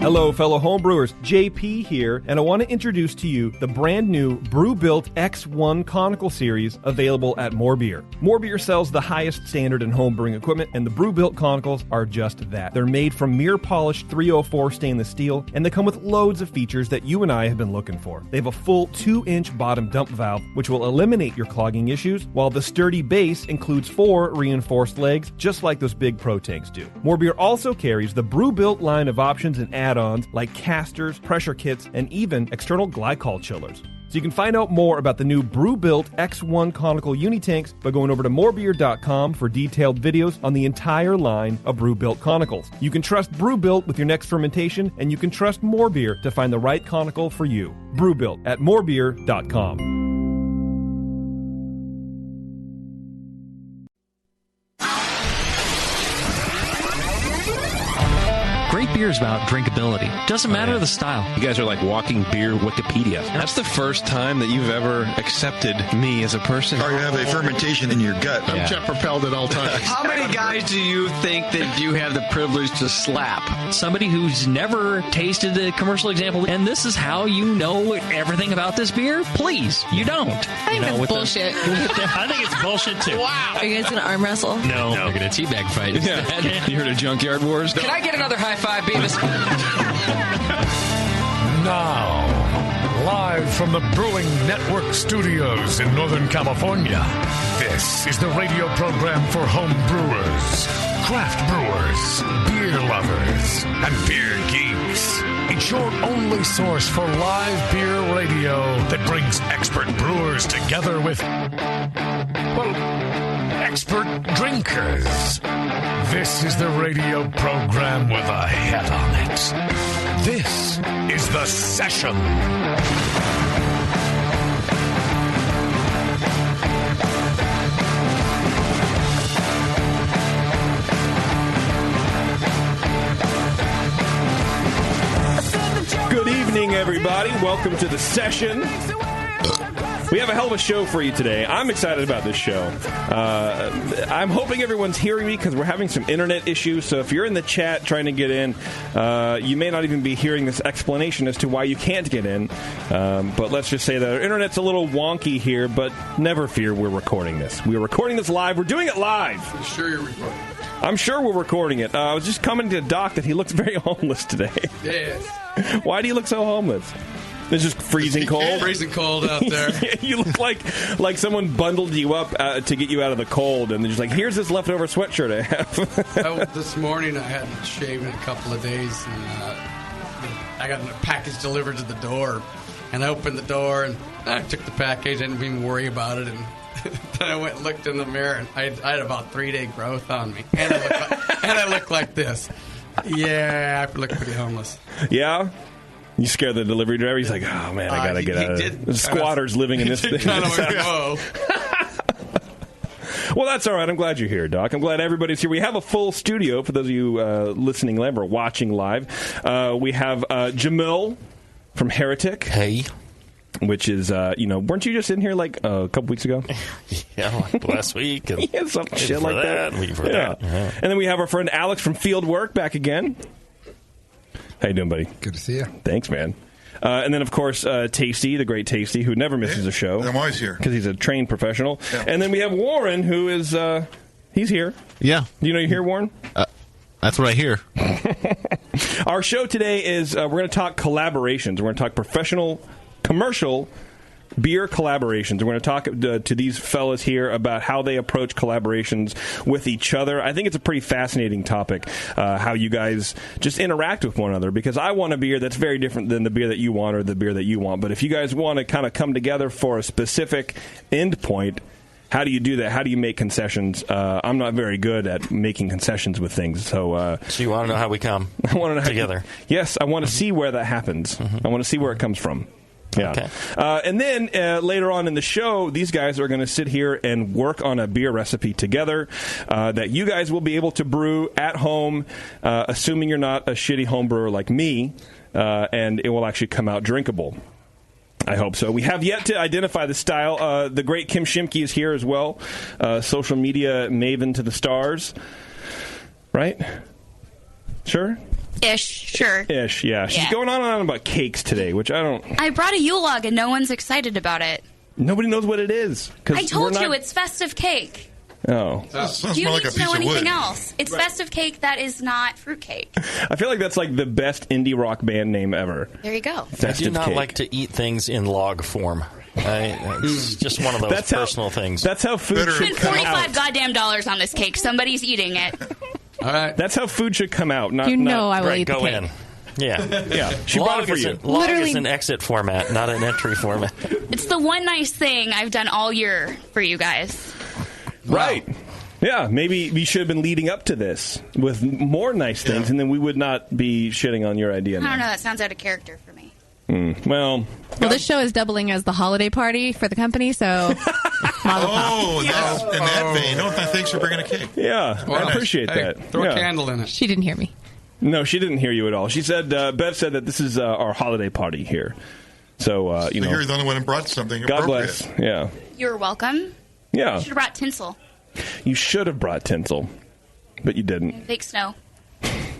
Hello, fellow homebrewers. JP here, and I want to introduce to you the brand new Brew-Built X1 Conical Series available at More Beer. More Beer sells the highest standard in homebrewing equipment, and the Brew-Built Conicals are just that. They're made from mirror-polished 304 stainless steel, and they come with loads of features that you and I have been looking for. They have a full 2-inch bottom dump valve, which will eliminate your clogging issues, while the sturdy base includes 4 reinforced legs, just like those big Pro tanks do. More Beer also carries the Brew-Built line of options and add-ons like casters, pressure kits, and even external glycol chillers. So you can find out more about the new Brew-Built X1 Conical Unitanks by going over to morebeer.com for detailed videos on the entire line of Brew-Built Conicals. You can trust Brew-Built with your next fermentation, and you can trust More Beer to find the right conical for you. Brew-Built at morebeer.com. Great beer is about drinkability. Doesn't matter the style. You guys are like walking beer Wikipedia. That's the first time that you've ever accepted me as a person. Or you have a fermentation in your gut. I'm jet propelled at all times. How many guys do you think that you have the privilege to slap? Somebody who's never tasted a commercial example, and this is how you know everything about this beer? Please, you don't. I think that's bullshit. I think it's bullshit too. Wow. Are you guys going to arm wrestle? No. We're going to teabag fight. Yeah. You heard of Junkyard Wars? Can I get another high five, Beavis? Now, live from the Brewing Network studios in Northern California, this is the radio program for home brewers, craft brewers, beer lovers, and beer geeks. It's your only source for live beer radio that brings expert brewers together with, well, expert drinkers. This is the radio program with a head on it. This is The Session. Good evening, everybody. Welcome to The Session. We have a hell of a show for you today. I'm excited about this show. I'm hoping everyone's hearing me because we're having some internet issues. So if you're in the chat trying to get in, you may not even be hearing this explanation as to why you can't get in. But let's just say that our internet's a little wonky here, but never fear, we're recording this. We're recording this live. We're doing it live. I'm sure you're recording. I'm sure we're recording it. I was just coming to Doc that he looks very homeless today. Yes. Why do you look so homeless? It's just freezing cold. Freezing cold out there. You look like someone bundled you up to get you out of the cold, and they're just like, here's this leftover sweatshirt I have. This morning I hadn't shaved in a couple of days, and I got a package delivered to the door, and I opened the door, and I took the package. I didn't even worry about it, and then I went and looked in the mirror, and I had about 3-day growth on me, and I looked like this. Yeah, I look pretty homeless. Yeah? You scare the delivery driver. He's like, oh, man, I got to get out of here. Squatters living in this thing. Whoa. Well, that's all right. I'm glad you're here, Doc. I'm glad everybody's here. We have a full studio for those of you listening live or watching live. We have Jamil from Heretic. Hey. Which is, weren't you just in here like a couple weeks ago? Yeah, like last week. And yeah, some shit like that. Yeah. And then we have our friend Alex from Fieldwork back again. How you doing, buddy? Good to see you. Thanks, man. And then, of course, Tasty, the great Tasty, who never misses a show. I'm always here. Because he's a trained professional. Yeah. And then we have Warren, who is, he's here. Yeah. You know you're here, Warren? That's what I hear. Our show today is, we're going to talk collaborations. We're going to talk professional, commercial beer collaborations. We're going to talk to these fellas here about how they approach collaborations with each other. I think it's a pretty fascinating topic, how you guys just interact with one another, because I want a beer that's very different than the beer that you want or the beer that you want. But if you guys want to kind of come together for a specific end point, how do you do that? How do you make concessions? I'm not very good at making concessions with things. So you want to know how we come I want to know together? Yes, I want to see where that happens. I want to see where it comes from. Yeah. Okay. And then later on in the show, these guys are going to sit here and work on a beer recipe together that you guys will be able to brew at home, assuming you're not a shitty home brewer like me, and it will actually come out drinkable. I hope so. We have yet to identify the style. The great Kim Shimke is here as well, social media maven to the stars. Right? Sure? Ish, sure. Ish, yeah. She's going on and on about cakes today, which I don't... I brought a Yule log and no one's excited about it. Nobody knows what it is. I told you, it's festive cake. Oh. Do you need to know anything else? It's festive cake that is not fruit cake. I feel like that's like the best indie rock band name ever. There you go. I do not like to eat things in log form. It's just one of those personal things. That's how food should come out. $45 goddamn dollars on this cake. Somebody's eating it. All right. That's how food should come out. Not, I will right, eat the go cake. in. Yeah. Yeah. She brought it for you. Log is an exit format, not an entry format. It's the one nice thing I've done all year for you guys. Right. Yeah, maybe we should have been leading up to this with more nice things, and then we would not be shitting on your idea now. I don't know. That sounds out of character for me. Well, this show is doubling as the holiday party for the company, so... In that vein. No, thanks for bringing a cake. Yeah, I appreciate that. Throw a candle in it. She didn't hear me. No, she didn't hear you at all. She said, Bev said that this is our holiday party here. So, you know. You're the only one who brought something God appropriate. bless. Yeah. You're welcome. Yeah. You should have brought tinsel. You should have brought tinsel, but you didn't. Fake snow.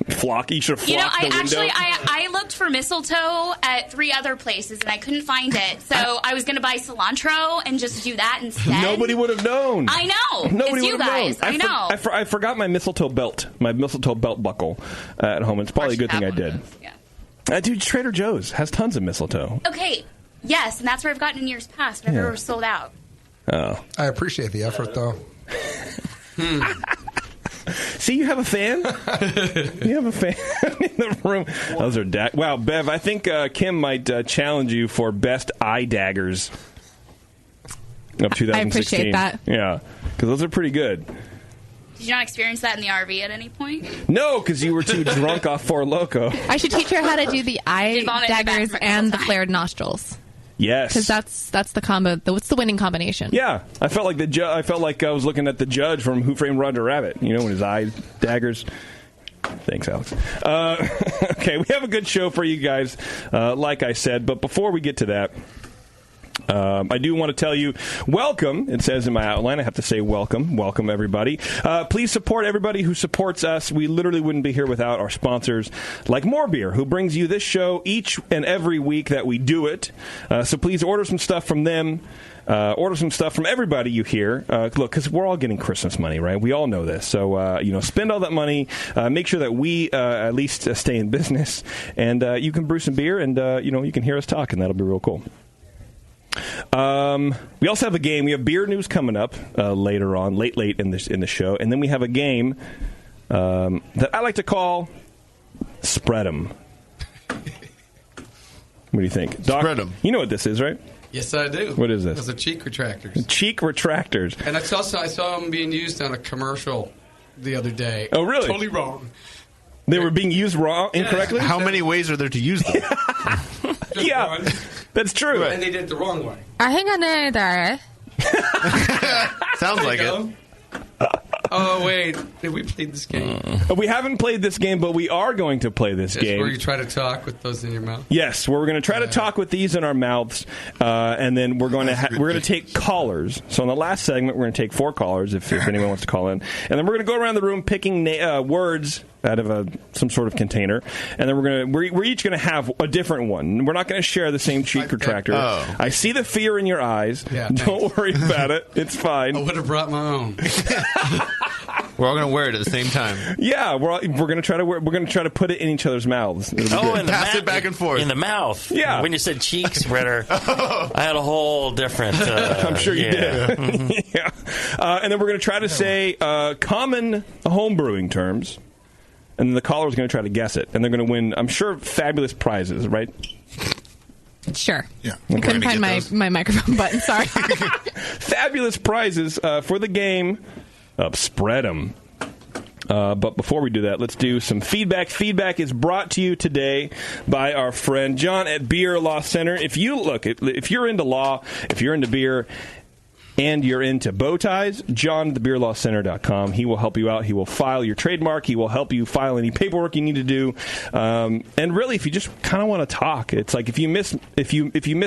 Flock. You should have flocked the window. I looked for mistletoe at 3 other places and I couldn't find it. So I was going to buy cilantro and just do that instead. Nobody would have known. I know. Nobody it's you guys. Known. I know. I forgot my mistletoe belt buckle at home. It's probably a good thing I did. Yeah. Dude, Trader Joe's has tons of mistletoe. Okay. Yes, and that's where I've gotten in years past. But I've never sold out. Oh. I appreciate the effort, though. See, you have a fan? You have a fan in the room. Those are wow, Bev, I think Kim might challenge you for best eye daggers of 2016. I appreciate that. Yeah, because those are pretty good. Did you not experience that in the RV at any point? No, because you were too drunk off Four Loko. I should teach her how to do the eye daggers and the flared nostrils. Yes, because that's the combo. What's the winning combination? Yeah, I felt like I felt like I was looking at the judge from Who Framed Roger Rabbit. You know, when his eye daggers. Thanks, Alex. Okay, we have a good show for you guys, like I said. But before we get to that, I do want to tell you, welcome. It says in my outline, I have to say welcome. Welcome, everybody. Please support everybody who supports us. We literally wouldn't be here without our sponsors, like More Beer, who brings you this show each and every week that we do it. So please order some stuff from them. Order some stuff from everybody you hear. Look, because we're all getting Christmas money, right? We all know this. So, spend all that money. Make sure that we at least stay in business. And you can brew some beer and, you can hear us talk, and that'll be real cool. We also have a game. We have beer news coming up later on, late in the show, and then we have a game that I like to call Spread 'em. What do you think, Doc? Spread 'em. You know what this is, right? Yes, I do. What is this? Those are cheek retractors. Cheek retractors. And I saw them being used on a commercial the other day. Oh, really? Totally wrong. They were being used wrong, incorrectly? How many ways are there to use them? Yeah, one. That's true. And they did it the wrong way. I think I know that. Sounds like it. Oh, wait. Did we play this game? We haven't played this game, but we are going to play this game. Where you try to talk with those in your mouth? Yes, we're going to try to talk with these in our mouths, and then we're going to take callers. So in the last segment, we're going to take 4 callers if anyone wants to call in, and then we're going to go around the room picking words out of some sort of container, and then we're each going to have a different one. We're not going to share the same cheek retractor. Oh. I see the fear in your eyes. Yeah, don't worry about it. It's fine. I would have brought my own. We're all going to wear it at the same time. Yeah, we're going to try to put it in each other's mouths. And pass it back and forth in the mouth. Yeah. When you said cheek spreader, I had a whole different. I'm sure you did. Yeah. And then we're going to try to say common homebrewing terms, and then the caller's going to try to guess it, and they're going to win, I'm sure, fabulous prizes, right? Sure. Yeah. I couldn't find my microphone button. Sorry. Fabulous prizes for the game of Spread 'em. But before we do that, let's do some feedback. Feedback is brought to you today by our friend John at Beer Law Center. If you're into law, if you're into beer, and you're into bow ties, John at thebeerlawcenter.com. He will help you out. He will file your trademark. He will help you file any paperwork you need to do. And really, if you just kind of want to talk, it's like if you miss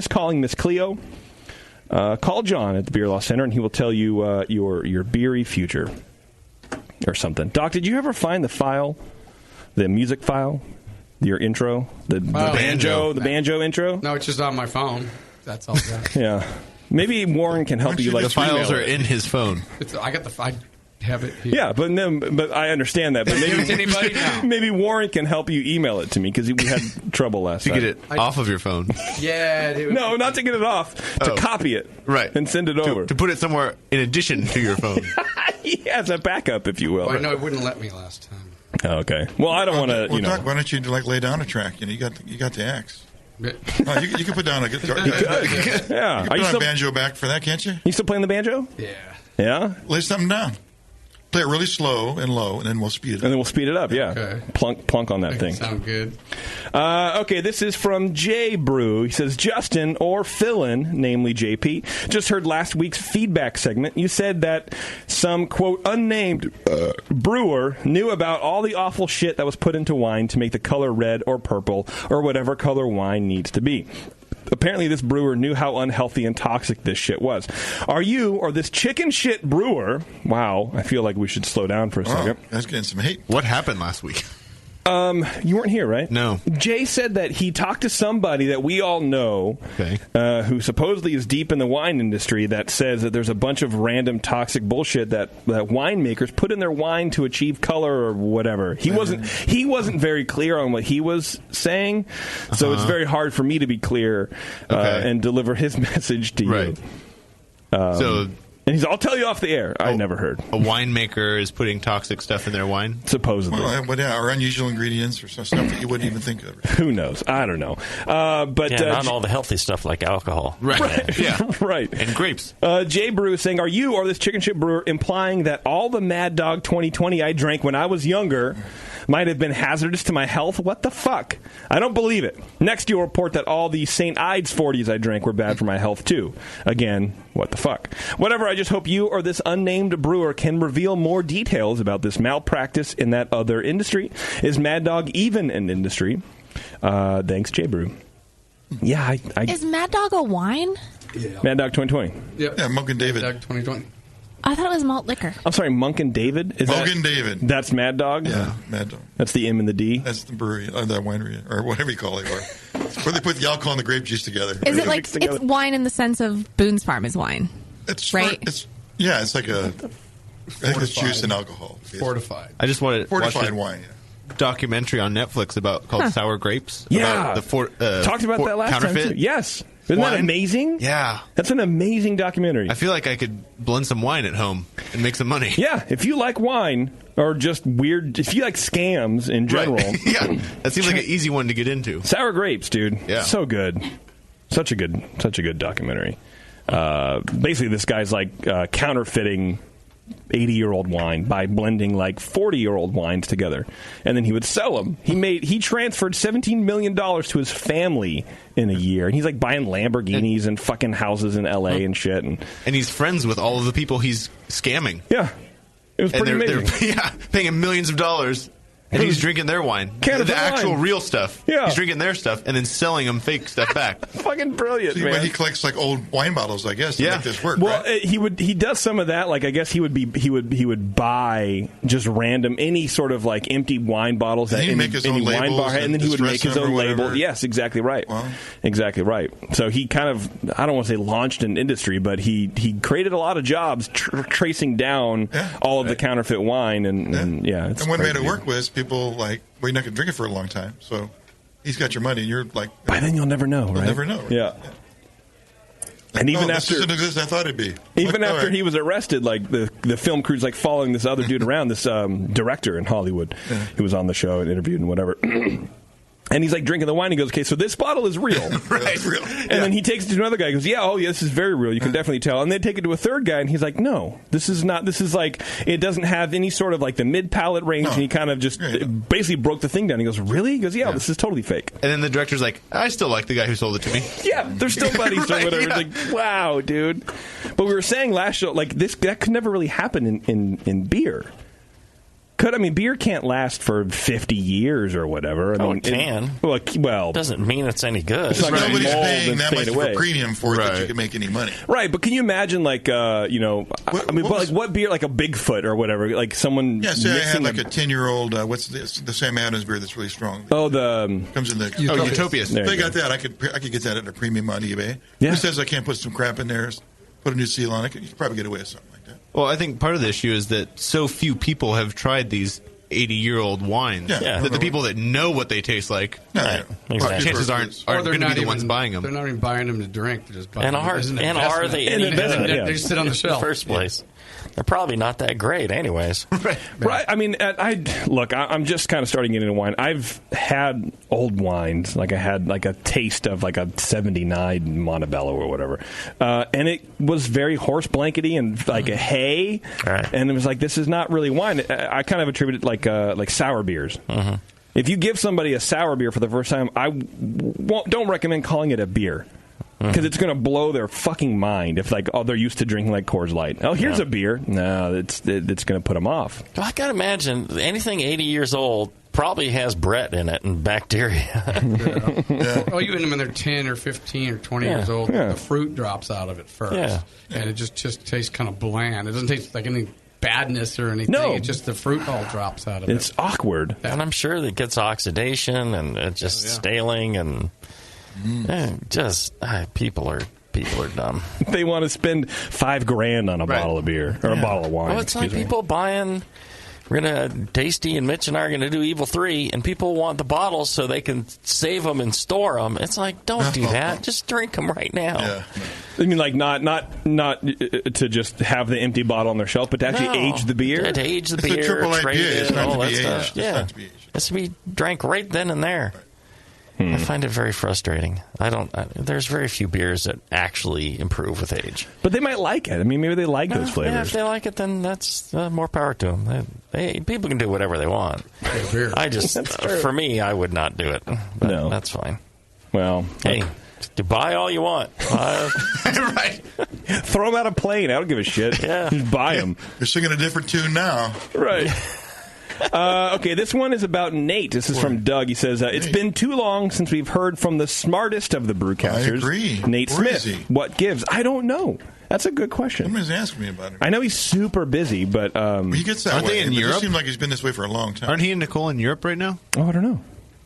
calling Miss Cleo, call John at the Beer Law Center, and he will tell you your beery future or something. Doc, did you ever find the music file Your intro? The banjo intro? No, it's just on my phone. That's all that. Yeah. Maybe Warren can help you. Like the files are in his phone. I have it here. Yeah, but I understand that. But maybe Warren can help you email it to me because we had trouble last time. To get it off of your phone. Yeah. No, not to get it off. To copy it. Right. And send it over. To put it somewhere in addition to your phone. Yeah, as a backup, if you will. Well, I know it wouldn't let me last time. Okay. Well, I don't want to. Doc, why don't you lay down a track? You got the axe. You can put down a guitar. Yeah. You can put a banjo back for that, can't you? You still playing the banjo? Yeah. Yeah. Lay something down. Play it really slow and low, and then we'll speed it up. Yeah. Okay. Plunk on that thing. Sound good. Okay, this is from J. Brew. He says, Justin, or fill-in, namely JP, just heard last week's feedback segment. You said that some, quote, unnamed brewer knew about all the awful shit that was put into wine to make the color red or purple or whatever color wine needs to be. Apparently, this brewer knew how unhealthy and toxic this shit was. Are you, or this chicken shit brewer... Wow, I feel like we should slow down for a second. That's getting some hate. What happened last week? You weren't here, right? No. Jay said that he talked to somebody that we all know, who supposedly is deep in the wine industry, that says that there's a bunch of random toxic bullshit that winemakers put in their wine to achieve color or whatever. He wasn't very clear on what he was saying, so it's very hard for me to be clear and deliver his message to you. And he's, I'll tell you off the air. I never heard. A winemaker is putting toxic stuff in their wine? Supposedly. Or unusual ingredients or some stuff that you wouldn't even think of. Who knows? I don't know. But not all the healthy stuff like alcohol. Right. Yeah. Right. And grapes. Jay Brew is saying, are you or this chicken shit brewer implying that all the Mad Dog 2020 I drank when I was younger might have been hazardous to my health? What the fuck? I don't believe it. Next, you'll report that all the St. Ides 40s I drank were bad for my health, too. Again, what the fuck? Whatever, I just hope you or this unnamed brewer can reveal more details about this malpractice in that other industry. Is Mad Dog even an industry? Thanks, Jay Brew. Yeah, Is Mad Dog a wine? Yeah. Mad Dog 2020. Yeah, Monk and David. Mad Dog 2020. I thought it was malt liquor. I'm sorry, Monk and David? Monk and David. That's Mad Dog? Yeah, Mad Dog. That's the M and the D? That's the brewery, that winery, or whatever you call it. Where they put the alcohol and the grape juice together. Is it like, it's wine in the sense of Boone's Farm is wine? It's right? It's like I think it's juice and alcohol. Basically. Fortified. I just wanted to Fortified wine, documentary on Netflix called Sour Grapes. Yeah. About the talked about that last time, too. Yes. Isn't that amazing? Yeah. That's an amazing documentary. I feel like I could blend some wine at home and make some money. Yeah. If you like wine or just weird, if you like scams in general. Right. Yeah. That seems like an easy one to get into. Sour Grapes, dude. Yeah. So good. Such a good documentary. Basically, this guy's like counterfeiting 80-year-old wine by blending like 40-year-old wines together, and then he would sell them. He transferred $17 million to his family in a year, and he's like buying Lamborghinis and fucking houses in L.A. and shit. And he's friends with all of the people he's scamming. Yeah, it was pretty amazing. They're paying him millions of dollars. And he's drinking their wine. The actual real stuff. Yeah. He's drinking their stuff and then selling them fake stuff back. Fucking brilliant, man. But he collects like old wine bottles, I guess, to make this work. Well, right? he does some of that. Like I guess he would buy just random any sort of like empty wine bottles that he'd make his own wine bar, and then he would make his own label. Whatever. Yes, exactly right. Wow. Exactly right. So he kind of, I don't want to say launched an industry, but he created a lot of jobs tracing down all of the counterfeit wine and it's and what made it work was people like, well, you're not going to drink it for a long time, so he's got your money, and you're like... By then you'll never know, right? You'll never know. Yeah. And even this isn't as I thought it'd be. Even after he was arrested, like the film crew's like following this other dude around, this director in Hollywood who was on the show and interviewed and whatever. And he's like drinking the wine. He goes, okay, so this bottle is real. Right. It's real. And then he takes it to another guy. He goes, this is very real. You can definitely tell. And they take it to a third guy, and he's like, no, this is not. This is like, it doesn't have any sort of like the mid-palate range. No. And he kind of just basically broke the thing down. He goes, really? He goes, this is totally fake. And then the director's like, I still like the guy who sold it to me. Yeah, they're still buddies or whatever. Yeah. It's like, wow, dude. But we were saying last show, like that could never really happen in beer. beer can't last for 50 years or whatever. It can. Well, doesn't mean it's any good. It's nobody's paying that much of a premium for it that you can make any money. Right, but can you imagine, what beer, like a Bigfoot or whatever, like someone... Yeah, say I had like a 10-year-old, what's the Sam Adams beer that's really strong? Oh, comes in the... Utopias. If they got that, I could get that at a premium on eBay. Yeah. Who says I can't put some crap in there, put a new seal on it? You could probably get away with something like that. Well, I think part of the issue is that so few people have tried these 80-year-old wines that the people that know what they taste like, chances aren't going to be the ones buying them. They're not even buying them to drink. They're just buying And are they any good? They just sit on the shelf. In the first place. They're probably not that great anyways. Right. I mean, I'm just kind of starting getting into wine. I've had old wines. Like I had like a taste of like a 79 Montebello or whatever. And it was very horse blankety and like a hay. Right. And it was like, this is not really wine. I kind of attribute it like sour beers. Mm-hmm. If you give somebody a sour beer for the first time, I don't recommend calling it a beer. Because it's going to blow their fucking mind if, they're used to drinking like Coors Light. Oh, here's a beer. No, it's going to put them off. Well, I got to imagine anything 80 years old probably has Brett in it and bacteria. Well, even when they're 10 or 15 or 20 years old, the fruit drops out of it first. Yeah. And it just tastes kind of bland. It doesn't taste like any badness or anything. No. It's just the fruit all drops out of it. It's awkward. And I'm sure that it gets oxidation and it's just staling and... people are dumb. They want to spend $5,000 on a bottle of beer or a bottle of wine. Well, it's like people buying. We're gonna Tasty and Mitch and I are gonna do Evil 3, and people want the bottles so they can save them and store them. It's like, don't do that. Just drink them right now. Yeah. I mean, like not to just have the empty bottle on their shelf, but to actually age the beer. Yeah, to age the It's beer, a triple IPA. trade It's it, not all to that be stuff. aged. Yeah, It's not to be aged. it's to be drank right then and there. I find it very frustrating. There's very few beers that actually improve with age. But they might like it. I mean, maybe they like those flavors. Yeah, if they like it, then that's more power to them. People can do whatever they want. I just, for me, I would not do it. But No. That's fine. Well, hey, buy all you want. Right. Throw them out a plane. I don't give a shit. Yeah. Just buy them. You're singing a different tune now. Right. Okay, this one is about Nate. This is from Doug. He says, it's been too long since we've heard from the smartest of the brewcasters. I agree. Nate Where Smith. is he? What gives? I don't know. That's a good question. Somebody's asking me about it. I know he's super busy, but... he gets that Aren't way. they in It Europe? seems like he's been this way for a long time. Aren't he and Nicole in Europe right now? Oh, I don't know.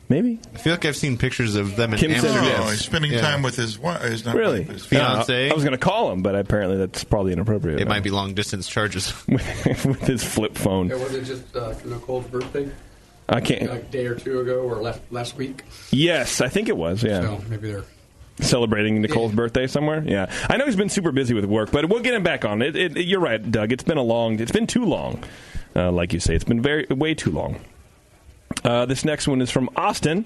Maybe. I feel like I've seen pictures of them in Kim said Amsterdam. it is. He's spending time with his wife. He's not Really? wife, his Fiance. I was going to call him, but apparently that's probably inappropriate. It might be long-distance charges. with his flip phone. Yeah, was it just Nicole's birthday? I can't... Like a day or two ago or last week? Yes, I think it was, yeah. So maybe they're... Celebrating Nicole's birthday somewhere? Yeah. I know he's been super busy with work, but we'll get him back on. You're right, Doug. It's been too long. Like you say, it's been way too long. This next one is from Austin.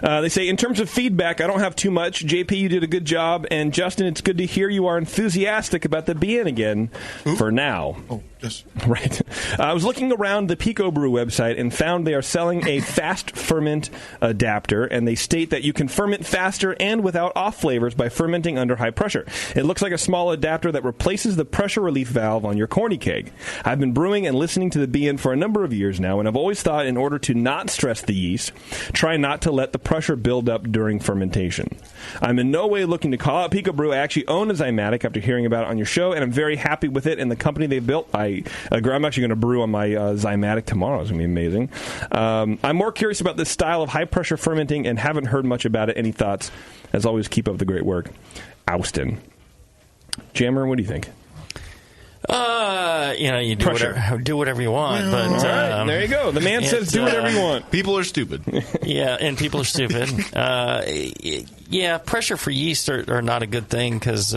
They say, in terms of feedback, I don't have too much. JP, you did a good job. And Justin, it's good to hear you are enthusiastic about the being again for now. Oh, yes. Right. I was looking around the Pico Brew website and found they are selling a fast ferment adapter, and they state that you can ferment faster and without off flavors by fermenting under high pressure. It looks like a small adapter that replaces the pressure relief valve on your corny keg. I've been brewing and listening to the BN for a number of years now, and I've always thought in order to not stress the yeast, try not to let the pressure build up during fermentation. I'm in no way looking to call out Pico Brew. I actually own a Zymatic after hearing about it on your show, and I'm very happy with it and the company they built. I'm actually going to brew on my Zymatic tomorrow. It's going to be amazing. I'm more curious about this style of high-pressure fermenting and haven't heard much about it. Any thoughts? As always, keep up the great work. Austin. Jammer, what do you think? You do whatever you want. But all right, there you go. The man says do whatever you want. People are stupid. Yeah, and people are stupid. Pressure for yeast are not a good thing because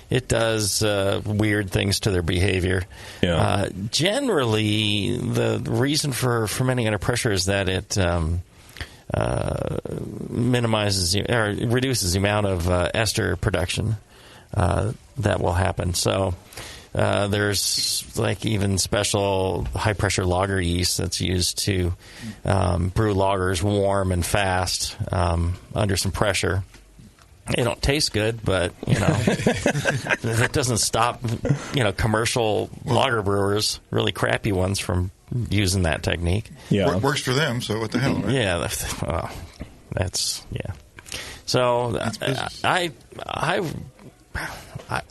it does weird things to their behavior. Yeah. Generally, the reason for fermenting under pressure is that it minimizes or reduces the amount of ester production that will happen. So there's like even special high pressure lager yeast that's used to brew lagers warm and fast under some pressure. They don't taste good, but that doesn't stop commercial lager brewers, really crappy ones, from using that technique. Yeah, works for them. So what the hell? Right? Yeah, that's yeah. So I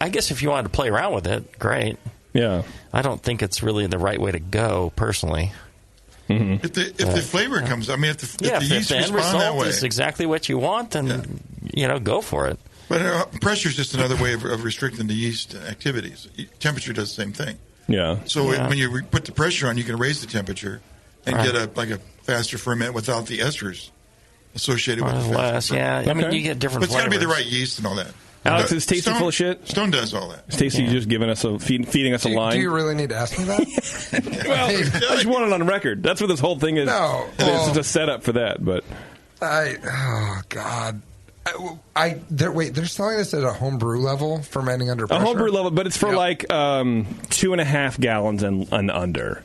guess if you wanted to play around with it, great. Yeah, I don't think it's really the right way to go, personally. Mm-hmm. If the flavor comes, I mean, if the yeast the end respond that result way, is exactly what you want, then go for it. But pressure is just another way of restricting the yeast activities. Temperature does the same thing. Yeah. So when you put the pressure on, you can raise the temperature and get a faster ferment without the esters associated with the less. Yeah, I mean, you get different. But it's got to be the right yeast and all that. Alex, is Tasty full of shit? Stone does all that. Is Tasty just giving us feeding us a line? Do you really need to ask me that? Well, I just want it on record. That's what this whole thing is. No, it's just a setup for that. But oh god. They're selling this at a homebrew level, fermenting under pressure? A homebrew level, but it's for 2.5 gallons and under.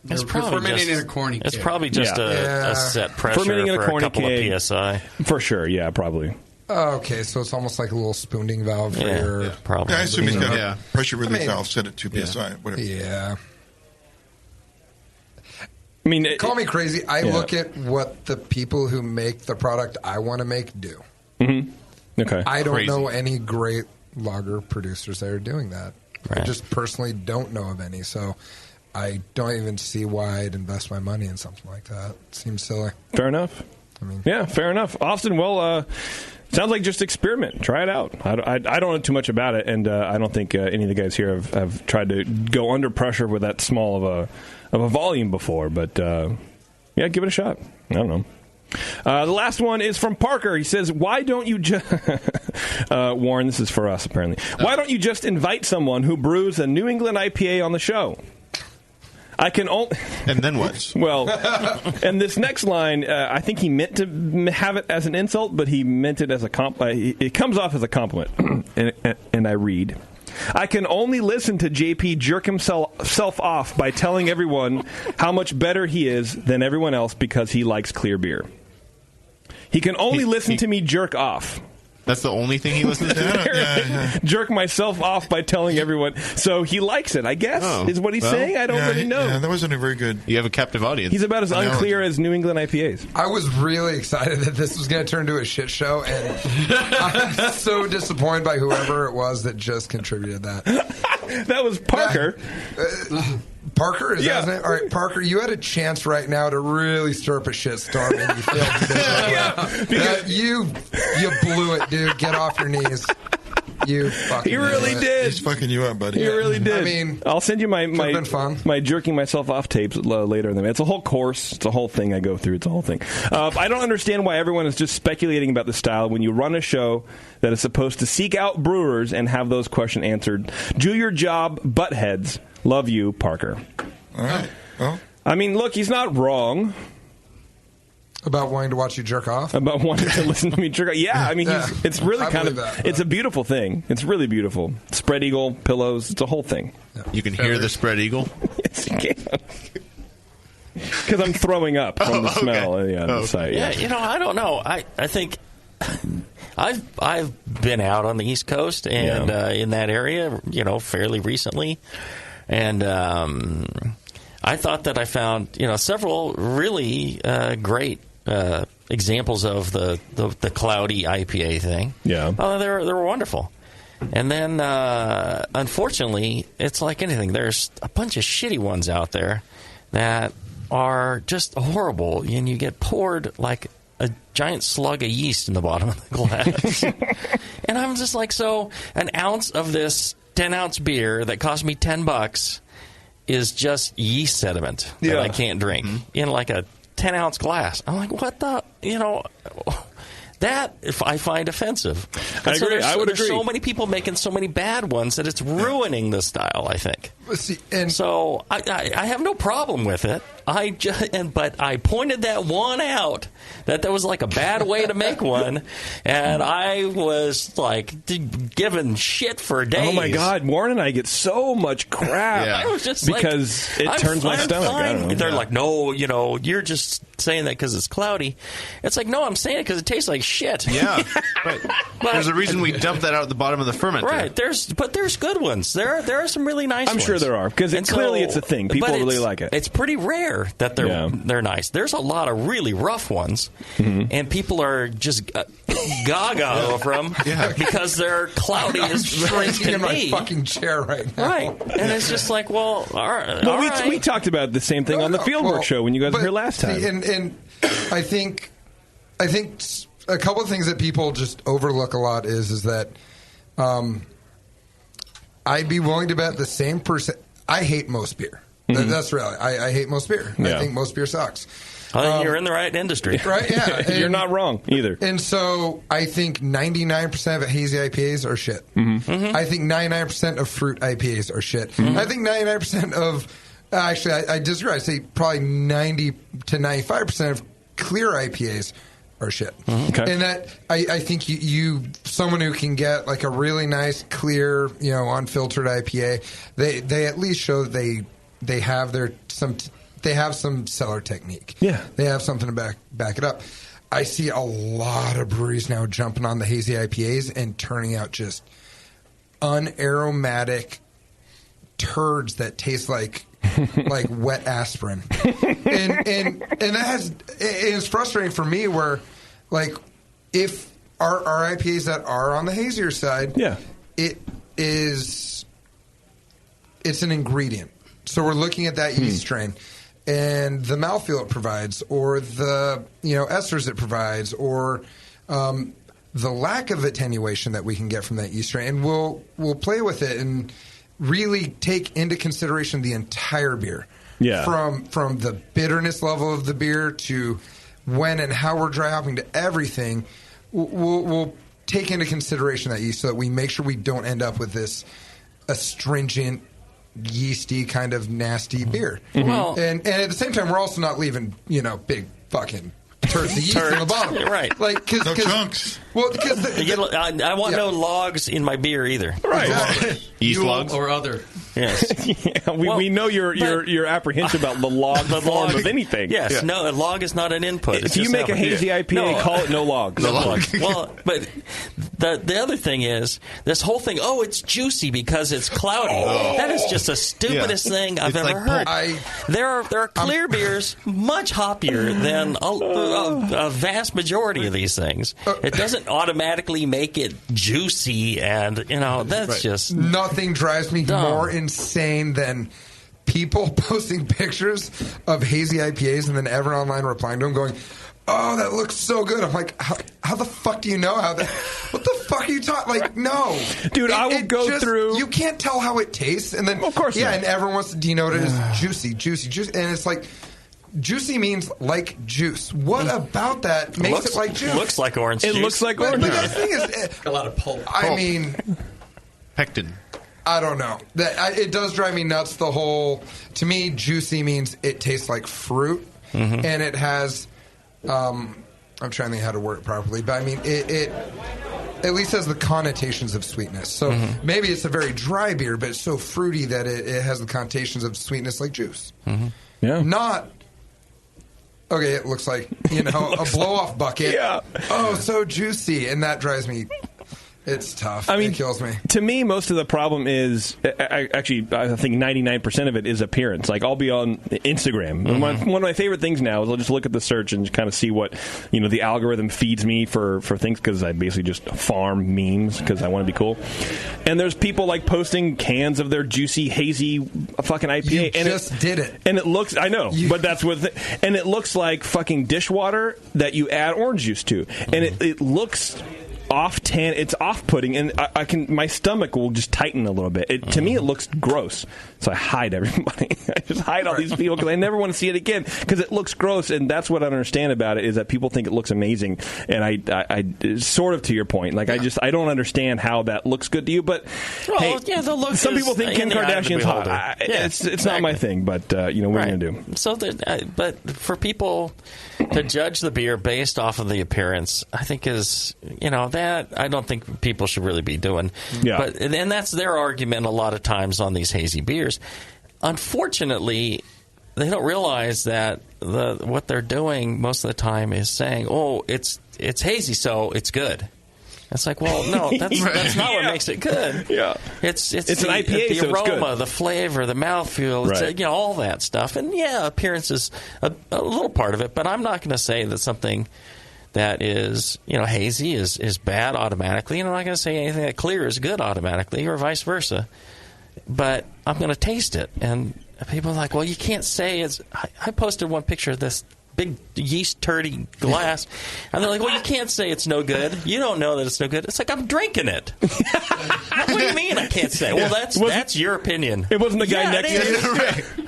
It's probably fermenting in a corny keg. It's probably just a set pressure fermenting in a for a couple keg, of PSI. For sure, yeah, probably. Okay, so it's almost like a little spooning valve for your... probably. Yeah, I assume he's got a pressure relief valve set at 2 PSI, whatever. Yeah. I mean, call me crazy. I look at what the people who make the product I want to make do. Mm-hmm. Okay. I don't know any great lager producers that are doing that. Right. I just personally don't know of any, so I don't even see why I'd invest my money in something like that. It seems silly. Fair enough. Yeah, fair enough. Austin, well, sounds like just experiment. Try it out. I don't know too much about it, and I don't think any of the guys here have tried to go under pressure with that small of a volume before. But, yeah, give it a shot. I don't know. The last one is from Parker. He says, why don't you just... Warren, this is for us, apparently. Why don't you just invite someone who brews a New England IPA on the show? I can only... And then what? Well, and this next line, I think he meant to have it as an insult, but he meant it as a it comes off as a compliment. and I read, I can only listen to JP jerk himself off by telling everyone how much better he is than everyone else because he likes clear beer. He can only listen to me jerk off. That's the only thing he listens to? Jerk myself off by telling everyone. So he likes it, I guess, is what he's saying. I don't really know. Yeah, that wasn't a very good... You have a captive audience. He's about as unclear as New England IPAs. I was really excited that this was going to turn into a shit show, and I'm so disappointed by whoever it was that just contributed that. That was Parker. Parker, is that his name? All right, Parker, you had a chance right now to really stir up a shitstorm, and you failed to do it. You blew it, dude. Get off your knees. You fucking He really did. He's fucking you up, buddy. He really did. I mean, I'll send you my jerking myself off tapes later in the day. It's a whole course. It's a whole thing I go through. It's a whole thing. I don't understand why everyone is just speculating about the style when you run a show that is supposed to seek out brewers and have those questions answered. Do your job, buttheads. Love you, Parker. All right. Well, I mean, look, he's not wrong. About wanting to watch you jerk off? About wanting to listen to me jerk off. Yeah, I mean, it's really kind of... It's a beautiful thing. It's really beautiful. Spread eagle, pillows, it's a whole thing. Yeah. You can hear the spread eagle? Yes, you can. Because I'm throwing up from the smell. The site. Yeah, I don't know. I think... I've been out on the East Coast and in that area, fairly recently. And I thought that I found, several really great examples of the cloudy IPA thing. Yeah. Oh, they were wonderful. And then, unfortunately, it's like anything. There's a bunch of shitty ones out there that are just horrible, and you get poured like a giant slug of yeast in the bottom of the glass. And I'm just like, so an ounce of this 10-ounce beer that cost me $10 is just yeast sediment that I can't drink in like a 10-ounce glass. I'm like, what the, that I find offensive. I agree. I would agree. There's so many people making so many bad ones that it's ruining the style, I think. See, and so I have no problem with it. But I pointed that one out, that was like a bad way to make one, and I was like given shit for days. Oh my God, Warren and I get so much crap. I was just because it turns my stomach. I don't know. They're like, no, you're just saying that because it's cloudy. It's like, no, I'm saying it because it tastes like shit. Yeah, right. There's a reason we dump that out at the bottom of the fermenter. Right. There's good ones. There are some really nice ones. I'm sure there are, because clearly it's a thing. People really like it. It's pretty rare that they're nice. There's a lot of really rough ones, and people are just gaga over them because they're cloudy as shit can in my be. fucking chair right now. Right. And it's just like, well, all right. Well, we talked about the same thing on the Fieldwork show when you guys were here last time. And I think a couple of things that people just overlook a lot is that I'd be willing to bet the same percent. I hate most beer. That's really. I hate most beer. Yeah. I think most beer sucks. You're in the right industry. Right, yeah. You're not wrong either. And so I think 99% of hazy IPAs are shit. I think 99% of fruit IPAs are shit. I think 99% of... Actually, I disagree. I say probably 90 to 95% of clear IPAs are shit. Okay. And that I think you someone who can get like a really nice, clear, unfiltered IPA, they at least show that they have they have some cellar technique. Yeah. They have something to back it up. I see a lot of breweries now jumping on the hazy IPAs and turning out just unaromatic turds that taste like wet aspirin. and it's frustrating for me where like if our IPAs that are on the hazier side, it's an ingredient. So we're looking at that yeast strain and the mouthfeel it provides, or the esters it provides, or the lack of attenuation that we can get from that yeast strain, and we'll play with it and really take into consideration the entire beer. Yeah. From the bitterness level of the beer to when and how we're dry hopping to everything. We'll take into consideration that yeast so that we make sure we don't end up with this astringent, yeasty kind of nasty beer. Well, and at the same time, we're also not leaving big fucking turds of yeast on the bottom. Right. Like, no chunks. Well, because I want no logs in my beer either. Right. Exactly. Yeast logs or other. Yes. We know your apprehension about the log form of anything. Yes. Yeah. No, a log is not an input. If you make a hazy IPA, call it no logs. No logs. Well, but the other thing is this whole thing. Oh, it's juicy because it's cloudy. That is just the stupidest thing I've ever heard. There are clear beers much hoppier than a vast majority of these things. It doesn't automatically make it juicy, and that's just nothing drives me more insane than people posting pictures of hazy IPAs and then everyone online replying to them going, "Oh, that looks so good." I'm like, how the fuck do you know how that? What the fuck are you talking? Like, no, dude, I will go through. You can't tell how it tastes, and then of course, not. And everyone wants to denote it as juicy, and it's like. Juicy means like juice. What about that makes it like juice? Looks like orange juice. It looks like orange juice. But the thing is, a lot of pulp. I mean, pectin. I don't know. It does drive me nuts. The whole, to me, juicy means it tastes like fruit, and it has. I'm trying to think how to word it properly, but I mean it at least has the connotations of sweetness. So maybe it's a very dry beer, but it's so fruity that it has the connotations of sweetness like juice. Yeah. Not. Okay, it looks like, a blow-off bucket. Yeah. Oh, so juicy. And that drives me... It's tough. I mean, it kills me. To me, most of the problem is... I think 99% of it is appearance. Like, I'll be on Instagram. One of my favorite things now is I'll just look at the search and kind of see what, the algorithm feeds me for things, because I basically just farm memes because I want to be cool. And there's people, like, posting cans of their juicy, hazy fucking IPA. You just did it. And it looks... I know, but that's what... And it looks like fucking dishwater that you add orange juice to. And it looks... it's off-putting, and I can my stomach will just tighten a little bit. To me, it looks gross, so I hide everybody. I just hide all these people because I never want to see it again because it looks gross, and that's what I don't understand about it is that people think it looks amazing, and I sort of to your point, like I don't understand how that looks good to you, but the look. Some people think Kim Kardashian's hot. It's not my thing, but what are you gonna do? So, but for people to judge the beer based off of the appearance, I think is that I don't think people should really be doing. Yeah. But and that's their argument a lot of times on these hazy beers. Unfortunately, they don't realize that what they're doing most of the time is saying, "Oh, it's hazy, so it's good." It's like, well, no, that's not what makes it good. Yeah, it's an IPA, the so aroma, it's good. the flavor, the mouthfeel, right. All that stuff. And appearance is a little part of it, but I'm not going to say that something that is hazy is bad automatically, and I'm not going to say anything that clear is good automatically, or vice versa. But I'm going to taste it, and people are like, well, you can't say it's. I posted one picture of this big yeast turdy glass, and they're like, well, you can't say it's no good. You don't know that it's no good. It's like, I'm drinking it. What do you mean I can't say? Well, that's your opinion. It wasn't the guy next to you.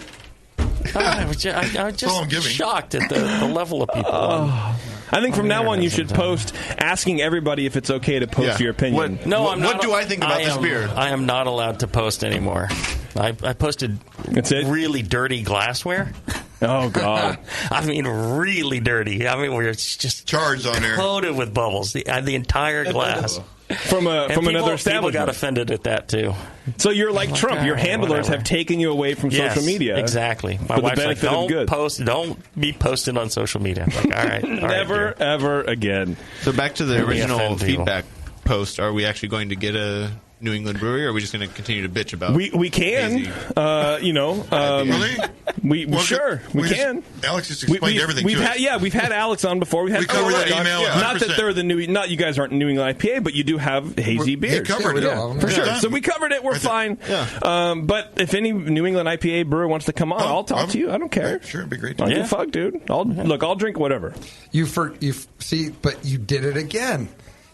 I was just shocked at the level of people. I think from now on you should post asking everybody if it's okay to post your opinion. I'm not. What do I think about this beer? I am not allowed to post anymore. I posted really dirty glassware. Oh, God. I mean, really dirty. I mean, where it's just charged on there, coated with bubbles, the entire glass. From another establishment. People got offended at that, too. So you're like Trump. Your handlers have taken you away from social media. Exactly. My for wife's the benefit like, of good. don't be posting on social media. I'm like, all right. Never, ever again. So back to the original feedback post, are we actually going to get a New England brewery, or are we just going to continue to bitch about we can, really? We can. Alex just explained everything to us. We've had Alex on before. We covered that email. Not that they're the new. Not you guys aren't New England IPA, but you do have hazy beers. We covered it for sure. So we covered it. We're fine. Yeah. But if any New England IPA brewer wants to come on, I'll talk to you. I don't care. Sure, it'd be great. I don't give a fuck, dude. I'll drink whatever. You see, but you did it again.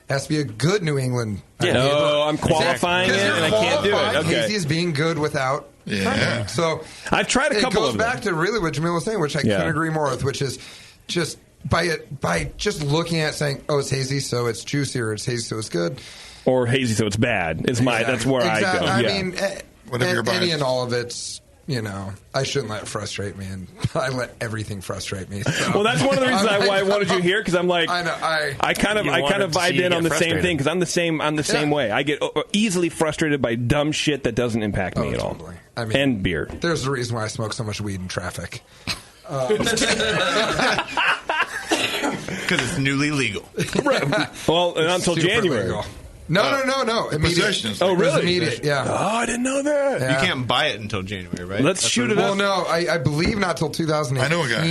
Has to be a good New England. Yeah. No, I'm qualifying it, and I can't do it. Okay. Hazy is being good without. Yeah. So I've tried a couple of them. It goes back to really what Jamil was saying, which I couldn't agree more with, which is just by just looking at it, saying, oh, it's hazy, so it's juicy, or it's hazy, so it's good, or hazy, so it's bad. That's where I go. I yeah. mean, whatever your bias. Any and all of it's. I shouldn't let it frustrate me, and I let everything frustrate me. So. Well, that's one of the reasons why I wanted you here, because I'm like, I kind of vibe in on the same thing, because I'm the same way. I get easily frustrated by dumb shit that doesn't impact me at all. I mean, and beer. There's a reason why I smoke so much weed in traffic. Because it's newly legal. Right. Well, until January. Legal. No. Immediate. Oh, really? Immediate, yeah. Oh, I didn't know that. Yeah. You can't buy it until January, right? Let's shoot it up. Well, no, I believe not till 2018. I know a guy.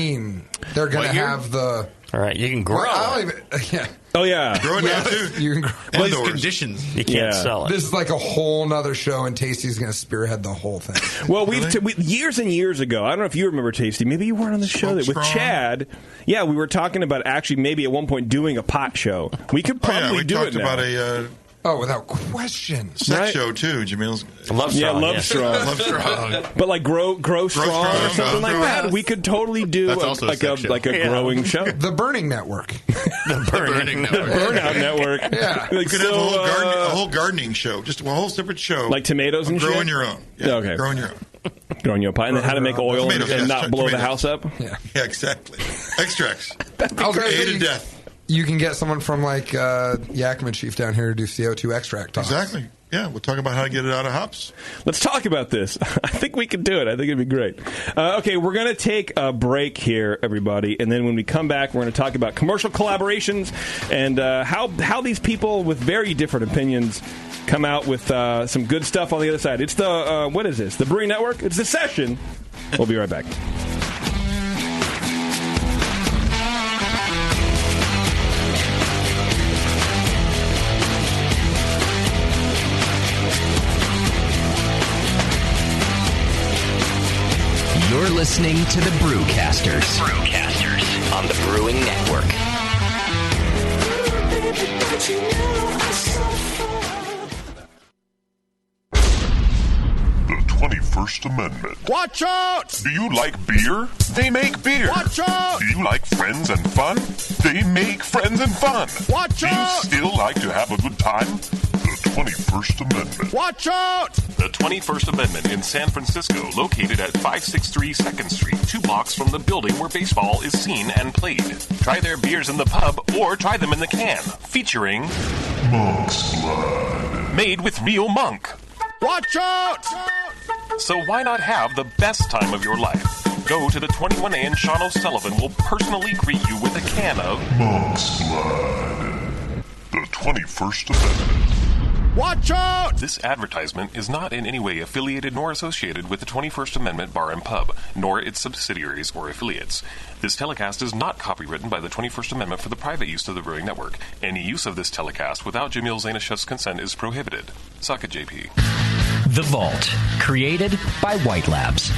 They're going to have the... All right, you can grow it. Yeah. Oh, yeah. Grow it now, too. You can grow well, these conditions. You can't sell it. This is like a whole nother show, and Tasty's going to spearhead the whole thing. Well, we years and years ago, I don't know if you remember Tasty, maybe you weren't on the show with Chad. Yeah, we were talking about actually maybe at one point doing a pot show. We could probably do it now. We talked about a... without question. Sex show, too. Jamil's... Love Strong. Yeah, Love Strong. Love Strong. But like grow strong or something like that. We could totally do like a growing show. The Burning Network. The Burning Network. Burnout Network. Yeah. You could have a whole gardening show. Just a whole separate show. Like tomatoes and shit? Growing your own. Yeah, okay. Growing your own. Growing your own pie. And then how to make oil and not blow the house up? Yeah, exactly. Extracts. Hated death. You can get someone from like Yakima Chief down here to do CO2 extract talks. Exactly. Yeah, we'll talk about how to get it out of hops. Let's talk about this. I think we can do it. I think it'd be great. Okay, we're going to take a break here, everybody, and then when we come back, we're going to talk about commercial collaborations and how these people with very different opinions come out with some good stuff on the other side. It's the, what is this? The Brewing Network? It's The Session. We'll be right back. You're listening to the Brewcasters. On the Brewing Network. 21st Amendment. Watch out! Do you like beer? They make beer. Watch out! Do you like friends and fun? They make friends and fun. Watch out! Do you still like to have a good time? The 21st Amendment. Watch out! The 21st Amendment in San Francisco, located at 563 2nd Street, 2 blocks from the building where baseball is seen and played. Try their beers in the pub or try them in the can, featuring Monk's Blood. Made with real monk. Watch out! So why not have the best time of your life? Go to the 21A and Sean O'Sullivan will personally greet you with a can of Monk's Blood. The 21st Amendment. Watch out! This advertisement is not in any way affiliated nor associated with the 21st Amendment Bar and Pub, nor its subsidiaries or affiliates. This telecast is not copywritten by the 21st Amendment for the private use of the Brewing Network. Any use of this telecast without Jamil Zainashev's consent is prohibited. Suck it, JP. The Vault, created by White Labs.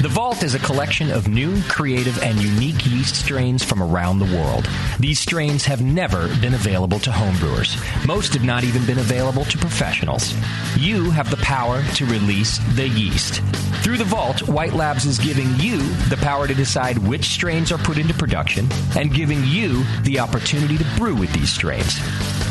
The Vault is a collection of new, creative, and unique yeast strains from around the world. These strains have never been available to homebrewers. Most have not even been available to professionals. You have the power to release the yeast. Through The Vault, White Labs is giving you the power to decide which strains are put into production and giving you the opportunity to brew with these strains.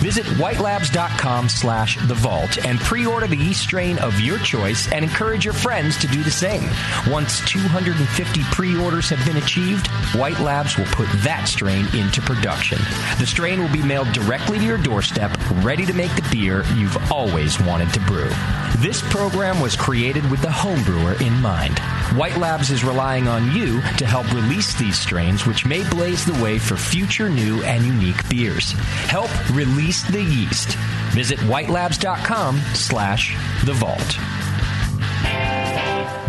Visit whitelabs.com/The Vault and pre-order the yeast strain of your choice and encourage your friends to do the same. Once 250 pre-orders have been achieved, White Labs will put that strain into production. The strain will be mailed directly to your doorstep, ready to make the beer you've always wanted to brew. This program was created with the homebrewer in mind. White Labs is relying on you to help release these strains, which may blaze the way for future new and unique beers. Help release the yeast. Visit whitelabs.com/The Vault.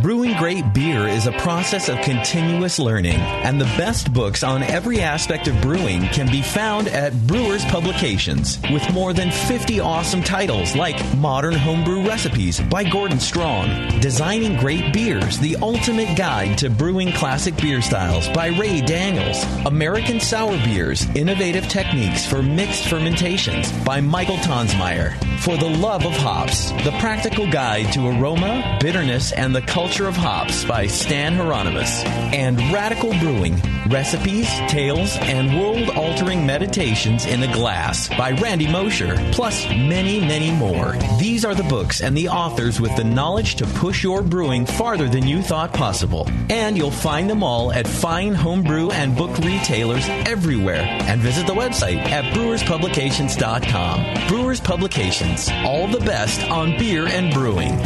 Brewing great beer is a process of continuous learning, and the best books on every aspect of brewing can be found at Brewers Publications, with more than 50 awesome titles like Modern Homebrew Recipes by Gordon Strong, Designing Great Beers, the Ultimate Guide to Brewing Classic Beer Styles by Ray Daniels, American Sour Beers, Innovative Techniques for Mixed Fermentations by Michael Tonsmeyer, For the Love of Hops, The Practical Guide to Aroma, Bitterness, and the Culture of Hops by Stan Hieronymus, and Radical Brewing, Recipes, Tales, and World-Altering Meditations in a Glass by Randy Mosher, plus many, many more. These are the books and the authors with the knowledge to push your brewing farther than you thought possible. And you'll find them all at fine homebrew and book retailers everywhere. And visit the website at brewerspublications.com. Brewers Publications, all the best on beer and brewing.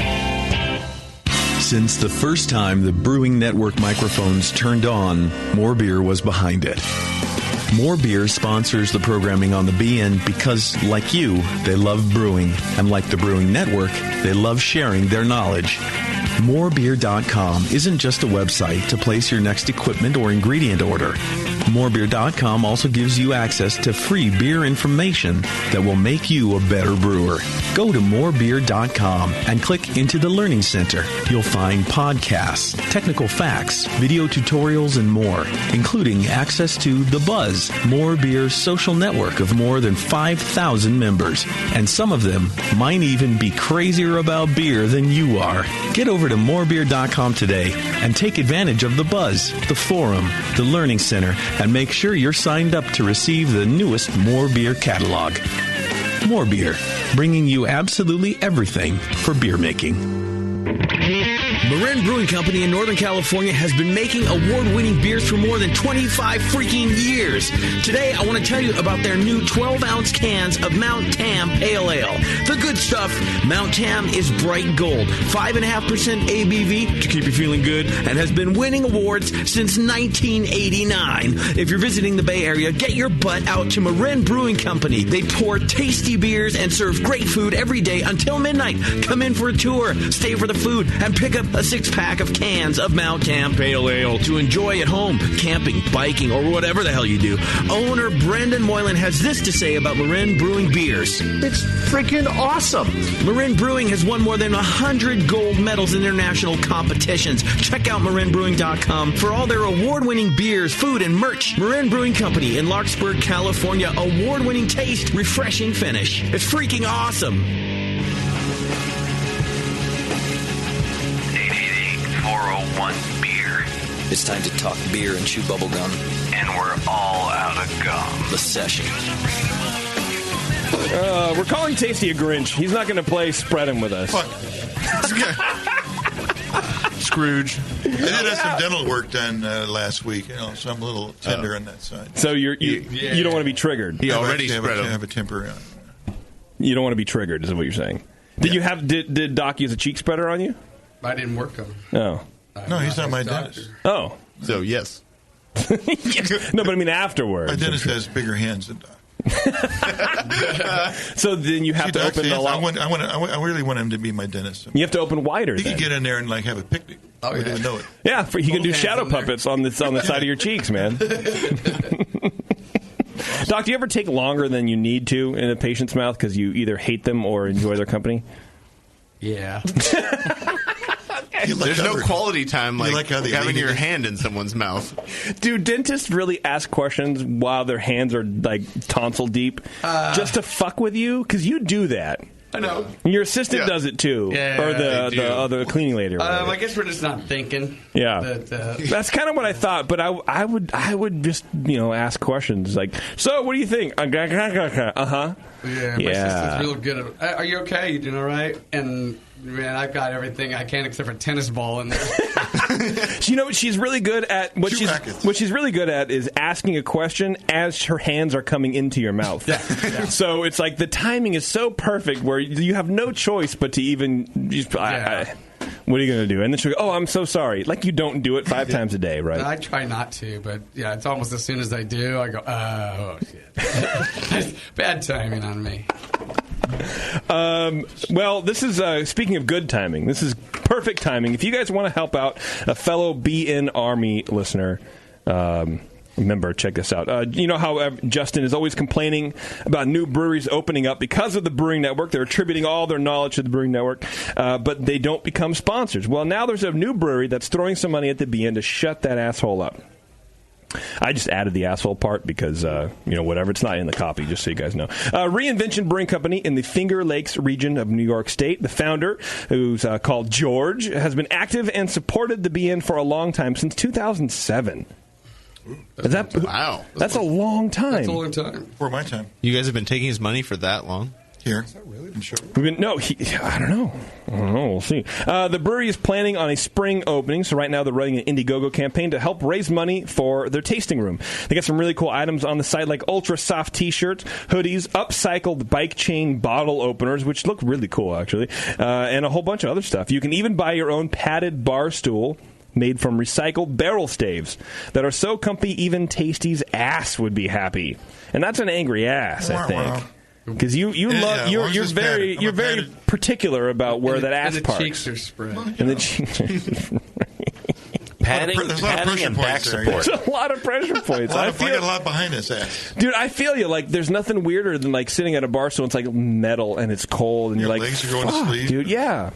Since the first time the Brewing Network microphones turned on, More Beer was behind it. More Beer sponsors the programming on the BN because, like you, they love brewing. And like the Brewing Network, they love sharing their knowledge. Morebeer.com isn't just a website to place your next equipment or ingredient order. Morebeer.com also gives you access to free beer information that will make you a better brewer. Go to morebeer.com and click into the Learning Center. You'll find podcasts, technical facts, video tutorials, and more, including access to The Buzz, More Beer's social network of more than 5,000 members. And some of them might even be crazier about beer than you are. Get over to morebeer.com today and take advantage of The Buzz, the forum, the Learning Center, and make sure you're signed up to receive the newest More Beer catalog. More Beer, bringing you absolutely everything for beer making. Marin Brewing Company in Northern California has been making award-winning beers for more than 25 freaking years. Today, I want to tell you about their new 12-ounce cans of Mount Tam Pale Ale. The good stuff, Mount Tam is bright gold, 5.5% ABV to keep you feeling good, and has been winning awards since 1989. If you're visiting the Bay Area, get your butt out to Marin Brewing Company. They pour tasty beers and serve great food every day until midnight. Come in for a tour, stay for the food, and pick up a 6-pack of cans of Mount Tam Pale Ale to enjoy at home, camping, biking, or whatever the hell you do. Owner Brendan Moylan has this to say about Marin Brewing beers. It's freaking awesome. Marin Brewing has won more than 100 gold medals in international competitions. Check out marinbrewing.com for all their award-winning beers, food, and merch. Marin Brewing Company in Larkspur, California. Award-winning taste, refreshing finish. It's freaking awesome. one beer. It's time to talk beer and chew bubblegum. And we're all out of gum. The Session. We're calling Tasty a Grinch. He's not going to play Spread 'em with us. Scrooge. I did have some dental work done last week, so I'm a little tender on that side. So you don't want to be triggered. He already spread him. have a temper. You don't want to be triggered, is what you're saying. Did Doc use a cheek spreader on you? I didn't work on him. No. No, he's not my dentist. Oh. So, yes. No, but I mean afterwards. My dentist has bigger hands than Doc. So then you have to open the lock. I really want him to be my dentist. You have to open wider. He can get in there and have a picnic. Oh, yeah. Know it. Yeah, he can do shadow puppets on the side of your cheeks, man. Doc, do you ever take longer than you need to in a patient's mouth because you either hate them or enjoy their company? Yeah. There's no quality time like having your hand in someone's mouth. Do dentists really ask questions while their hands are like tonsil deep just to fuck with you? Because you do that. I know. Your assistant does it too, or the other cleaning lady. Or I guess we're just not thinking. Yeah, that's kind of what I thought. But I would just ask questions like, so what do you think? Yeah, my sister's real good at. Are you okay? You doing all right? And man, I've got everything I can except for a tennis ball in there. You know what she's really good at? What she's really good at is asking a question as her hands are coming into your mouth. Yeah. So it's like the timing is so perfect where you have no choice but to even just. What are you going to do? And then she'll go, oh, I'm so sorry. Like you don't do it 5 times a day, right? I try not to, but yeah, it's almost as soon as I do, I go, oh, shit. Bad timing on me. Well, this is, speaking of good timing, this is perfect timing. If you guys want to help out a fellow BN Army listener, member, check this out. You know how Justin is always complaining about new breweries opening up because of the Brewing Network. They're attributing all their knowledge to the Brewing Network, but they don't become sponsors. Well, now there's a new brewery that's throwing some money at the BN to shut that asshole up. I just added the asshole part because, whatever. It's not in the copy, just so you guys know. Reinvention Brewing Company in the Finger Lakes region of New York State. The founder, who's called George, has been active and supported the BN for a long time, since 2007. Wow. That's a long time. That's a long time. For my time. You guys have been taking his money for that long? Here. Is that really? I'm sure. I don't know. We'll see. The brewery is planning on a spring opening, so right now they're running an Indiegogo campaign to help raise money for their tasting room. They got some really cool items on the site, like ultra soft T-shirts, hoodies, upcycled bike chain bottle openers, which look really cool, actually, and a whole bunch of other stuff. You can even buy your own padded bar stool made from recycled barrel staves that are so comfy even Tasty's ass would be happy. And that's an angry ass, I think. Because you're very particular about where that ass part. And the cheeks are spread. And the cheeks. Padding and back support. There's a lot of pressure points. I got a lot behind this ass. Dude, I feel you. Like, there's nothing weirder than like sitting at a bar stool. It's like metal and it's cold, and your you're like, legs are going to sleep, dude. Yeah.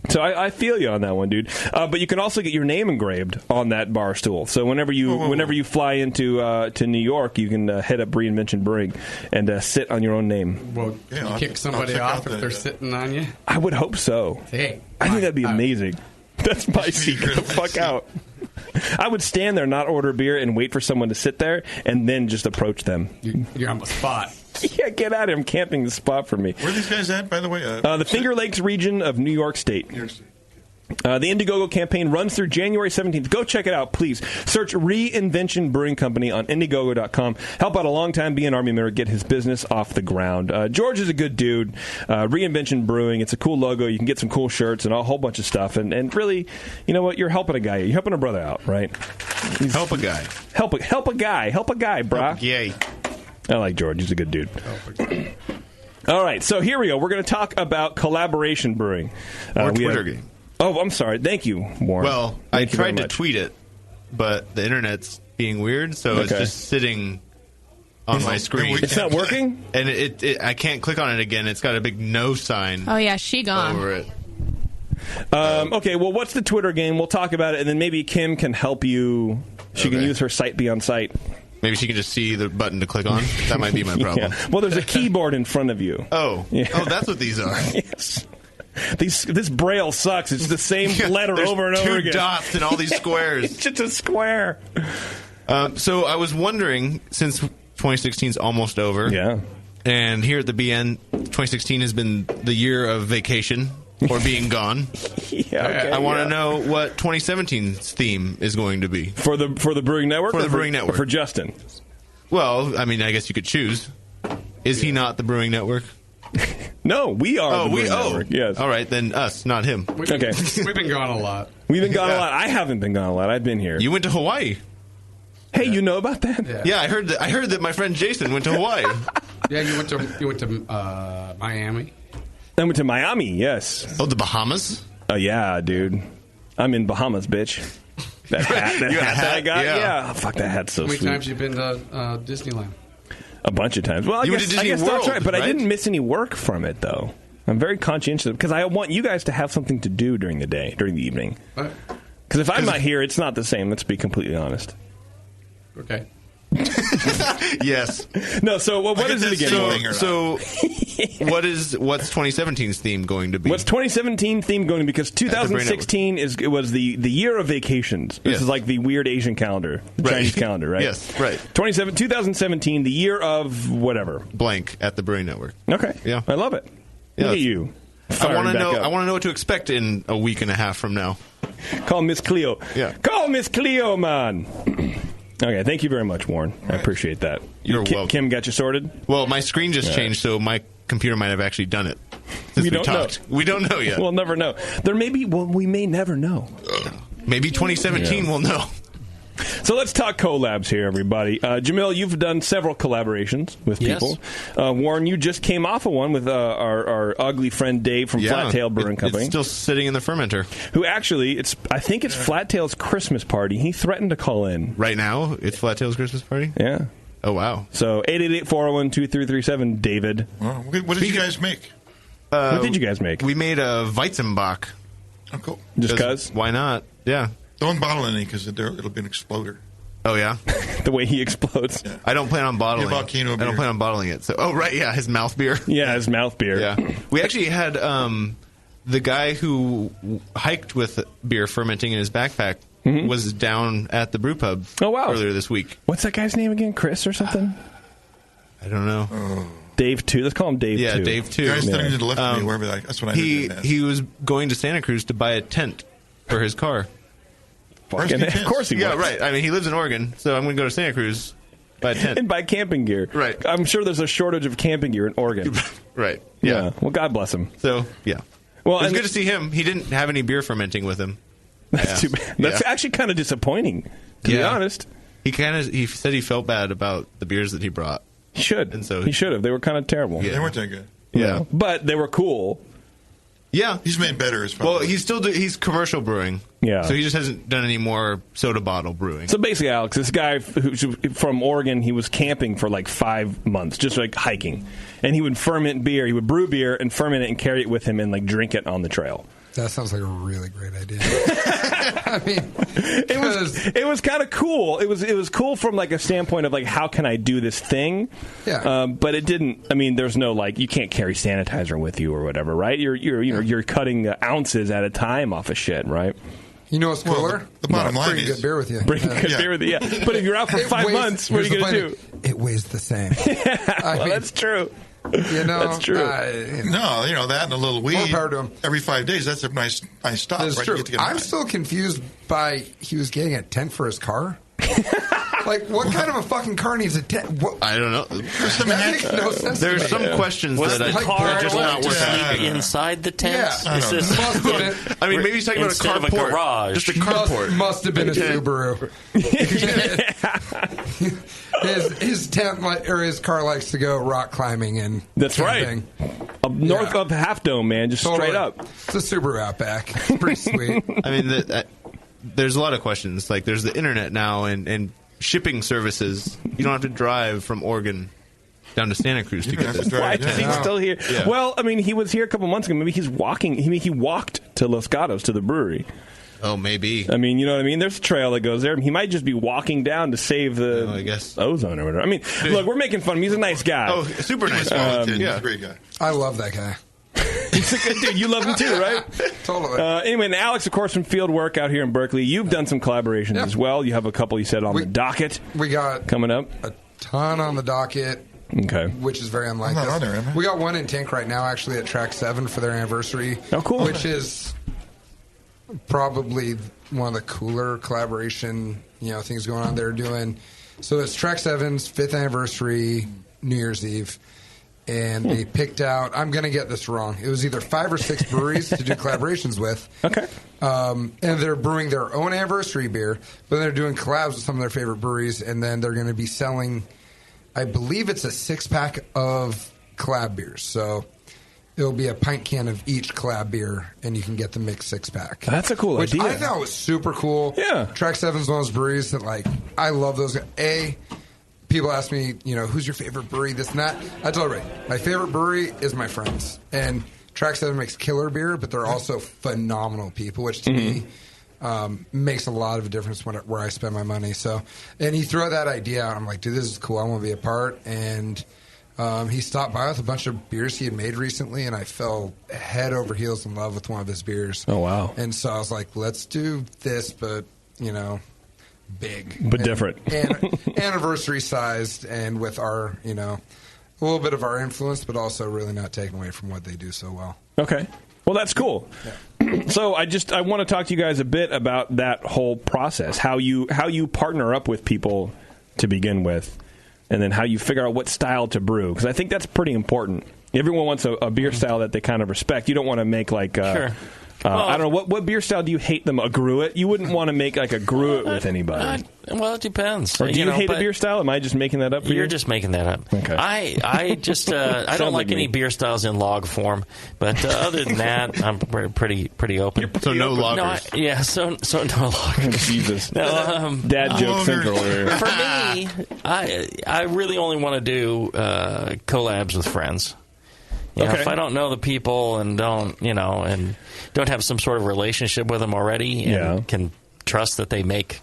So I feel you on that one, dude. But you can also get your name engraved on that bar stool. So whenever you fly into to New York, you can head up Reinvention Brewing and sit on your own name. Well, you kick somebody off if they're sitting on you? I would hope so. Hey, I think that'd be amazing. That's my secret. The fuck out. I would stand there, not order beer, and wait for someone to sit there, and then just approach them. You're on the spot. Yeah, get out of here. I'm camping the spot for me. Where are these guys at, by the way? The Finger Lakes region of New York State. The Indiegogo campaign runs through January 17th. Go check it out, please. Search Reinvention Brewing Company on Indiegogo.com. Help out a long-time BN Army member get his business off the ground. George is a good dude. Reinvention Brewing. It's a cool logo. You can get some cool shirts and a whole bunch of stuff. And really, you know what? You're helping a guy. You're helping a brother out, right? Help a guy. Help a guy. Help a guy, brah. Yay. I like George. He's a good dude. All right, so here we go. We're going to talk about collaboration brewing. Or Twitter game. Oh, I'm sorry. Thank you, Warren. Well, I tried to tweet it, but the internet's being weird, so it's just sitting on my screen. It's not working? And I can't click on it again. It's got a big no sign. Oh, yeah, she gone. Over it. Okay, well, what's the Twitter game? We'll talk about it, and then maybe Kim can help you. She can use her site beyond site. Maybe she can just see the button to click on. That might be my problem. Yeah. Well, there's a keyboard in front of you. Oh. Yeah. Oh, that's what these are. Yes. This Braille sucks. It's the same letter over and over again. 2 dots in all these squares. It's just a square. So I was wondering, since 2016 is almost over, and here at the BN, 2016 has been the year of vacation or being gone. I want to know what 2017's theme is going to be for the Brewing Network. For the Brewing Network. Or for Justin. Well, I mean, I guess you could choose. Is he not the Brewing Network? No, we are the Brewing Network. Yes. All right, then us, not him. Okay. We've been gone a lot. We've been gone a lot. I haven't been gone a lot. I've been here. You went to Hawaii. Hey, you know about that? Yeah, I heard that my friend Jason went to Hawaii. Yeah, you went to Miami. I went to Miami. Yes. Oh, the Bahamas. Oh yeah, dude. I'm in Bahamas, bitch. That hat that I got. Yeah. Oh, fuck, that hat's so sweet. How many times you been to Disneyland? A bunch of times. Well, I guess that's right, but I didn't miss any work from it, though. I'm very conscientious because I want you guys to have something to do during the day, during the evening. Because if I'm not here, it's not the same. Let's be completely honest. Okay. Yes. No. So what is it again? So what's 2017's theme going to be? What's 2017 theme going to be? Because 2016 was the year of vacations. This is like the weird Asian calendar, the Chinese calendar, right? Yes. Right. 2017, the year of whatever blank at the Brewing Network. Okay. Yeah. I love it. Look at you. I want to know. I want to know what to expect in a week and a half from now. Call Miss Cleo. Yeah. Call Miss Cleo, man. Okay, thank you very much, Warren. I appreciate that. You're welcome. Kim got you sorted? Well, my screen just changed, so my computer might have actually done it. We don't know. We don't know yet. We'll never know. We may never know. Maybe 2017 we'll know. So let's talk collabs here, everybody. Jamil, you've done several collaborations with people. Warren, you just came off of one with our ugly friend Dave from Flattail Brewing Company. It's still sitting in the fermenter. Who actually, I think it's Flattail's Christmas party. He threatened to call in. Right now, it's Flattail's Christmas party? Yeah. Oh, wow. So 888-401-2337, David. Well, what did you guys make? What did you guys make? We made a Weizenbach. Oh, cool. Just because? Why not? Yeah. Don't bottle any because it'll be an exploder. Oh, yeah? The way he explodes. Yeah. I don't plan on bottling it. Volcano beer. I don't plan on bottling it. So, his mouth beer. Yeah, his mouth beer. Yeah. We actually had the guy who hiked with beer fermenting in his backpack was down at the brew pub earlier this week. What's that guy's name again? Chris or something? I don't know. Dave 2. Let's call him Dave 2. Yeah, Dave 2. Guys standing to the left of me, wherever that's what I did. He was going to Santa Cruz to buy a tent for his car. Of course he was. Yeah, right. I mean, he lives in Oregon, so I'm going to go to Santa Cruz, buy a tent. And buy camping gear. Right. I'm sure there's a shortage of camping gear in Oregon. Right. Yeah. Well, God bless him. So, yeah. Well, it was good to see him. He didn't have any beer fermenting with him. That's too bad. That's actually kind of disappointing, to be honest. He said he felt bad about the beers that he brought. He should. And so he should have. They were kind of terrible. Yeah. They weren't that good. Yeah. But they were cool. Yeah. He's made better as well. He's commercial brewing. Yeah. So he just hasn't done any more soda bottle brewing. So basically, Alex, this guy who's from Oregon, he was camping for like 5 months, just like hiking. And he would ferment beer. He would brew beer and ferment it and carry it with him and like drink it on the trail. That sounds like a really great idea. I mean, it was kind of cool. It was cool from like a standpoint of like how can I do this thing? Yeah. But it didn't. I mean, there's no like you can't carry sanitizer with you or whatever, right? You're cutting ounces at a time off of shit, right? You know what's cooler? Well, the bottom line is good beer with you. Bring good beer with you. Yeah. But if you're out for 5 months, what are you going to do? It weighs the same. That's true. You know, that's true. No, that and a little weed. More power to him. Every 5 days, that's a nice stop. That's right? true. You get to get I'm still confused by he was getting a tent for his car. Like, what kind of a fucking car needs a tent? I don't know. That makes no sense. There's some questions that are just not worth asking. Inside the tent? Yeah. I mean, maybe he's talking about a carport. Of a garage. Just a carport. Must have been a Subaru. His tent or his car likes to go rock climbing and that's camping. Right. Up north of Half Dome, man, just straight up. It's a Subaru Outback. It's pretty sweet. I mean, there's a lot of questions. Like, there's the internet now and shipping services. You don't have to drive from Oregon down to Santa Cruz to get this. Why is he still here? Yeah. Well, I mean, he was here a couple months ago. Maybe he's walking. He walked to Los Gatos to the brewery. Oh, maybe. I mean, you know what I mean? There's a trail that goes there. He might just be walking down to save the ozone or whatever. I mean, look, we're making fun of him. He's a nice guy. Oh, super nice. He's a great guy. I love that guy. He's a good dude. You love him too, right? Totally. Anyway, and Alex, of course, from Fieldwork out here in Berkeley. You've done some collaborations as well. You have a couple you said on the docket. We got coming up a ton on the docket. Okay. Which is very unlike I'm not us. on there, am I? We got one in tank right now, actually, at Track 7 for their anniversary. Oh, cool. Which is probably one of the cooler collaboration, things going on they're doing. So it's Track 7's 5th anniversary, New Year's Eve. And they picked out, I'm going to get this wrong, it was either 5 or 6 breweries to do collaborations with. Okay. And they're brewing their own anniversary beer, but they're doing collabs with some of their favorite breweries, and then they're going to be selling, I believe it's a 6-pack of collab beers. So it'll be a pint can of each collab beer, and you can get the mixed 6-pack. That's a cool idea. Which I thought was super cool. Yeah. Track 7's one of those breweries that, I love those. People ask me, who's your favorite brewery, this and that. I tell everybody, my favorite brewery is my friends. And Track 7 makes killer beer, but they're also phenomenal people, which to me makes a lot of a difference where I spend my money. So, and he threw that idea out. I'm like, dude, this is cool. I want to be a part. And he stopped by with a bunch of beers he had made recently, and I fell head over heels in love with one of his beers. Oh, wow. And so I was like, let's do this, but, big. But different. And anniversary sized, and with our, a little bit of our influence, but also really not taking away from what they do so well. Okay. Well, that's cool. Yeah. So I want to talk to you guys a bit about that whole process, how you partner up with people to begin with, and then how you figure out what style to brew, because I think that's pretty important. Everyone wants a beer style that they kind of respect. You don't want to make Sure. I don't know, what beer style do you hate them? A Gruit? You wouldn't want to make a Gruit with anybody. Well, it depends. Or do you hate a beer style? Am I just making that up for you? You're just making that up. Okay. I just I don't like any beer styles in log form, but other than that, I'm pretty open. So no loggers. So no loggers. Jesus. No, Dad joke central here. For me, I really only want to do collabs with friends. If I don't know the people and don't have some sort of relationship with them already and can trust that they make,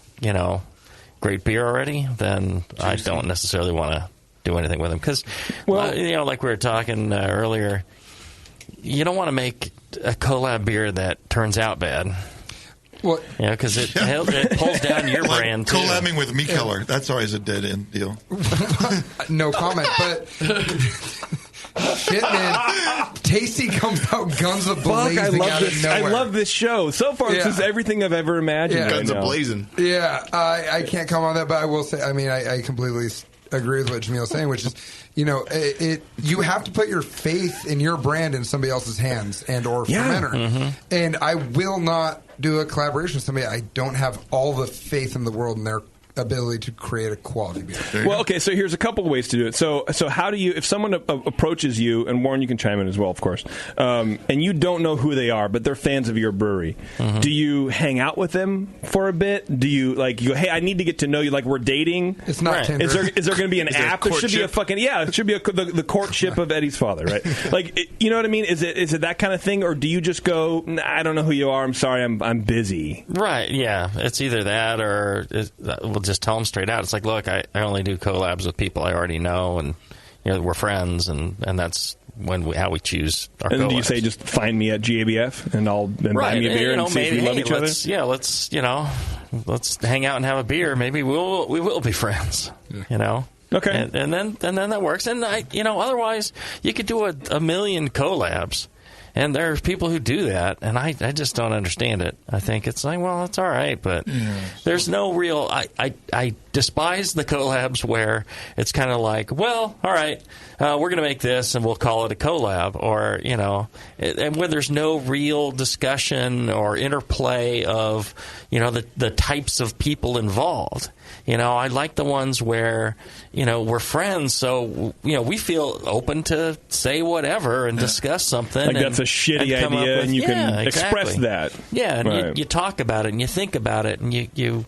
great beer already, then I don't necessarily want to do anything with them. Because, like we were talking earlier, you don't want to make a collab beer that turns out bad. What? Because it pulls down your brand, too. Collabing with Me Color, that's always a dead-end deal. No comment, but... Shit, man. Tasty comes out guns a-blazing out of nowhere. I love this show. So far, this is everything I've ever imagined. Yeah. Guns a-blazing. Yeah, I can't comment on that, but I will say, I completely agree with what Jamil's saying, which is, you have to put your faith in your brand in somebody else's hands and or fermenter. Mm-hmm. And I will not do a collaboration with somebody I don't have all the faith in the world in their ability to create a quality beer. Well, okay, so here's a couple of ways to do it. So how do you, if someone approaches you, and Warren, you can chime in as well, of course, and you don't know who they are, but they're fans of your brewery, do you hang out with them for a bit? Do you, you go, hey, I need to get to know you, like we're dating? It's not Tinder. Is there going to be an app? There should be a fucking, it should be the courtship of Eddie's father, right? You know what I mean? Is it that kind of thing, or do you just go, I don't know who you are, I'm sorry, I'm busy? Right, yeah. It's either that, or we'll just tell them straight out. It's like, look, I only do collabs with people I already know, and we're friends, and that's how we choose our collabs. And then do you say, just find me at GABF and buy me a beer and see if we love each other? Let's hang out and have a beer. Maybe we will be friends. Okay, and then that works. And otherwise you could do a million collabs. And there's people who do that, and I just don't understand it. I think it's like, well, it's all right, but there's no real... I despise the collabs where it's kind of like, well, all right, we're going to make this, and we'll call it a collab, or, and when there's no real discussion or interplay of, the types of people involved. I like the ones where, we're friends, so, we feel open to say whatever and discuss something. Like that's a shitty idea, and you can express that. Yeah, and you talk about it, and you think about it, and you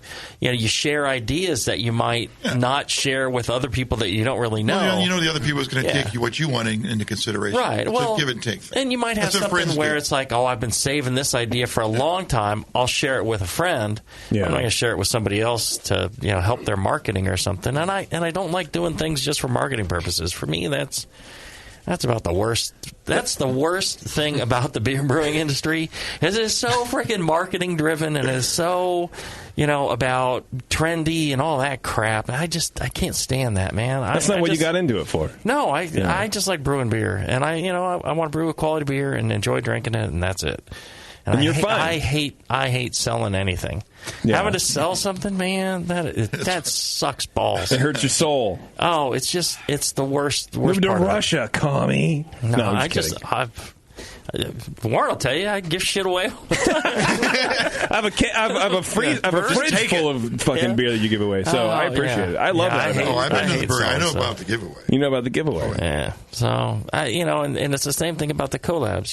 share ideas that you might not share with other people that you don't really know. Well, the other people is going to take what you want into consideration. Right. It's a give and take thing. And you might have something where it's like, I've been saving this idea for a long time. I'll share it with a friend. Yeah. I'm not going to share it with somebody else to help their marketing or something. And I don't like doing things just for marketing purposes. For me, that's That's about the worst. That's the worst thing about the beer brewing industry is it's so freaking marketing driven and is so, about trendy and all that crap. I can't stand that, man. That's not what you got into it for. No, I just like brewing beer, and I want to brew a quality beer and enjoy drinking it, and that's it. And you're fine. I hate selling anything. Yeah. Having to sell something, man, that sucks balls. It hurts your soul. Oh, it's the worst. Move to part Russia, commie. No, I'm just kidding. Warren will tell you, I give shit away. I have a fridge full of fucking beer that you give away, so I appreciate it. I love that. I've been to the brewery. I know about the giveaway. You know about the giveaway. Yeah. So, and it's the same thing about the collabs.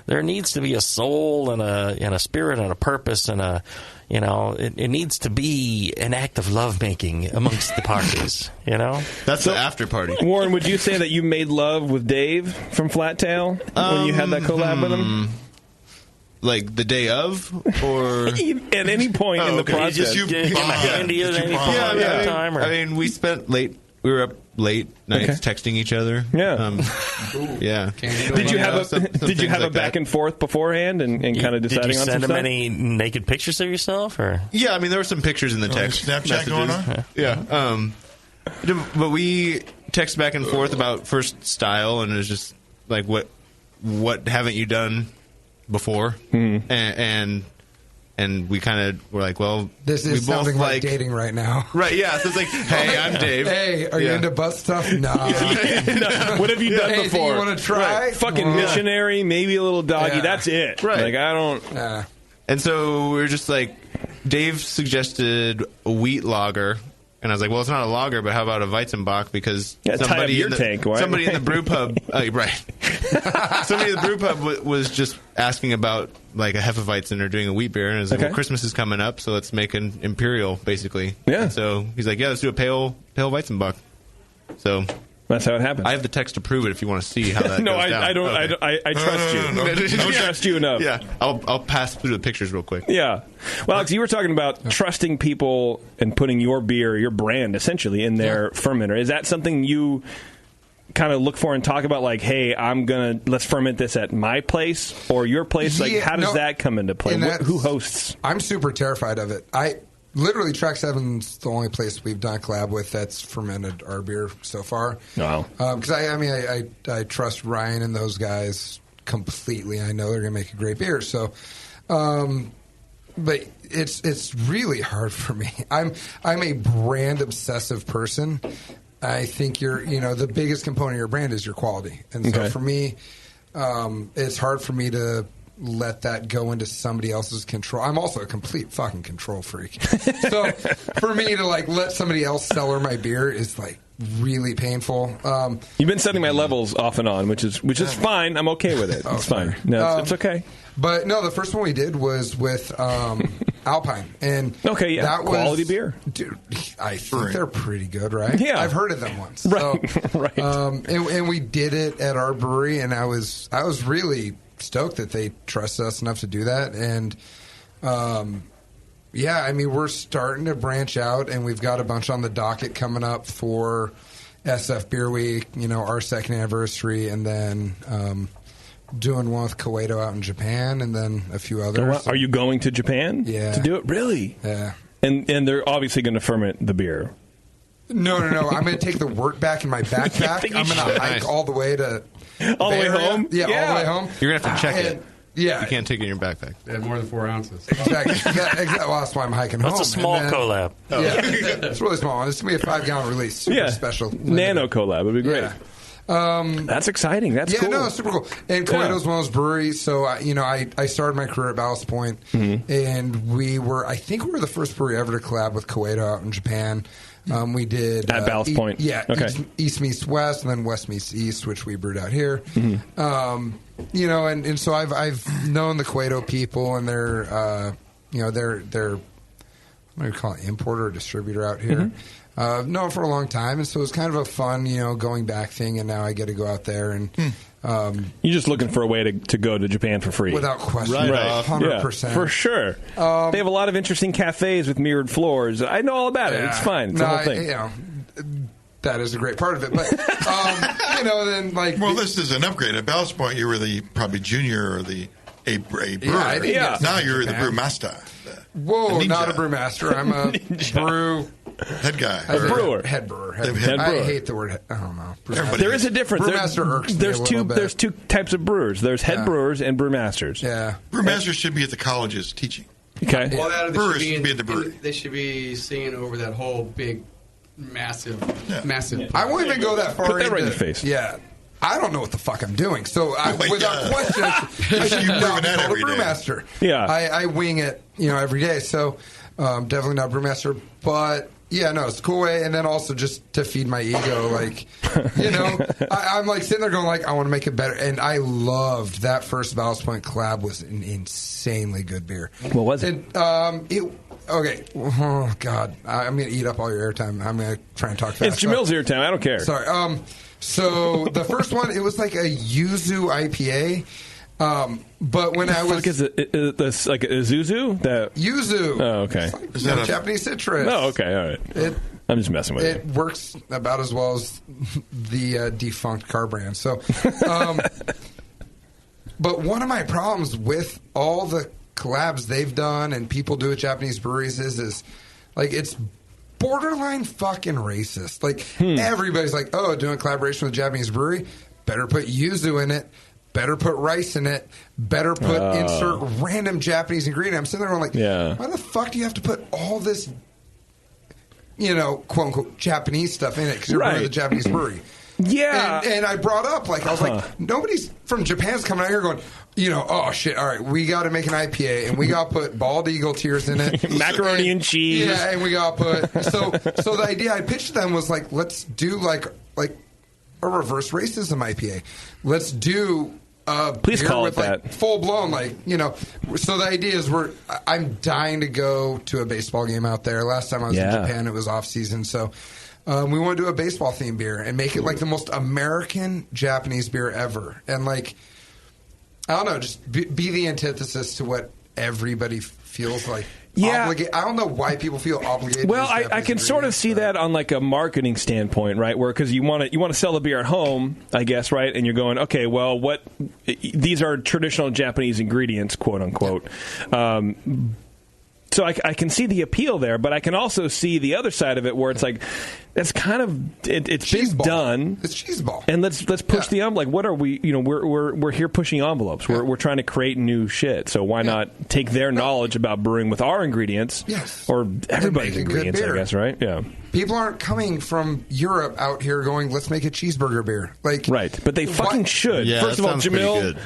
There needs to be a soul and a spirit and a purpose and it needs to be an act of lovemaking amongst the parties, That's the after party. Warren, would you say that you made love with Dave from Flat Tail when you had that collab with him? Like the day of, or at any point in the process? I mean, we spent late. We were up late nights texting each other. Yeah, yeah. Did you have a back and forth beforehand and kind of deciding did you on send some him stuff? any naked pictures of yourself, or? Yeah, I mean, there were some pictures in the text. Snapchat going on? Yeah. But we text back and forth about first style, and it was just like, what haven't you done before? Mm-hmm. And we kind of were like, well, this is sounding like dating right now. Right, yeah. So it's like, hey, I'm Dave. Hey, are you into butt stuff? No. No. What have you done before? Hey, you want to try? Right. Fucking missionary, maybe a little doggy. Yeah. That's it. Right. Like, I don't... And so we were just like, Dave suggested a wheat lager. And I was like, well, it's not a lager, but how about a Weizenbock? Because somebody in the brew pub, right? Somebody in the brew pub was just asking about like a Hefeweizen or doing a wheat beer, and I was like, well, Christmas is coming up, so let's make an imperial, basically. Yeah. And so he's like, yeah, let's do a pale Weizenbock. So that's how it happened. I have the text to prove it if you want to see how that. No, goes down. I don't. Okay. I trust you. I don't trust you enough. Yeah, I'll pass through the pictures real quick. Yeah. Well, Alex, you were talking about trusting people and putting your beer, your brand, essentially, in their fermenter. Is that something you kind of look for and talk about? Like, hey, let's ferment this at my place or your place. Like, how does that come into play? Who hosts? I'm super terrified of it. Literally, Track 7's the only place we've done a collab with that's fermented our beer so far. Wow. Because I trust Ryan and those guys completely. I know they're going to make a great beer. So, but it's really hard for me. I'm a brand obsessive person. I think the biggest component of your brand is your quality, and so for me, it's hard for me to let that go into somebody else's control. I'm also a complete fucking control freak. So for me to let somebody else cellar my beer is really painful. You've been setting my levels off and on, which is fine. I'm okay with it. It's fine. No, it's okay. But no, the first one we did was with Alpine, and that was quality beer, dude. I think they're pretty good, right? Yeah, I've heard of them once, right? So, right. And we did it at our brewery, and I was really stoked that they trusted us enough to do that, and I mean, we're starting to branch out, and we've got a bunch on the docket coming up for SF Beer Week, our second anniversary, and then doing one with Kawato out in Japan, and then a few others. Are you going to Japan to do it? Really? Yeah. And they're obviously going to ferment the beer. No. I'm going to take the wort back in my backpack. I'm going to hike all the way to... All the way home? Yeah, all the way home. You're going to have to check it. Yeah. You can't take it in your backpack. They have more than 4 ounces. Exactly. Well, that's why I'm hiking home. That's a small collab. Yeah, it's really small. It's going to be a 5-gallon release. Super special. Nano collab would be great. Yeah. That's exciting. That's cool. Yeah, no, it's super cool. And Kawato's one of those breweries. So, I started my career at Ballast Point, and I think we were the first brewery ever to collab with Kawato out in Japan. We did at Ballast Point. Yeah, okay. East meets West, and then West meets East, which we brewed out here. And so I've known the Kawato people, and they're they're what do you call it, importer or distributor out here. Known for a long time, and so it was kind of a fun going back thing. And now I get to go out there and. You're just looking for a way to go to Japan for free. Without question. Right. 100%. Yeah, for sure. They have a lot of interesting cafes with mirrored floors. I know all about it. It's fine. It's the whole thing. that is a great part of it. But then like this is an upgrade. At Ballast Point, you were probably junior or a brewer. Yeah. Now you're the brewmaster. Whoa, not a brewmaster. I'm a brew head guy. Brewer. Head brewer. I hate the word. I don't know. There is a difference. Brewmaster irks me there's a little bit. There's two types of brewers. There's head brewers and brewmasters. Yeah. Brewmasters should be at the colleges teaching. Okay. Well, Brewers should be at the brewery. They should be singing over that whole big, massive. I won't even go that far. Put that right in your face. Yeah. I don't know what the fuck I'm doing. So without question, I should You're not be that called a every day. brewmaster. Yeah. I wing it, every day. So definitely not brewmaster. But yeah, no, it's a cool way. And then also just to feed my ego, like, I'm like sitting there going like, I want to make it better. And I loved that first Ballast Point collab. Was an insanely good beer. What was it? Okay. Oh God, I'm gonna eat up all your airtime. I'm gonna try and talk fast. It's Jamil's airtime. I don't care. Sorry. So the first one, it was like a yuzu IPA. But when I was... What is it? This like a Zuzu? Yuzu. Oh, okay. It's like Japanese citrus. Oh, okay. All right. I'm just messing with it. It works about as well as the defunct car brand. So, but one of my problems with all the collabs they've done and people do at Japanese breweries is like it's borderline fucking racist. Like everybody's like, oh, doing a collaboration with a Japanese brewery, better put yuzu in it, better put rice in it, better put insert random Japanese ingredient. I'm sitting there going like, why the fuck do you have to put all this, quote unquote Japanese stuff in it because you're running the Japanese brewery? Yeah. And I brought up, like, I was like, nobody's from Japan's coming out here going, oh shit, all right, we got to make an IPA and we got to put bald eagle tears in it. Macaroni and cheese. Yeah, and we got to put. So the idea I pitched to them was like, let's do like a reverse racism IPA. Let's do Please beer call with it that. like full blown, So the idea is I'm dying to go to a baseball game out there. Last time I was in Japan, it was off season, so. We want to do a baseball themed beer and make it like the most American Japanese beer ever. And like, I don't know, just be the antithesis to what everybody feels like. Yeah. I don't know why people feel obligated. Well, to use I can sort of see that on like a marketing standpoint, right? Where because you want to sell the beer at home, I guess, right? And you're going, okay, well, these are traditional Japanese ingredients, quote unquote. So I can see the appeal there, but I can also see the other side of it where it's like that's kind of it's been done. It's cheeseball, and let's push the envelope. Like, what are we? We're here pushing envelopes. We're trying to create new shit. So why not take their knowledge about brewing with our ingredients, or everybody's ingredients? I guess, right? Yeah. People aren't coming from Europe out here going, let's make a cheeseburger beer. Like, right, but they fucking should. Yeah, First of all, Jamil.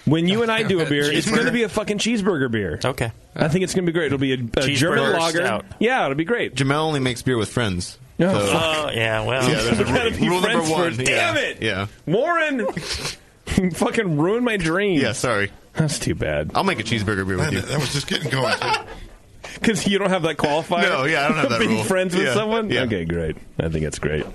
When you and I do a beer, it's going to be a fucking cheeseburger beer. Okay. I think it's going to be great. It'll be a German lager. Stout. Yeah, it'll be great. Jamel only makes beer with friends. Oh, So- fuck. Yeah, well. Yeah, there's a Gotta be rule number friends one. first. Damn it! Yeah. Warren! You fucking ruined my dream. Yeah, sorry. That's too bad. I'll make a cheeseburger beer with you. That was just getting going. Because you don't have that qualifier? No, yeah, I don't have that Being rule. friends with Yeah. someone? Yeah. Okay, great. I think it's great.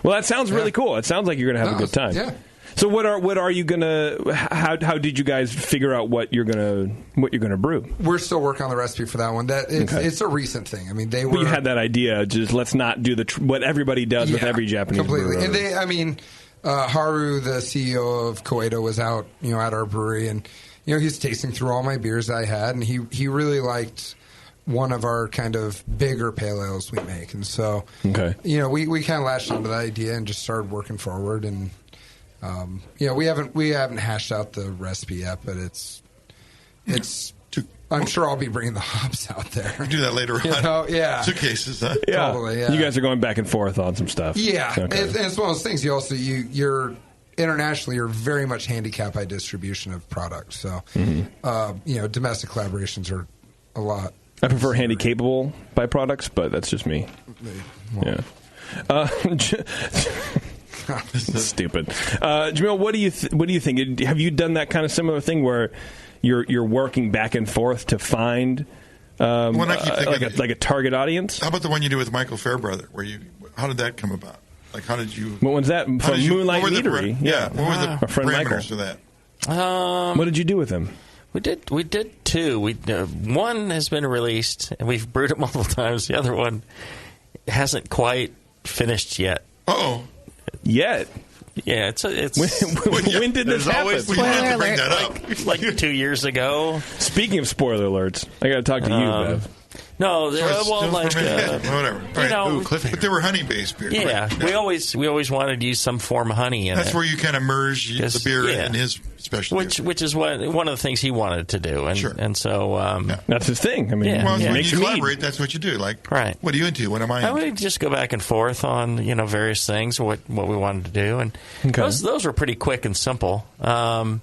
Well, that sounds really cool. It sounds like you're going to have a good time. Yeah. So what are you gonna? How did you guys figure out what you're gonna brew? We're still working on the recepe for that one. It's a recent thing. I mean, But you had that idea. Just let's not do what everybody does with every Japanese completely. brewer. And Haru, the CEO of Koedo, was out at our brewery, and he's tasting through all my beers I had, and he really liked one of our kind of bigger pale ales we make, and so we kind of latched onto that idea and just started working forward and. We haven't hashed out the recipe yet, but it's. I'm sure I'll be bringing the hops out there. We'll do that later on. Yeah. Suitcases, huh? Yeah. Totally, yeah. You guys are going back and forth on some stuff. Yeah, Okay. and it's one of those things. You also you're internationally you're very much handicapped by distribution of products. So, domestic collaborations are a lot. I prefer handy-capable byproducts, but that's just me. Yeah. Stupid. Jamil, what do you think? Have you done that kind of similar thing where you're working back and forth to find like a target audience? How about the one you do with Michael Fairbrother? How did that come about? Like, how did you? What was that? From Moonlight Meadery? What were the our friend Michael. parameters of that? What did you do with him? We did two. One has been released, and we've brewed it multiple times. The other one hasn't quite finished yet. Uh-oh. Yet. Yeah, it's when did this happen? Spoiler to bring that up. Like 2 years ago. Speaking of spoiler alerts, I got to talk to you, Bev. No, whatever. You know, but they were honey-based beer. Yeah, right? we always wanted to use some form of honey in That's it. where you kind of merge the beer in his specialty. Which is one of the things he wanted to do, and so that's his thing. I mean, when you collaborate, that's what you do. Like, right? What are you into? What am I into? I would just go back and forth on various things, what we wanted to do, and those were pretty quick and simple. The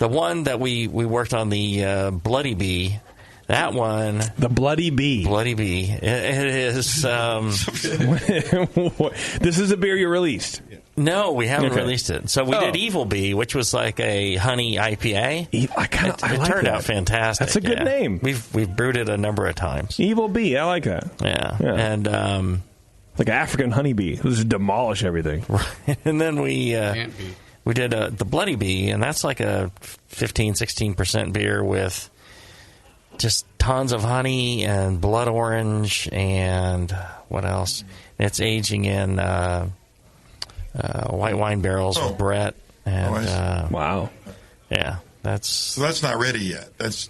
one that we worked on, the Bloody Bee. That one, the Bloody Bee. It is. This is a beer you released. No, we haven't released it. So we did Evil Bee, which was like a honey IPA. It like turned out fantastic. That's a good name. We've brewed it a number of times. Evil Bee, I like that. Yeah. And like an African honeybee. Just demolish everything. Right. And then we did the Bloody Bee, and that's like a 15-16% beer with just tons of honey and blood orange and what else? It's aging in white wine barrels with Brett. And, wow. Yeah, so that's not ready yet. That's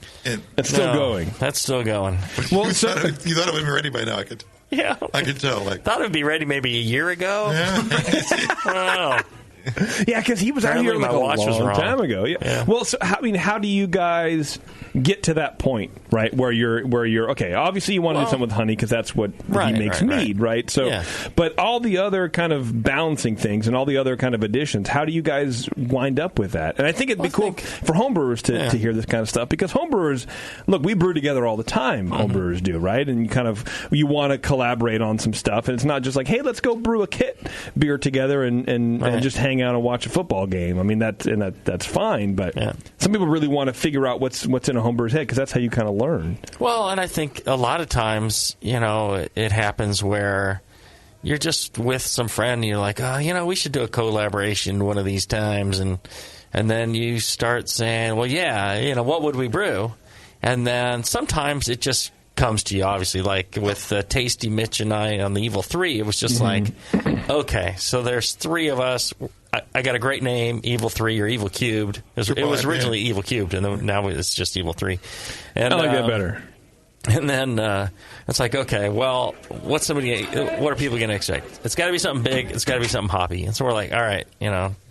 still going. That's still going. Well, you thought it would be ready by now. I could tell. Thought it would be ready maybe a year ago. Yeah. I don't know. Yeah, because he was out here like a long time ago. Yeah. Well, so how do you guys get to that point, right? Where you're okay. Obviously, you want to do something with honey because that's what he makes mead, right? So, but all the other kind of balancing things and all the other kind of additions, how do you guys wind up with that? And I think it'd be cool for homebrewers to hear this kind of stuff because homebrewers, look, we brew together all the time. Homebrewers do, right? And you want to collaborate on some stuff, and it's not just like, hey, let's go brew a kit beer together and just hang out and watch a football game. I mean, that's fine, but some people really want to figure out what's in a homebrewer's head because that's how you kind of learn. Well, and I think a lot of times, it happens where you're just with some friend and you're like, oh, we should do a collaboration one of these times, and then you start saying, well, yeah, what would we brew? And then sometimes it just comes to you, obviously, like with Tasty Mitch and I on the Evil 3, it was just like, okay, so there's three of us. I got a great name, Evil 3 or Evil Cubed. It was originally Evil Cubed, and then now it's just Evil 3. And, I like that better. And then it's like, okay, well, what are people going to expect? It's got to be something big. It's got to be something hoppy. And so we're like, all right,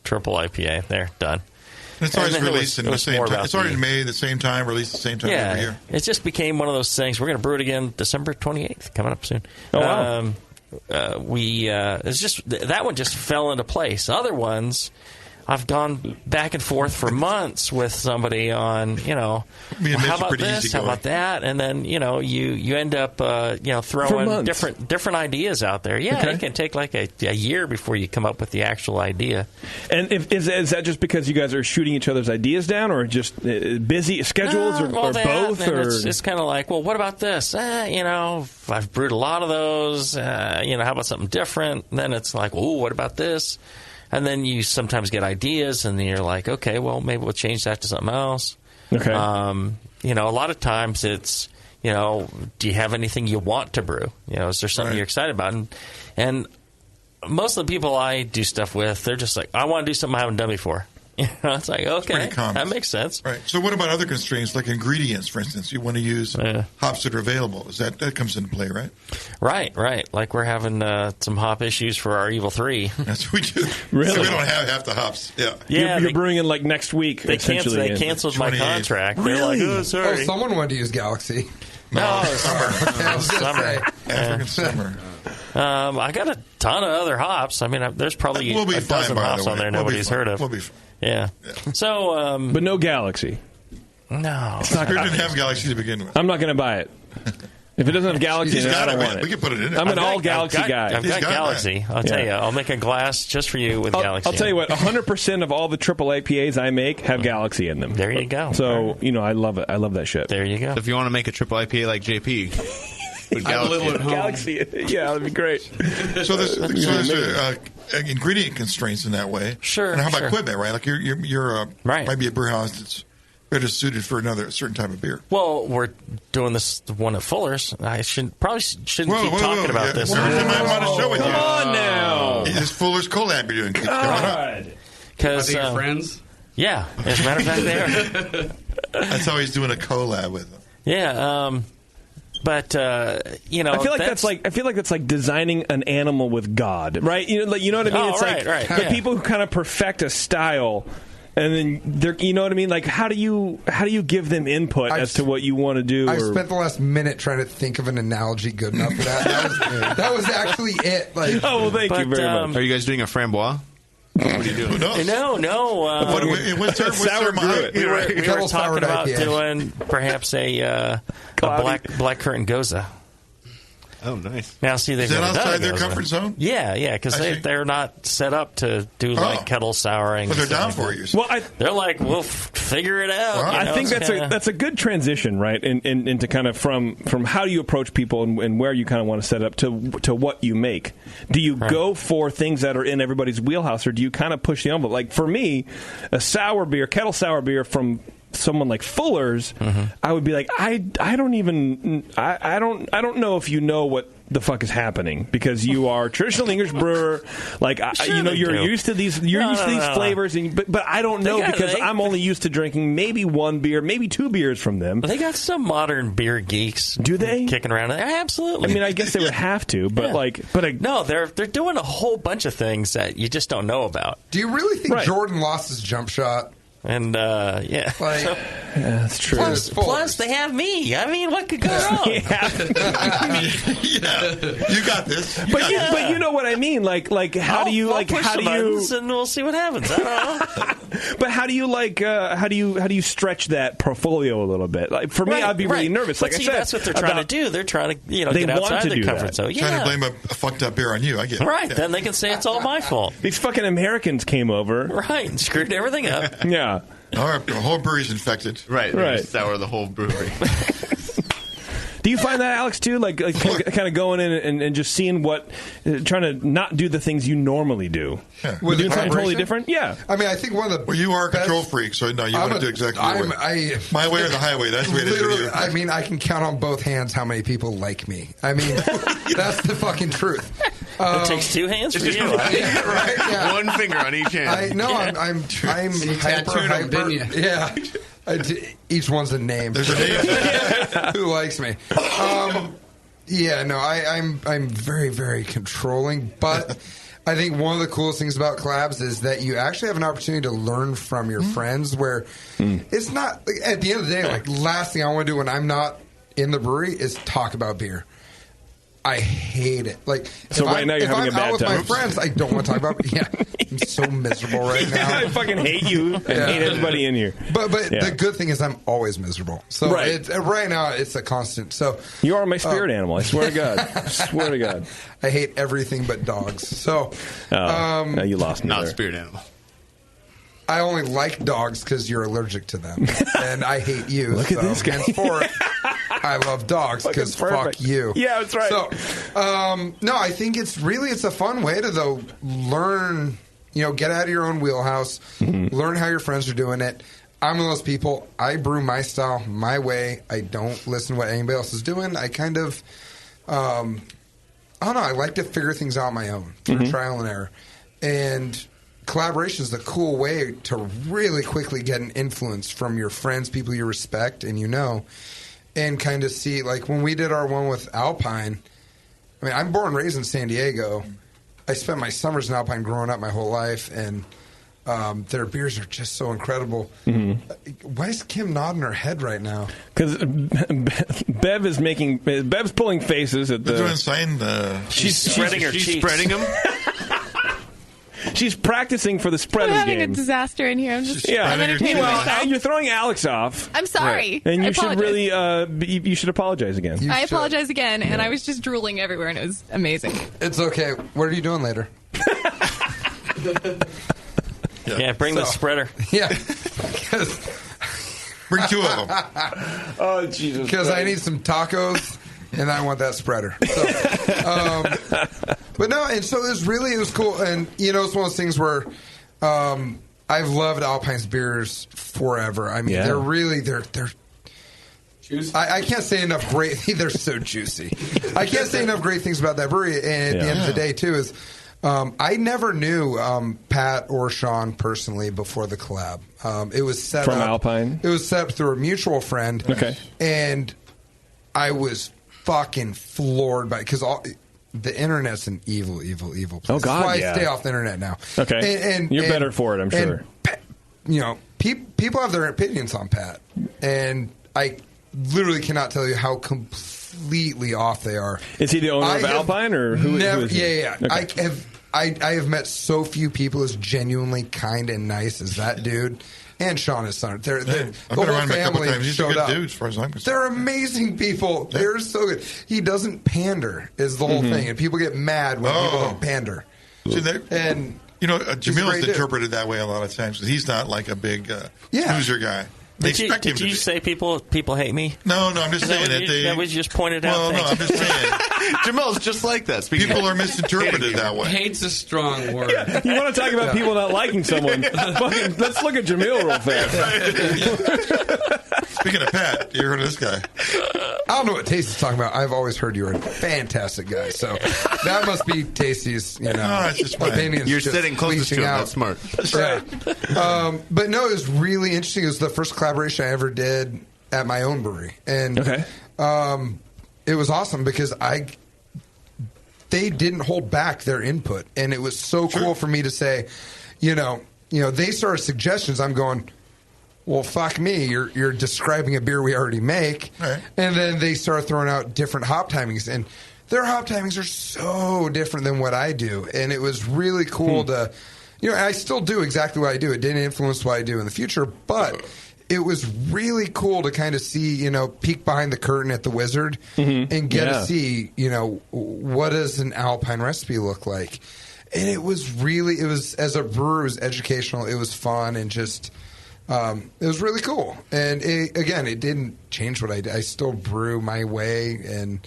triple IPA, there, done. It's always released in the same time. It's already made at the same time, released at the same time every year. It just became one of those things. We're going to brew it again December 28th, coming up soon. Oh, wow. It's just that one just fell into place. Other ones, I've gone back and forth for months with somebody on, how about this, how about that, and then you end up throwing different ideas out there. Yeah, it can take like a year before you come up with the actual idea. And is that just because you guys are shooting each other's ideas down, or just busy schedules, or both? Or it's kind of like, well, what about this? I've brewed a lot of those. How about something different? And then it's like, oh, what about this? And then you sometimes get ideas, and then you're like, okay, well, maybe we'll change that to something else. Okay. A lot of times it's, do you have anything you want to brew? Is there something you're excited about? And most of the people I do stuff with, they're just like, I want to do something I haven't done before. It's like, okay, that makes sense. Right. So what about other constraints, like ingredients, for instance? You want to use hops that are available. That comes into play, right? Right. Like we're having some hop issues for our Evil 3. That's what we do. Really? So we don't have half the hops. Yeah. You're brewing in like next week. They canceled my contract. Really? They're like, oh, sorry. Oh, someone wanted to use Galaxy. No, summer. African summer. I got a ton of other hops. I mean, there's probably a dozen hops on there nobody's heard of. We'll be fine. Yeah. So, but no Galaxy. No. Beer didn't have Galaxy to begin with. I'm not going to buy it. If it doesn't have Galaxy, then I don't want it. We can put it in there. I'm an all-Galaxy guy. I've got Galaxy. I'll tell you. I'll make a glass just for you with Galaxy. I'll tell you what. 100% of all the triple IPAs I make have Galaxy in them. There you go. So, I love it. I love that shit. There you go. So if you want to make a triple IPA like JP, with Galaxy. Yeah, that'd be great. So there's ingredient constraints in that way. Sure. And how about equipment, right? Like you're might be a brew house that's better suited for a certain type of beer. Well, we're doing this one at Fuller's. I shouldn't keep talking about this. I want to show it. Come on now. This Fuller's collab you're doing. Are Because they your friends? Yeah, as a matter of fact, they are. That's how he's doing a collab with them. Yeah, but you know, I feel like that's like designing an animal with God, right? You know what I mean? Oh, It's right, like right, the yeah. people who kind of perfect a style. And then they're, you know what I mean? Like, how do you give them input as to what you want to do? I spent the last minute trying to think of an analogy good enough for that. That was actually it. Like, oh well, thank you very much. Are you guys doing a framboise? What are you doing? No. What's sour brew? We were talking about doing perhaps a black currant goza. Oh, nice. Now, see, they've Is that never done outside their goza. comfort zone? Yeah, because they're not set up to do like kettle souring. But they're and stuff down like for that. you. Well, they're like, we'll figure it out. Well, you I know, think it's that's a good transition, right? Into kind of from how do you approach people and where you kind of want to set up to what you make. Do you go for things that are in everybody's wheelhouse, or do you kind of push the envelope? Like for me, a kettle sour beer from someone like Fuller's, I would be like, I don't know if you know what the fuck is happening, because you are traditional English brewer, like you're used to these flavors, but I don't know because I'm only used to drinking maybe one beer, maybe two beers from them. They got some modern beer geeks. Do they kicking around? Absolutely. I mean, I guess they would have to, but no, they're doing a whole bunch of things that you just don't know about. do you really think Jordan lost his jump shot? And yeah, that's true. Plus, they have me. I mean, what could go wrong? You got this. But you know what I mean. Like how do you and we'll see what happens. I don't know. But how do you how do you stretch that portfolio a little bit? Like for me, I'd be really nervous. But Like see, I said, that's what they're trying to do. They're trying to they get want outside to their do comfort that. zone. Trying to blame a fucked up beer on you. I get it. Right. Then they can say it's all my fault. These fucking Americans came over. Right. And screwed everything up. Yeah. Our whole brewery's infected. Right. Sour the whole brewery. Do you find that, Alex, too? Like kind of going in and just seeing trying to not do the things you normally do. Yeah. We're doing something totally different? Yeah. I mean, I think one of the Well, you are a control freak, so no, you want to do exactly your way. My way or the highway. That's the way to do it. I mean, I can count on both hands how many people like me. I mean, that's the fucking truth. It takes two hands for you. Right? Yeah. One finger on each hand. I'm You tattooed them, didn't you? Yeah. Each one's a name. There's a name. Who likes me? I'm very, very controlling, but I think one of the coolest things about collabs is that you actually have an opportunity to learn from your friends, where it's not, at the end of the day, like, last thing I want to do when I'm not in the brewery is talk about beer. I hate it. Like, so right now you're having a bad time. If I'm out with my friends, I don't want to talk about. Yeah, I'm so miserable right now. I fucking hate you and hate everybody in here. But the good thing is I'm always miserable. So right now it's a constant. So you are my spirit animal. I swear to God. I swear to God. I hate everything but dogs. So now you lost me. Not there. spirit animal. I only like dogs because you're allergic to them, and I hate you. Look at this guy. Henceforth, I love dogs because fuck you. Yeah, that's right. So, no, I think it's a fun way to learn. Get out of your own wheelhouse, learn how your friends are doing it. I'm one of those people. I brew my style, my way. I don't listen to what anybody else is doing. I kind of, I don't know. I like to figure things out on my own through trial and error, and collaboration is a cool way to really quickly get an influence from your friends, people you respect and and kind of see, like when we did our one with Alpine. I mean, I'm born and raised in San Diego. I spent my summers in Alpine growing up my whole life, and their beers are just so incredible. Why is Kim nodding her head right now? Because Bev's pulling faces at the. They're doing sign. She's spreading her cheeks. She's spreading them. She's practicing for the spreading I'm game. having a disaster in here. I'm just Yeah, I'm entertaining myself. You're throwing Alex off. I'm sorry. And I you should apologize. really, you should apologize again. I apologize again, and I was just drooling everywhere, and it was amazing. It's okay. What are you doing later? Yeah, bring the spreader. Yeah. Bring two of them. Oh, Jesus. Because I need some tacos, and I want that spreader. So, but no, and so it was cool. And, it's one of those things where I've loved Alpine's beers forever. I mean, they're juicy. I can't say enough great. They're so juicy. I can't say enough great things about that brewery. And at the end of the day, too, is I never knew Pat or Sean personally before the collab. It was set From up, Alpine? It was set up through a mutual friend. Okay. And I was fucking floored by it because the internet's an evil place. Oh, God, That's why yeah. I stay off the internet now. Okay. And You're better for it, I'm sure. You know, people have their opinions on Pat, and I literally cannot tell you how completely off they are. Is he the owner of Alpine, or who is he? Yeah. Okay. I have met so few people as genuinely kind and nice as that dude. And Sean his son. I've been around him a couple times. He's a good dude, as far as I'm concerned. They're amazing people. Yeah. They're so good. He doesn't pander, is the whole thing. And people get mad when people don't pander. See, and Jamil is interpreted that way a lot of times. He's not like a big snoozer guy. They expect him Did to you be. say people hate me? No, I'm just saying that was just pointed out. Well, no, I'm just saying. Jamel's just like that. People are misinterpreted that way. Hate's a strong word. Yeah, you want to talk about people not liking someone? Fucking, let's look at Jamil real fast. Speaking of Pat, you heard of this guy? I don't know what Tasty's talking about. I've always heard you're a fantastic guy. So that must be Tasty's, it's just opinions. You're just sitting closest to him. out. That's smart. That's right. But no, it was really interesting. It was the first collaboration I ever did at my own brewery. And it was awesome because they didn't hold back their input. And it was so cool for me to say, they started suggestions. I'm going, well, fuck me. You're describing a beer we already make. Right. And then they start throwing out different hop timings. And their hop timings are so different than what I do. And it was really cool to, I still do exactly what I do. It didn't influence what I do in the future, but it was really cool to kind of see, peek behind the curtain at the Wizard and get to see, what does an Alpine recipe look like? And it was as a brewer, it was educational. It was fun and just, it was really cool. And it didn't change what I did. I still brew my way.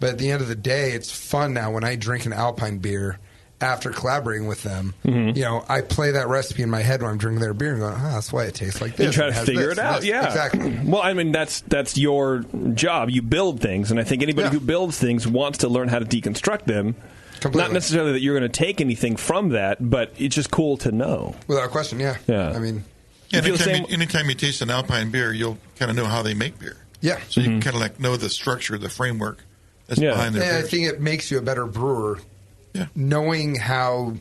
But at the end of the day, it's fun now when I drink an Alpine beer after collaborating with them. I play that recipe in my head when I'm drinking their beer and going, that's why it tastes like this. You try to figure it out. Yeah, exactly. Well, I mean, that's your job. You build things, and I think anybody who builds things wants to learn how to deconstruct them. Completely. Not necessarily that you're going to take anything from that, but it's just cool to know. Without question, yeah. I mean, anytime you taste an Alpine beer, you'll kind of know how they make beer. Yeah. So you can kind of know the structure, the framework that's behind their beer. I think it makes you a better brewer. Yeah. Knowing how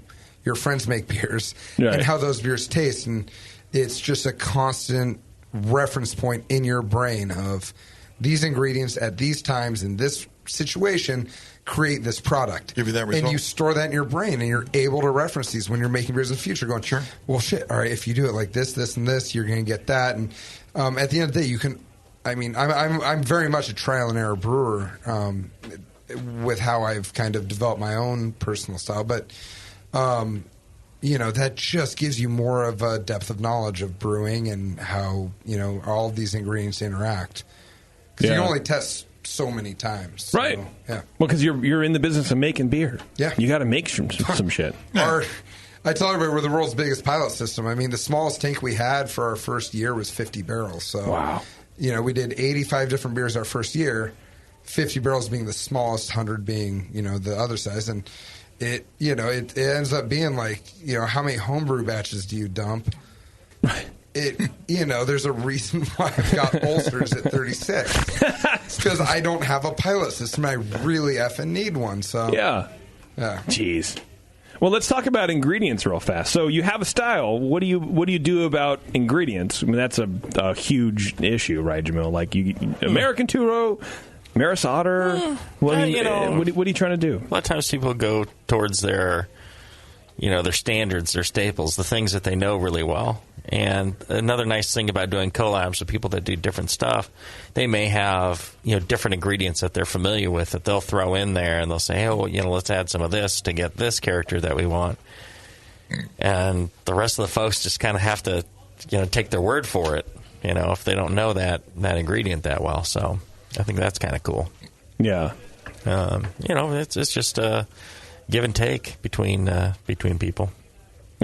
your friends make beers and how those beers taste. And it's just a constant reference point in your brain of these ingredients at these times in this situation create this product. Give you that result. And you store that in your brain and you're able to reference these when you're making beers in the future going, sure. Well, shit, all right, if you do it like this, this, and this, you're going to get that. And at the end of the day, you can, I'm very much a trial and error brewer, with how I've kind of developed my own personal style. But, that just gives you more of a depth of knowledge of brewing and how, all of these ingredients interact. Because you can only test so many times. So, right. Yeah. Well, because you're in the business of making beer. Yeah. You got to make some shit. I tell everybody we're the world's biggest pilot system. I mean, the smallest tank we had for our first year was 50 barrels. So, wow. We did 85 different beers our first year. 50 barrels being the smallest, 100 being, the other size. And it ends up being like, how many homebrew batches do you dump? Right. There's a reason why I've got ulcers at 36. It's because I don't have a pilot system. I really effing need one. So yeah. Jeez. Well, let's talk about ingredients real fast. So you have a style. What do you do about ingredients? I mean, that's a huge issue, right, Jamil? Like American Turo, Maris Otter. What are you trying to do? A lot of times people go towards their standards, their staples, the things that they know really well. And another nice thing about doing collabs with people that do different stuff, they may have different ingredients that they're familiar with that they'll throw in there, and they'll say, let's add some of this to get this character that we want. And the rest of the folks just kind of have to take their word for it, if they don't know that ingredient that well. So I think that's kind of cool. Yeah. It's just a give and take between people.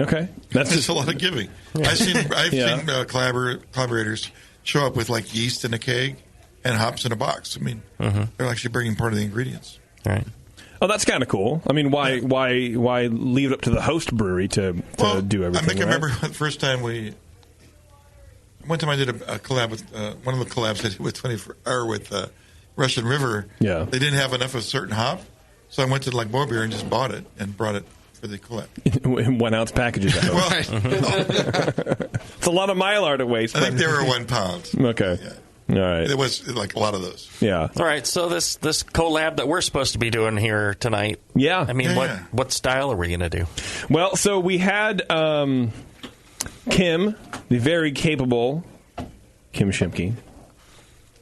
Okay, that's just a lot of giving. Yeah. I've seen collaborators show up with like yeast in a keg and hops in a box. I mean, they're actually bringing part of the ingredients. Right. Oh, that's kind of cool. I mean, why leave it up to the host brewery to do everything? I think I remember the first time one time I did a collab with one of the collabs I did with Russian River. Yeah, they didn't have enough of a certain hop, so I went to like More Beer and just bought it and brought it for the collab. In 1 ounce packages. It's a lot of Mylar to waste. I think they were 1 pound. Okay. Yeah. All right. It was like a lot of those. Yeah. All right. So this collab that we're supposed to be doing here tonight. Yeah. I mean, what style are we going to do? Well, so we had Kim, the very capable Kim Shimke,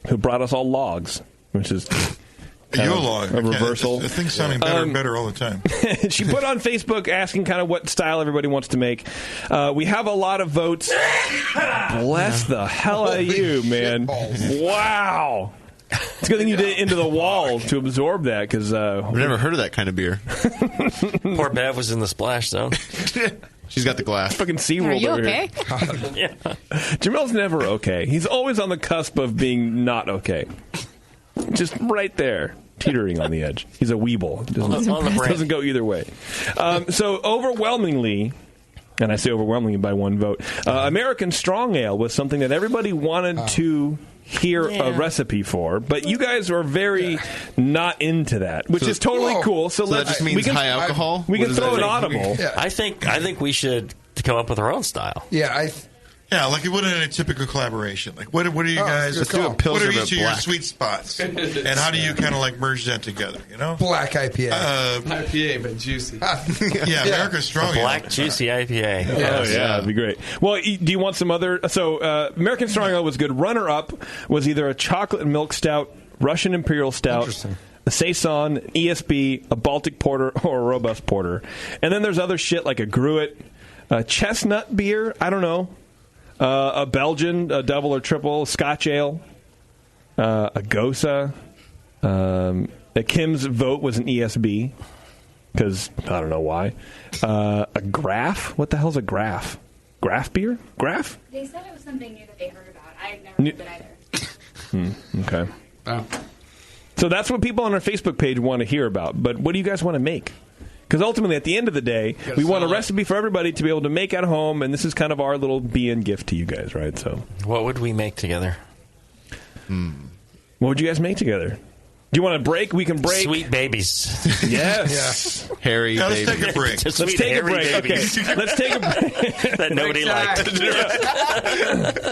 who brought us all logs, which is log. A reversal. The thing's sounding better and better all the time. She put on Facebook asking kind of what style everybody wants to make. We have a lot of votes. Bless the hell out of you, man. Wow. It's a good thing you did it into the wall to absorb that, because I've never heard of that kind of beer. Poor Bev was in the splash zone. She's got the glass. Fucking SeaWorld. Are you over okay? Here. Yeah. Jamil's never okay. He's always on the cusp of being not okay. Just right there, teetering on the edge. He's a weeble. Doesn't go either way. So overwhelmingly, and I say overwhelmingly by one vote, American Strong Ale was something that everybody wanted to hear a recipe for, but you guys are very not into that, which is totally cool. So that just means high alcohol. We can throw an audible. Yeah. I think we should come up with our own style. Yeah, like it wouldn't in a typical collaboration. Like, what are you guys? Let's do a Pilsner, what are each of your black. sweet spots, and how do you kind of like merge that together? You know, black IPA, IPA but juicy. American Strong Ale. Black juicy IPA. Oh yeah, that'd be great. Well, do you want some other? So American Strong Ale was good. Runner up was either a chocolate and milk stout, Russian Imperial Stout, a Saison, an ESB, a Baltic Porter, or a Robust Porter. And then there's other shit like a Gruit, a chestnut beer. I don't know. A Belgian, a double or triple, Scotch ale, a Gosa. Kim's vote was an ESB, because I don't know why. A Graf? What the hell's a Graf? Graf beer? Graf? They said it was something new that they heard about. I've never heard it either. Okay. So that's what people on our Facebook page want to hear about. But what do you guys want to make? Because ultimately, at the end of the day, we want a recipe for everybody to be able to make at home, and this is kind of our little be-in gift to you guys, right? So, what would we make together? What would you guys make together? Do you want to break? We can break. Sweet babies. Yes. Hairy let's baby. take a break. Let's take a break. Okay. Let's take a break. That nobody liked.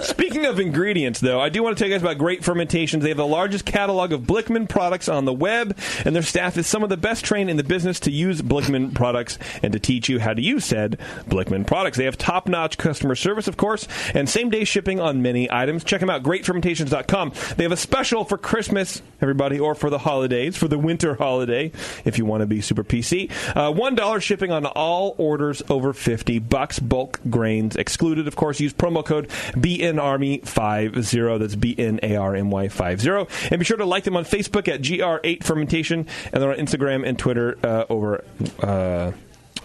Speaking of ingredients, though, I do want to tell you guys about Great Fermentations. They have the largest catalog of Blickman products on the web, and their staff is some of the best trained in the business to use Blickman products and to teach you how to use said Blickman products. They have top-notch customer service, of course, and same-day shipping on many items. Check them out, greatfermentations.com. They have a special for Christmas, everybody, or for the holidays, for the winter holiday, if you want to be super PC. $1 shipping on all orders over $50. Bulk grains excluded. Of course, use promo code BNARMY50. That's BNARMY50. And be sure to like them on Facebook at GR8 Fermentation, and then on Instagram and Twitter over on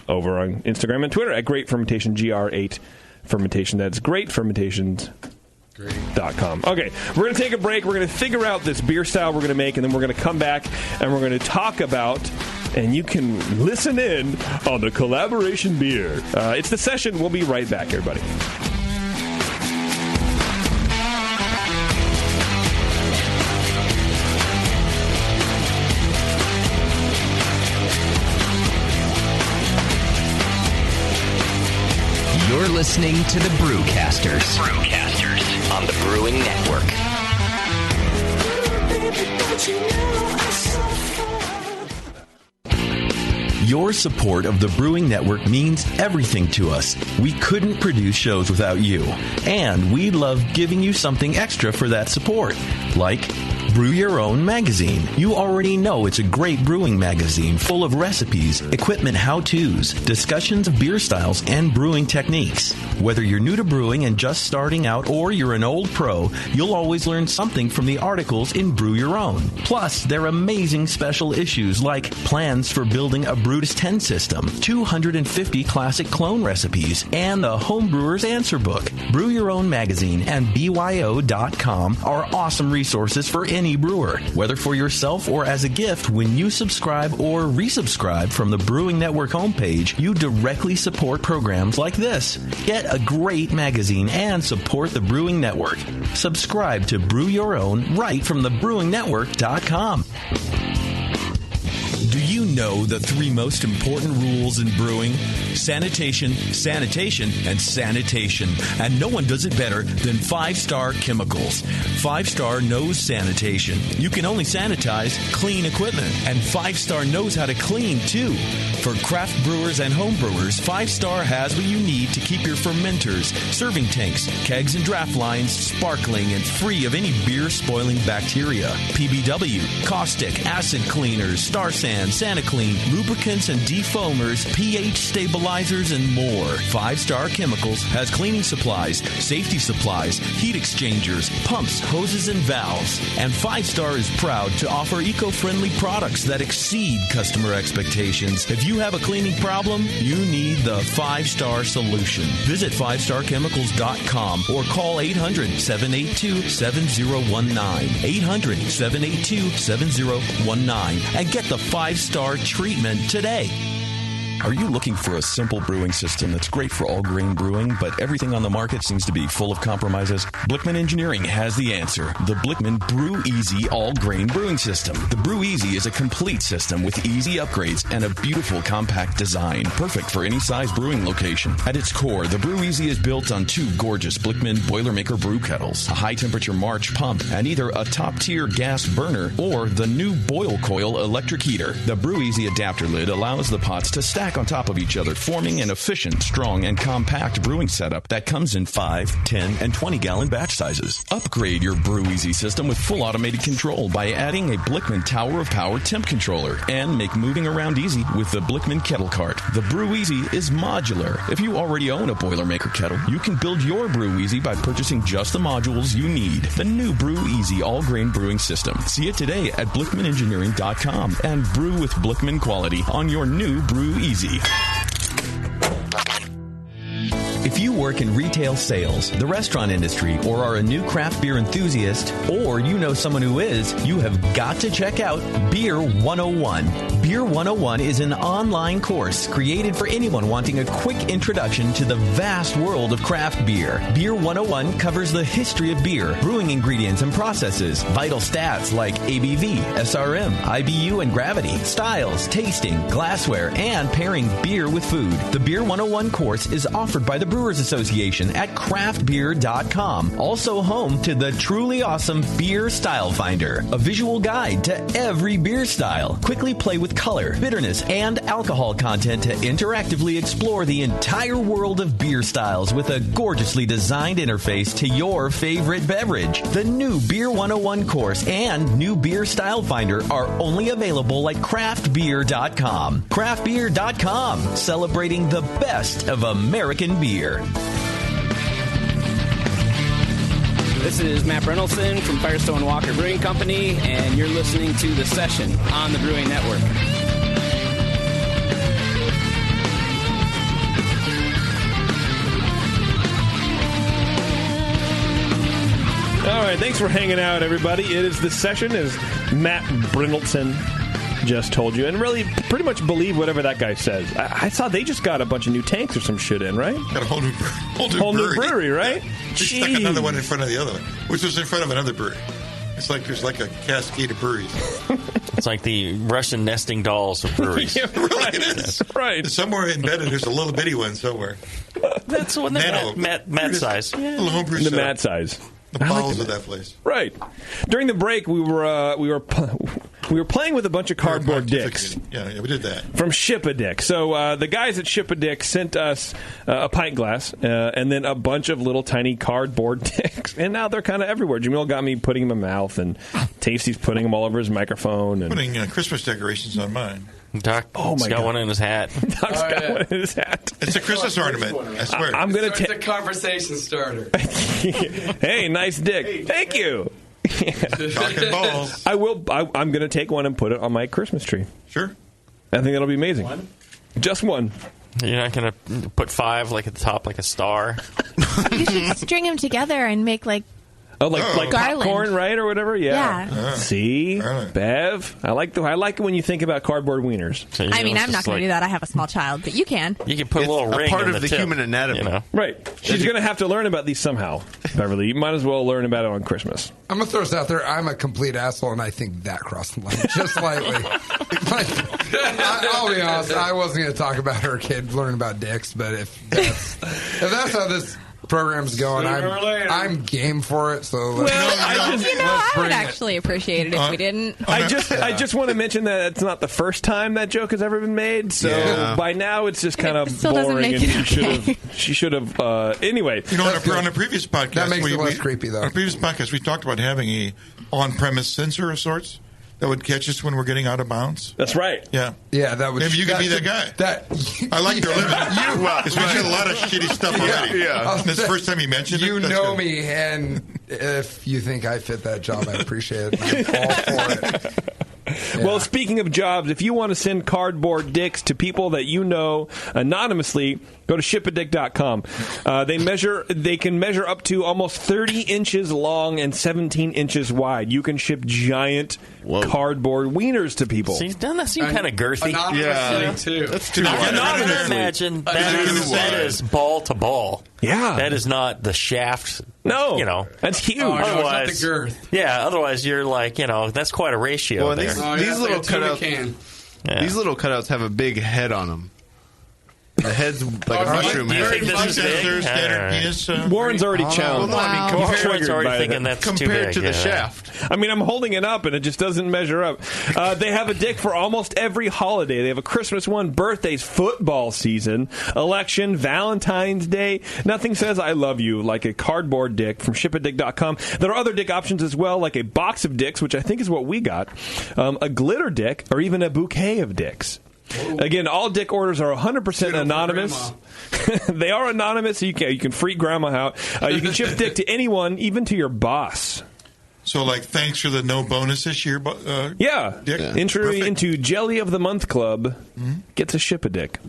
Instagram and Twitter at Great Fermentation, GR8 Fermentation. That's Great Fermentations. .com. Okay, we're going to take a break. We're going to figure out this beer style we're going to make, and then we're going to come back and we're going to talk about, and you can listen in on the collaboration beer. It's The Session. We'll be right back, everybody. You're listening to the Brewcasters. On the Brewing Network. Your support of the Brewing Network means everything to us. We couldn't produce shows without you. And we love giving you something extra for that support. Like Brew Your Own magazine. You already know it's a great brewing magazine full of recipes, equipment how-tos, discussions of beer styles, and brewing techniques. Whether you're new to brewing and just starting out or you're an old pro, you'll always learn something from the articles in Brew Your Own. Plus, their amazing special issues like plans for building a Brutus 10 system, 250 classic clone recipes, and the Homebrewers Answer Book. Brew Your Own magazine and BYO.com are awesome resources for any brewer, whether for yourself or as a gift. When you subscribe or resubscribe from the Brewing Network homepage, you directly support programs like this. Get a great magazine and support the Brewing Network. Subscribe to Brew Your Own right from thebrewingnetwork.com. Do you know the 3 most important rules in brewing? Sanitation, sanitation, and sanitation. And no one does it better than 5-Star Chemicals. 5-Star knows sanitation. You can only sanitize clean equipment. And 5-Star knows how to clean, too. For craft brewers and homebrewers, 5-Star has what you need to keep your fermenters, serving tanks, kegs, and draft lines sparkling and free of any beer-spoiling bacteria. PBW, caustic, acid cleaners, Star Sand, SaniClean, lubricants and defoamers, pH stabilizers, and more. 5-Star Chemicals has cleaning supplies, safety supplies, heat exchangers, pumps, hoses, and valves. And 5-Star is proud to offer eco-friendly products that exceed customer expectations. If you have a cleaning problem, you need the 5-Star solution. Visit 5starchemicals.com or call 800-782-7019. 800-782-7019 and get the 5-Star treatment today. Are you looking for a simple brewing system that's great for all grain brewing, but everything on the market seems to be full of compromises? Blickman Engineering has the answer. The Blickman Brew Easy All Grain Brewing System. The Brew Easy is a complete system with easy upgrades and a beautiful compact design, perfect for any size brewing location. At its core, the Brew Easy is built on 2 gorgeous Blickman Boilermaker brew kettles, a high-temperature March pump, and either a top-tier gas burner or the new Boil Coil electric heater. The Brew Easy adapter lid allows the pots to stack on top of each other, forming an efficient, strong, and compact brewing setup that comes in 5, 10, and 20-gallon batch sizes. Upgrade your Brew Easy system with full automated control by adding a Blickman Tower of Power temp controller, and make moving around easy with the Blickman Kettle Cart. The Brew Easy is modular. If you already own a Boilermaker kettle, you can build your Brew Easy by purchasing just the modules you need. The new Brew Easy all-grain brewing system. See it today at BlickmanEngineering.com and brew with Blickman quality on your new Brew Easy. If you work in retail sales, the restaurant industry, or are a new craft beer enthusiast, or you know someone who is, you have got to check out Beer 101. Beer 101 is an online course created for anyone wanting a quick introduction to the vast world of craft beer. Beer 101 covers the history of beer, brewing ingredients and processes, vital stats like ABV, SRM, IBU, and gravity, styles, tasting, glassware, and pairing beer with food. The Beer 101 course is offered by the Brewers Association at craftbeer.com. Also home to the truly awesome Beer Style Finder, a visual guide to every beer style. Quickly play with color, bitterness, and alcohol content to interactively explore the entire world of beer styles with a gorgeously designed interface to your favorite beverage. The new Beer 101 course and new Beer Style Finder are only available at craftbeer.com. Craftbeer.com, celebrating the best of American beer. This is Matt Brynildson from Firestone Walker Brewing Company, and you're listening to The Session on the Brewing Network. All right, thanks for hanging out, everybody. It is The Session, as Matt Brynildson just told you, and really pretty much believe whatever that guy says. I saw they just got a bunch of new tanks or some shit in, right? Got a whole new brewery, right? Yeah. They stuck another one in front of the other one, which was in front of another brewery. It's like there's like a cascade of breweries. It's like the Russian nesting dolls of breweries. Yeah, really, it is. Right. Somewhere embedded, there's a little bitty one somewhere. That's one that Matt size. Yeah. Little homebrew the setup. Matt size. The balls of that place. Right. During the break, we were playing with a bunch of cardboard dicks. Yeah, we did that. From Ship-A-Dick. So the guys at Ship-A-Dick sent us a pint glass and then a bunch of little tiny cardboard dicks. And now they're kind of everywhere. Jamil got me putting them in my mouth, and Tasty's putting them all over his microphone. And putting Christmas decorations on mine. Doc's got one in his hat. Doc's got one in his hat. It's a Christmas ornament, I swear. I'm going to take a conversation starter. Hey, nice dick. Hey, thank you. Cock and balls. I'm going to take one and put it on my Christmas tree. Sure. I think that'll be amazing. One? Just one. You're not going to put 5 like at the top, like a star. You should string them together and make like Oh, like Garland. popcorn, right, or whatever. Yeah. Yeah. See, Bev, I like it when you think about cardboard wieners. I mean, I'm not going to do that. I have a small child, but you can. You can put a little ring part in of the tip, human anatomy. You know? Right. She's going to have to learn about these somehow, Beverly. You might as well learn about it on Christmas. I'm going to throw this out there. I'm a complete asshole, and I think that crossed the line just slightly. I'll be honest. I wasn't going to talk about her kid learning about dicks, but if that's how this program's going, I'm game for it. So I would actually appreciate it if we didn't. I just want to mention that it's not the first time that joke has ever been made. So by now it's just kind of still doesn't boring, make and it she should have. Anyway, on a previous podcast, that makes it less creepy though. On a previous podcast, we talked about having a on-premise sensor of sorts that would catch us when we're getting out of bounds. That's right. Yeah. Yeah, that would. Maybe you could be that guy. I like your limit. Because we did a lot of shitty stuff already. Yeah. This is the first time you mentioned it. You That's know good. me, and if you think I fit that job, I appreciate it. I'm all for it. Yeah. Well, speaking of jobs, if you want to send cardboard dicks to people that you know anonymously, go to shipadick.com. They can measure up to almost 30 inches long and 17 inches wide. You can ship giant cardboard wieners to people. See, doesn't that seem kind of girthy? Too. That's too I can imagine that is ball to ball. Yeah. That is not the shaft. No. You know. That's huge. Oh, no, otherwise, it's not the girth. Yeah, otherwise you're like, that's quite a ratio Well, there. these little cutouts. Yeah. These little cutouts have a big head on them. The head's like a mushroom Do you head. think this is big? Standard penis. Warren's already challenged. Warren's already thinking that's too compared big, to the shaft. I mean, I'm holding it up, and it just doesn't measure up. They have a dick for almost every holiday. They have a Christmas one, birthdays, football season, election, Valentine's Day. Nothing says I love you like a cardboard dick from shipadick.com. There are other dick options as well, like a box of dicks, which I think is what we got, a glitter dick, or even a bouquet of dicks. Again, all dick orders are 100% anonymous. They are anonymous, so you can freak grandma out. You can ship dick to anyone, even to your boss. So, thanks for the no bonus this year, Dick? Entry into Jelly of the Month Club gets a ship a dick.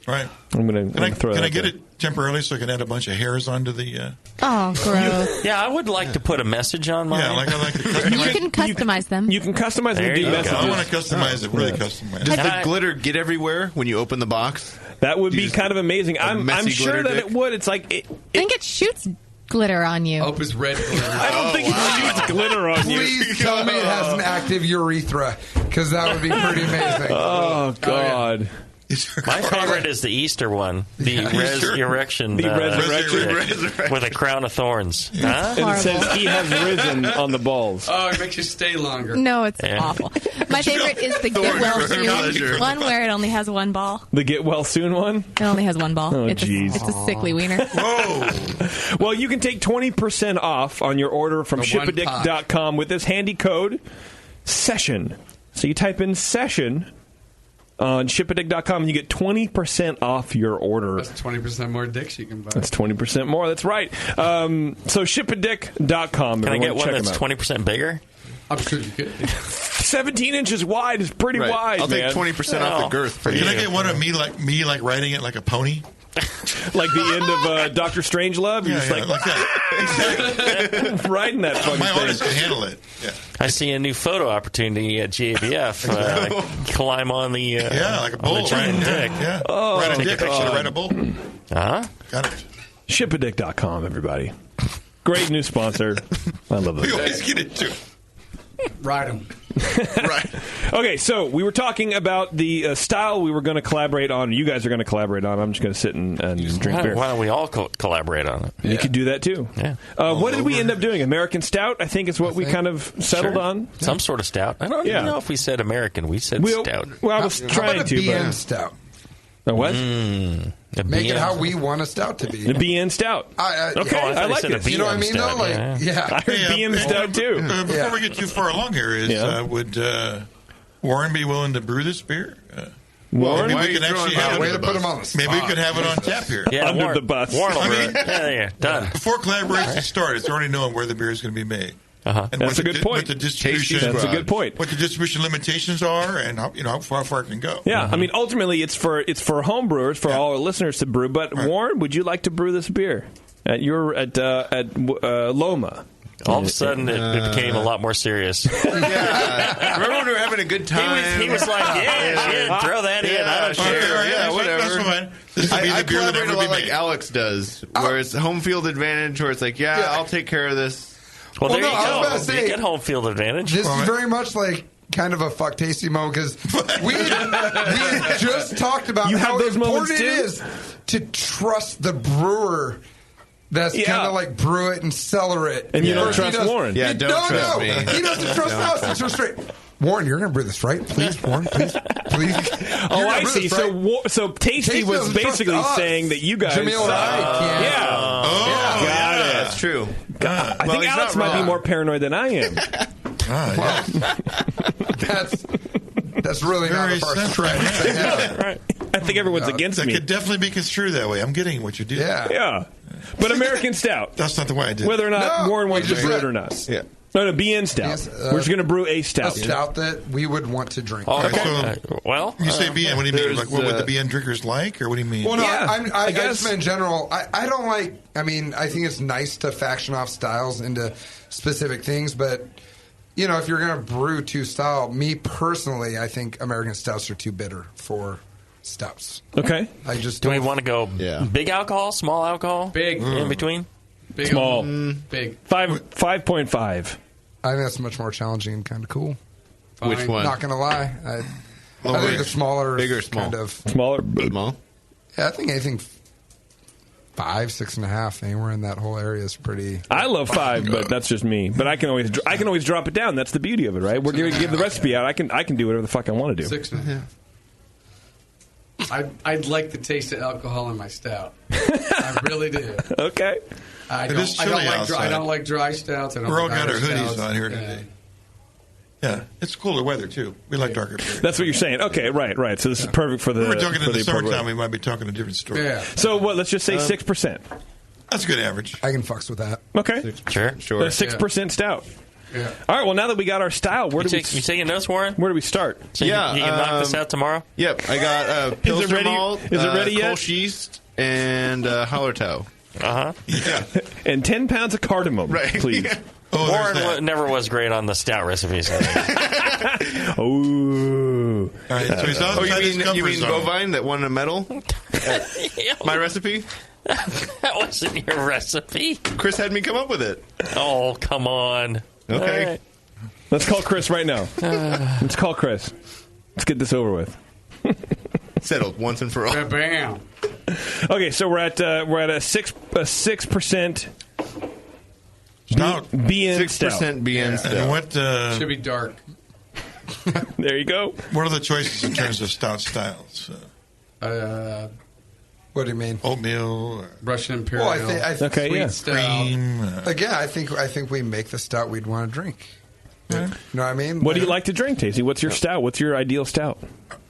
Right. I'm going to throw it Can I out get there. it temporarily so I can add a bunch of hairs onto the... Oh, gross. Yeah, I would like to put a message on mine. Yeah, I like to You can customize them. You can customize them There and do you go. messages. I want to customize it, really customize Does it. the glitter get everywhere when you open the box? That would be kind of amazing. I'm messy sure glitter that dick? it would. It's like... I think it shoots glitter on you. Hope it's red glitter. I don't think it shoots glitter on you. Please tell me it has an active urethra, because that would be pretty amazing. Oh, God. My favorite is the Easter one, the resurrection, The resurrection. with a crown of thorns. Huh? And it says he has risen on the balls. Oh, it makes you stay longer. No, it's awful. My favorite is the get well soon one, where it only has one ball. The get well soon one? It only has one ball. Oh, it's a sickly wiener. Whoa! Well, you can take 20% off on your order from shipadick.com with this handy code, SESSION. So you type in SESSION on shipadick.com and you get 20% off your order. That's 20% more dicks you can buy. That's 20% more. That's right. So shipadick.com. Can I get one that's 20% bigger? I'm sure you could. 17 inches wide is pretty wide, I'll man. take 20% off the girth for you. Can I get one of me riding it like a pony? Like the end of Dr. Strangelove? You're just like that. Exactly. Riding that fucking My thing. artist can handle it. Yeah. I see a new photo opportunity at GABF. Climb on the like a bull. on the giant dick. Yeah. Oh, ride a dick. Actually, ride a bull. Huh? Got it. Shipadick.com, everybody. Great new sponsor. I love We it. always get into it. Ride them. Right. Okay, so we were talking about the style we were going to collaborate on. You guys are going to collaborate on. I'm just going to sit and drink beer. Why don't we all collaborate on it? You could do that too. Yeah. What did we end up doing? American Stout, I think, is what we kind of settled on. Some sort of stout. I don't even know if we said American. We said stout. Well, I was How trying about to. a BN but stout? A what? Make it how we want a stout to be. The BN Stout. Okay, I like it. You know what I mean, though? I heard BN Stout, too. Before we get too far along here, would Warren be willing to brew this beer? Warren? Maybe we can actually have way to put him on the spot. Maybe we could have it on tap here. Yeah, Under Warren, the bus. Warren will I brew mean- it. Yeah, done. Before collaboration starts, it's already known where the beer is going to be made. Uh-huh. And That's what a good point. What the distribution, That's a good point. What the distribution limitations are, and how far it can go. Yeah, I mean, ultimately, it's for homebrewers, for all our listeners to brew. But Warren, would you like to brew this beer at Loma? All of a sudden, it became a lot more serious. Yeah. Remember when we were having a good time? He was like, yeah, throw that in. I don't care. Yeah, whatever. That's fine. This will be I the beer that collaborate never a lot be like made. Alex does, where it's home field advantage, where it's like, I'll take care of this. Well, there no, you I was go. about to say, You get home field advantage. This is very much like kind of a fuck tasty moment because we had just talked about You how have those moments important it too? is to trust the brewer. That's Yeah. kind of like brew it and cellar it. And you don't First he trust does- Warren. Yeah, don't trust me. He doesn't trust us. It's so straight. Warren, you're going to brew this, right? Please, Warren, please. Oh, I see. So Tasty was doesn't trust basically us. saying that you guys. Jamil and I can't. Yeah. Oh, Got it. That's true. God, I Well, think he's Alex not might be wrong. more paranoid than I am. That's really not Very a far simple. stretch. Yeah. Right. I think everyone's against That me. could definitely be construed that way. I'm getting what you do. Yeah. But American Stout. That's not the way I did it. Whether or not No, Warren wants to we brew just it or not. Yeah. No, BN Stout. We're just going to brew a A stout. stout that we would want to drink. Oh, Okay, okay. so Well, you say BN. What do you mean? there's, Like, what would the BN drinkers like, or what do you mean? Well, no, Yeah, I guess. just meant in general. I don't like. I mean, I think it's nice to faction off styles into specific things, but you know, if you're going to brew two style, me personally, I think American stouts are too bitter for stouts. Okay. I just do we don't. want to go big alcohol, small alcohol? Big. In between? Big. Small. Big. 5.5. I think that's much more challenging and kind of cool. Fine. Which one? Not going to lie, I think the smaller, Big or small? kind of. Smaller. Small? Yeah, I think anything 5, 6.5, anywhere in that whole area is pretty. I love 5, but that's just me. But I can always drop it down. That's the beauty of it, right? We're going to give the recipe out. I can do whatever the fuck I want to do. 6.5. I'd like the taste of alcohol in my stout. I really do. Okay. I It is don't chilly like outside. I don't like dry stouts. I don't We're all like got our Irish hoodies stouts. on here today. Yeah, it's cooler weather too. We like darker beer. That's what you're saying. Okay, right. So this is perfect for the. We were talking for in the appropriate- summertime. We might be talking a different story. Yeah. So what? Let's just say 6%. That's a good average. I can fucks with that. Okay. Sure. A 6% stout. Yeah. All right. Well, now that we got our style, You taking notes, Warren? Where do we start? So you can knock this out tomorrow? Yep. I got Pilsner ready? malt, Is it ready yet? Kolsch yeast, and Hallertau. Yeah. And 10 pounds of cardamom, please. Yeah. Warren never was great on the stout recipes. Oh. All right, so he's outside his you comfort mean zone. bovine that won a medal? My recipe? That wasn't your recipe. Chris had me come up with it. Oh, come on. Okay. All right. Let's call Chris right now. Let's call Chris. Let's get this over with. Settled once and for all. Bam. Okay, so we're at a 6% Stout. BN 6% stout. BN stout. And what? Should be dark. There you go. What are the choices in terms of stout styles? What do you mean? Oatmeal, or Russian Imperial. Well, I think Okay, sweet yeah. stout. cream. Again, I think we make the stout we'd want to drink. You know what I mean? What do you like to drink, Tasty? What's your stout? What's your ideal stout?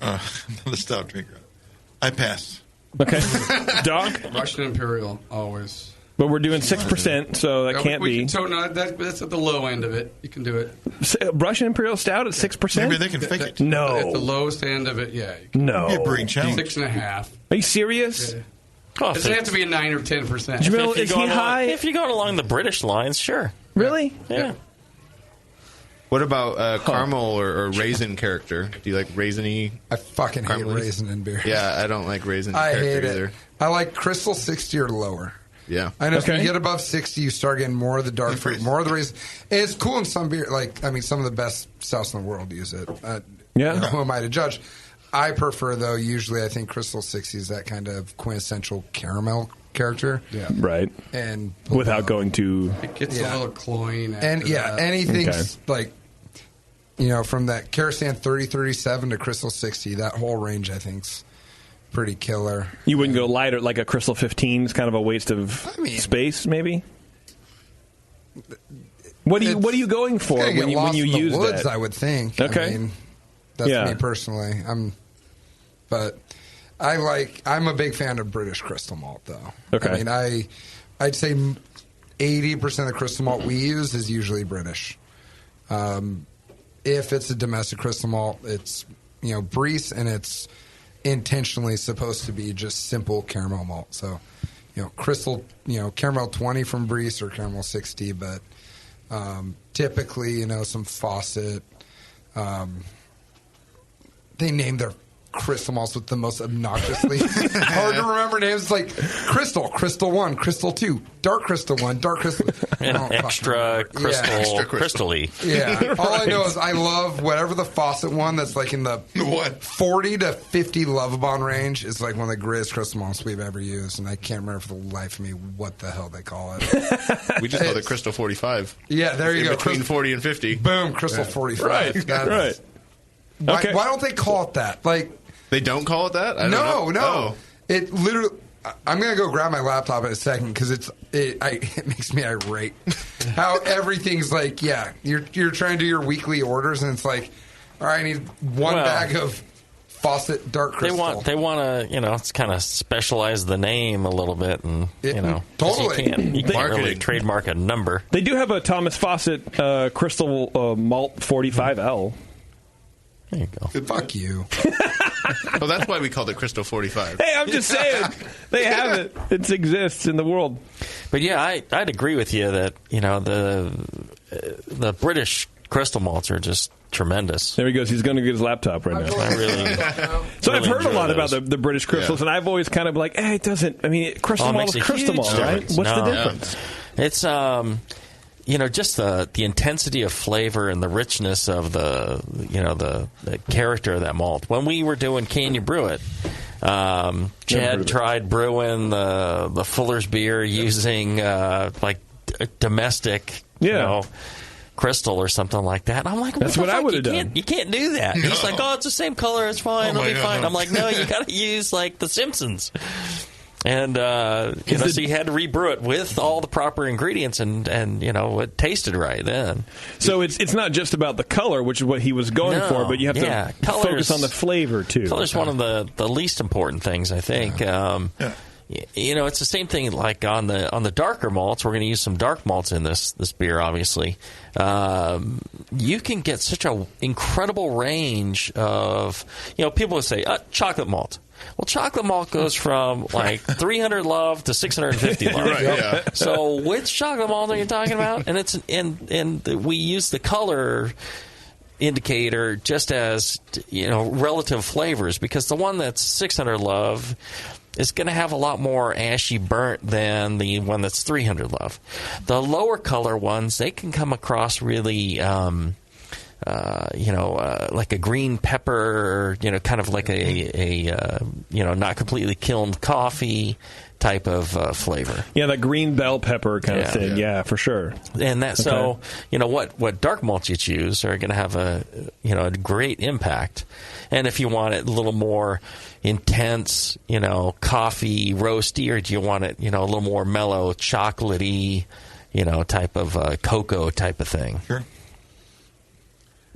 I'm not a stout drinker. I pass. Okay. Doc? Russian Imperial, always. But we're doing 6%, so that Yeah, can't we be. can that's at the low end of it. You can do it. Russian Imperial Stout at 6%? Maybe they can fake it. No. At the lowest end of it, yeah. No. Be a brewing challenge. 6.5. Are you serious? Yeah. Oh, It doesn't have to be a 9 or 10%. Jamil, is he high? If you're going along the British lines, sure. Really? Yeah. What about caramel or raisin character? Do you like raisiny? I fucking hate Caramelies? raisin in beer. Yeah, I don't like raisin I character hate either. it. I like Crystal 60 or lower. Yeah. I know if Okay. you get above 60, you start getting more of the dark fruit, more of the raisin. And it's cool in some beer. Like, I mean, some of the best stouts in the world use it. Yeah. You know, who am I to judge? I prefer, though, usually I think Crystal 60 is that kind of quintessential caramel character. Yeah. Right. And Without going to. It gets a little cloying. And yeah, that. anything's like, you know, from that Karasan 3037 to Crystal 60, that whole range I think's pretty killer. You wouldn't go lighter, like a Crystal 15 is kind of a waste of space, maybe? What are you going for It's gonna when get lost you in the use woods, that? I would think. Okay. I mean, that's Yeah. me personally. But I'm a big fan of British crystal malt, though. Okay. I mean, I'd say 80% of the crystal malt we use is usually British. If it's a domestic crystal malt, it's, you know, Breeze, and it's intentionally supposed to be just simple caramel malt. So, you know, crystal, you know, caramel 20 from Breeze or caramel 60, but Typically, some Fawcett. They name their crystal malts with the most obnoxiously hard to remember names. It's like Crystal 1, Crystal 2, Dark Crystal 1, Dark Crystal. Extra crystal, crystal-y. Yeah. All I know is I love whatever the Fawcett one that's like in the 40 to 50 Love Bond range is like one of the greatest crystal malts we've ever used, and I can't remember for the life of me what the hell they call it. We just call it Crystal 45. Yeah, there you go. Between 40 and 50. Boom, Crystal 45. Right. Why don't they call it that? Like, they don't call it that? No. Oh. It literally. I'm gonna go grab my laptop in a second because it makes me irate. How everything's like, you're trying to do your weekly orders and it's like, all right, I need one bag of Fawcett Dark Crystal. They want to, it's kind of specialize the name a little bit, and totally. You can't really trademark a number. They do have a Thomas Fawcett Crystal Malt 45L. There you go. Fuck you. Well, that's why we called it Crystal 45. Hey, I'm just saying. They have it. It exists in the world. But yeah, I'd agree with you that, the British crystal malts are just tremendous. There he goes. He's going to get his laptop right now. So I've heard a lot about the British crystals, and I've always kind of like, hey, it doesn't. I mean, crystal malt is crystal malt, right? What's the difference? It's just the intensity of flavor and the richness of the character of that malt. When we were doing Can You Brew It, Chad tried brewing the Fuller's beer using domestic, crystal or something like that. I'm like, that's what I would have done. You can't do that. No. He's like, oh, it's the same color. It's fine. It'll be fine. I'm like, no, you got to use like The Simpsons. And, so you had to rebrew it with all the proper ingredients and it tasted right then. So it's not just about the color, which is what he was going for, but you have to focus on the flavor, too. Color's one of the least important things, I think. It's the same thing like on the darker malts. We're going to use some dark malts in this beer, obviously. You can get such an incredible range of, people would say, chocolate malt. Well, chocolate malt goes from like 300 love to 650 love. Right, yeah. So which chocolate malt are you talking about? And it's and we use the color indicator just as relative flavors, because the one that's 600 love is going to have a lot more ashy burnt than the one that's 300 love. The lower color ones, they can come across really like a green pepper, kind of like a not completely kilned coffee type of flavor. Yeah, that green bell pepper kind of thing. Yeah, for sure. And that what dark malts you choose are going to have a great impact. And if you want it a little more intense, coffee roasty, or do you want it, a little more mellow, chocolatey, type of cocoa type of thing. Sure.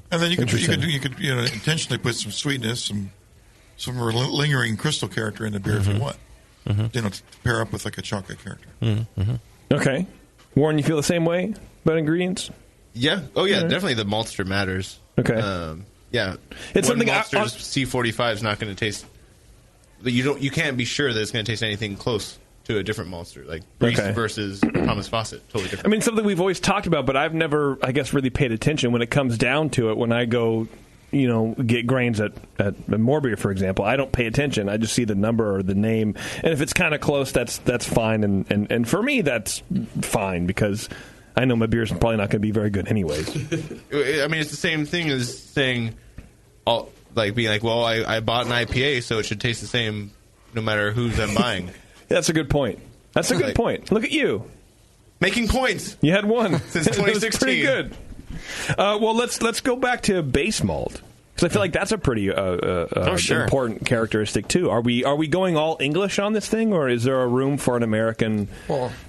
And then you could intentionally put some sweetness, some lingering crystal character in the beer if you want. To pair up with like a chocolate character. Okay. Warren, you feel the same way about ingredients? Yeah. Oh yeah, definitely the maltster matters. Okay. It's something maltster's C45 is not going to taste. You can't be sure that it's going to taste anything close to a different maltster, like Brews versus Thomas Fawcett, totally different. I mean, something we've always talked about, but I've never, I guess, really paid attention when it comes down to it. When I go, get grains at Moorbeer, for example, I don't pay attention. I just see the number or the name, and if it's kind of close, that's fine. And for me, that's fine because I know my beer's probably not going to be very good anyways. I mean, it's the same thing as saying, being like, well, I bought an IPA, so it should taste the same no matter whose I'm buying. That's a good point. That's a good point. Look at you. Making points. You had one. Since 2016. That was pretty good. Well, let's go back to base malt, because I feel like that's a pretty important characteristic, too. Are we going all English on this thing, or is there a room for an American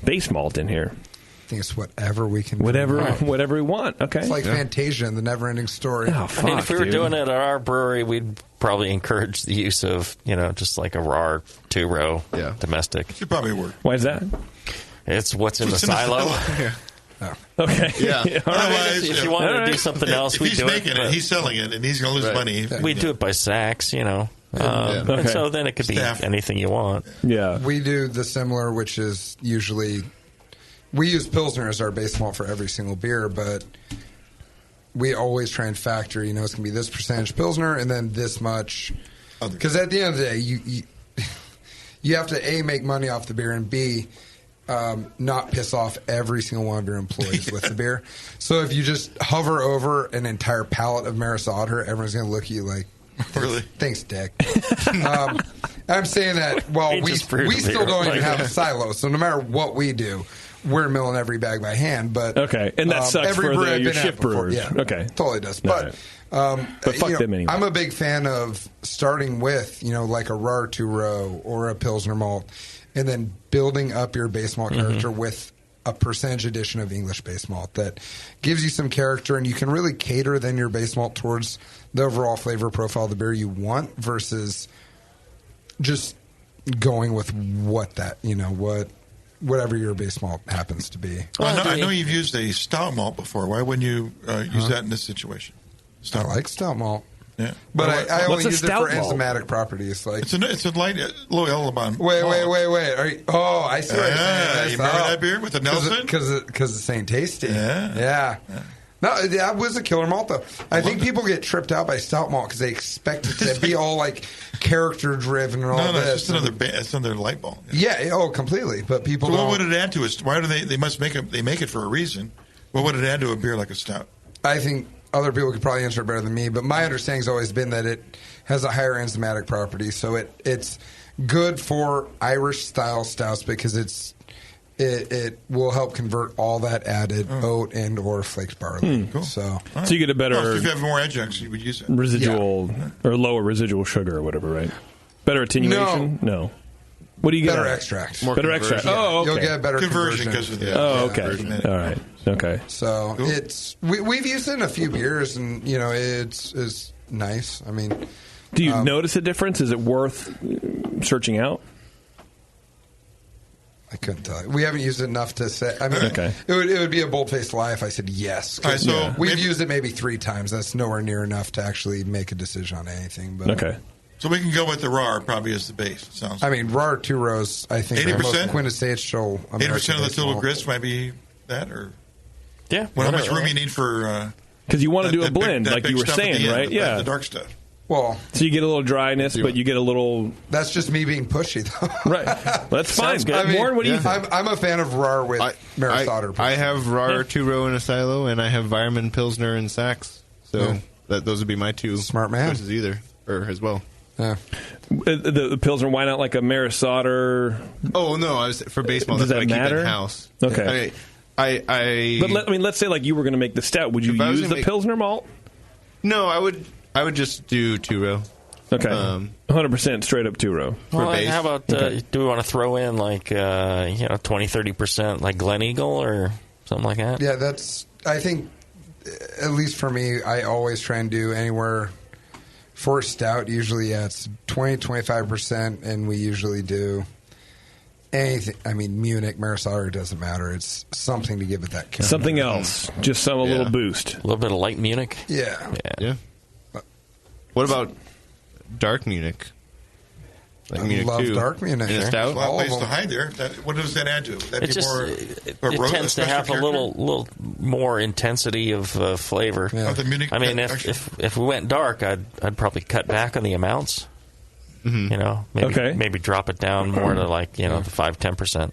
base malt in here? I think it's whatever we can whatever we want. Okay. It's like Fantasia and the Never-Ending Story. Oh, fuck, if we were doing it at our brewery, we'd probably encourage the use of, just like a raw 2-row domestic. Should probably work. Why is that? It's what's in the silo. Okay. Yeah. All right. If you wanted to do something else, we'd do it. If he's making it, he's selling it, and he's going to lose money. We'd do it by sacks, And so then it could be anything you want. Yeah. We do the similar, which is usually we use Pilsner as our base malt for every single beer, but we always try and factor, it's going to be this percentage Pilsner and then this much. Because at the end of the day, you have to, A, make money off the beer, and B, not piss off every single one of your employees with the beer. So if you just hover over an entire pallet of Maris Otter, everyone's going to look at you like, really? Thanks, Dick. I'm saying that, we still don't even have a silo, so no matter what we do, we're milling every bag by hand. But okay, and that sucks for your shift brewers. Yeah, okay, totally does. But fuck them anyway. I'm a big fan of starting with like a RAR 2-row or a Pilsner malt, and then building up your base malt character with a percentage addition of English base malt that gives you some character, and you can really cater then your base malt towards the overall flavor profile of the beer you want versus just going with whatever your base malt happens to be. I know you've used a stout malt before. Why wouldn't you use that in this situation? I like stout malt. Yeah, but I only use it for enzymatic properties. Like it's a light low elevon. Wait. I see. You remember that beer with the Nelson? Because it's ain't tasty. Yeah. No, that was a killer malt though. I think people get tripped out by stout malt because they expect it to be all like character driven and all this. It's another light bulb. Yeah. Completely. But people. So what would it add to it? Why do they must make it? They make it for a reason. What would it add to a beer like a stout? I think other people could probably answer it better than me, but my understanding has always been that it has a higher enzymatic property, so it's good for Irish style stouts because it will help convert all that added oat and or flaked barley. Cool. So you get a better. If you have more adjuncts, you would use it. Residual or lower residual sugar or whatever, right? Better attenuation? No. What do you get? Better extract. Better extract. Oh, okay. You'll get better conversion because of the. Okay. All right. Okay. So we've used it in a few beers, and it's nice. I mean, do you notice a difference? Is it worth searching out? I couldn't tell you. We haven't used it enough to say. I mean, it would be a bold-faced lie if I said yes. So we've used it maybe 3 times. That's nowhere near enough to actually make a decision on anything. But okay. So we can go with the RAR probably as the base. It sounds. I mean, RAR 2 rows. I think 80%? are most quintessential. 80% of the total grist might be that, or how much room you need for? Because you want to do a blend, like you were saying, right? The dark stuff. Well, so you get a little dryness, but you get a little. That's just me being pushy, though. Right. Well, that's fine. I mean, Warren, what do you think? I'm a fan of RAR with Maris Otter. I have RAR 2-row in a silo, and I have Weirman Pilsner in Sachs. So those would be my 2 smart man choices either, or as well. Yeah. The Pilsner, why not like a Maris Otter? Oh no, I was for base malt. Does that matter? Keep in house. Okay. But let's say like you were going to make the stout. Would you use the Pilsner malt? No, I would just do 2-row. Okay. 100% straight up 2-row. Well, how about do we want to throw in like 20-30% like Glen Eagle or something like that? Yeah, I think at least for me, I always try and do anywhere. For stout, usually, it's 20-25%, and we usually do anything. I mean, Munich, Maris Otter, doesn't matter. It's something to give it that character. Something else. Just a little boost. A little bit of light Munich. Yeah. What about dark Munich? Like Munich love 2. dark Munich. In a stout? Well, ways to hide there. What does that add to? It tends to have a little more intensity of flavor. Yeah. The Munich, I mean, if we went dark, I'd probably cut back on the amounts. Mm-hmm. Maybe drop it down more to like the 5-10%.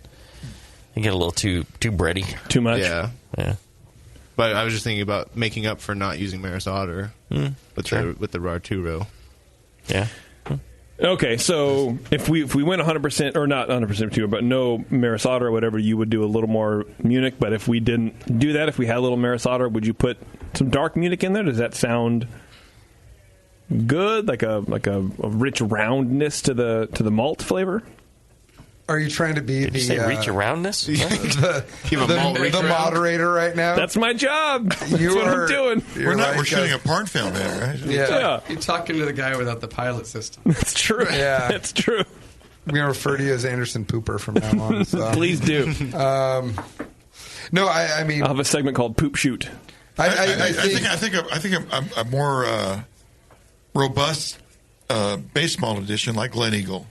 You get a little too bready. Too much. Yeah. But I was just thinking about making up for not using Maris Otter with the RAR 2-row. Yeah. Okay, so if we went 100% or not 100% 2, but no Maris Otter or whatever, you would do a little more Munich. But if we didn't do that, if we had a little Maris Otter, would you put some dark Munich in there? Does that sound good? Like a rich roundness to the malt flavor? Are you trying to be Did you say reach aroundness? the moderator right now? That's my job. That's what I'm doing. We're shooting a porn film there, right? Yeah. You're talking to the guy without the pilot system. That's true. Yeah. That's true. We're going to refer to you as Anderson Pooper from now on. So. Please do. No, I mean... I'll have a segment called Poop Shoot. I think a more robust base malt edition like Glen Eagle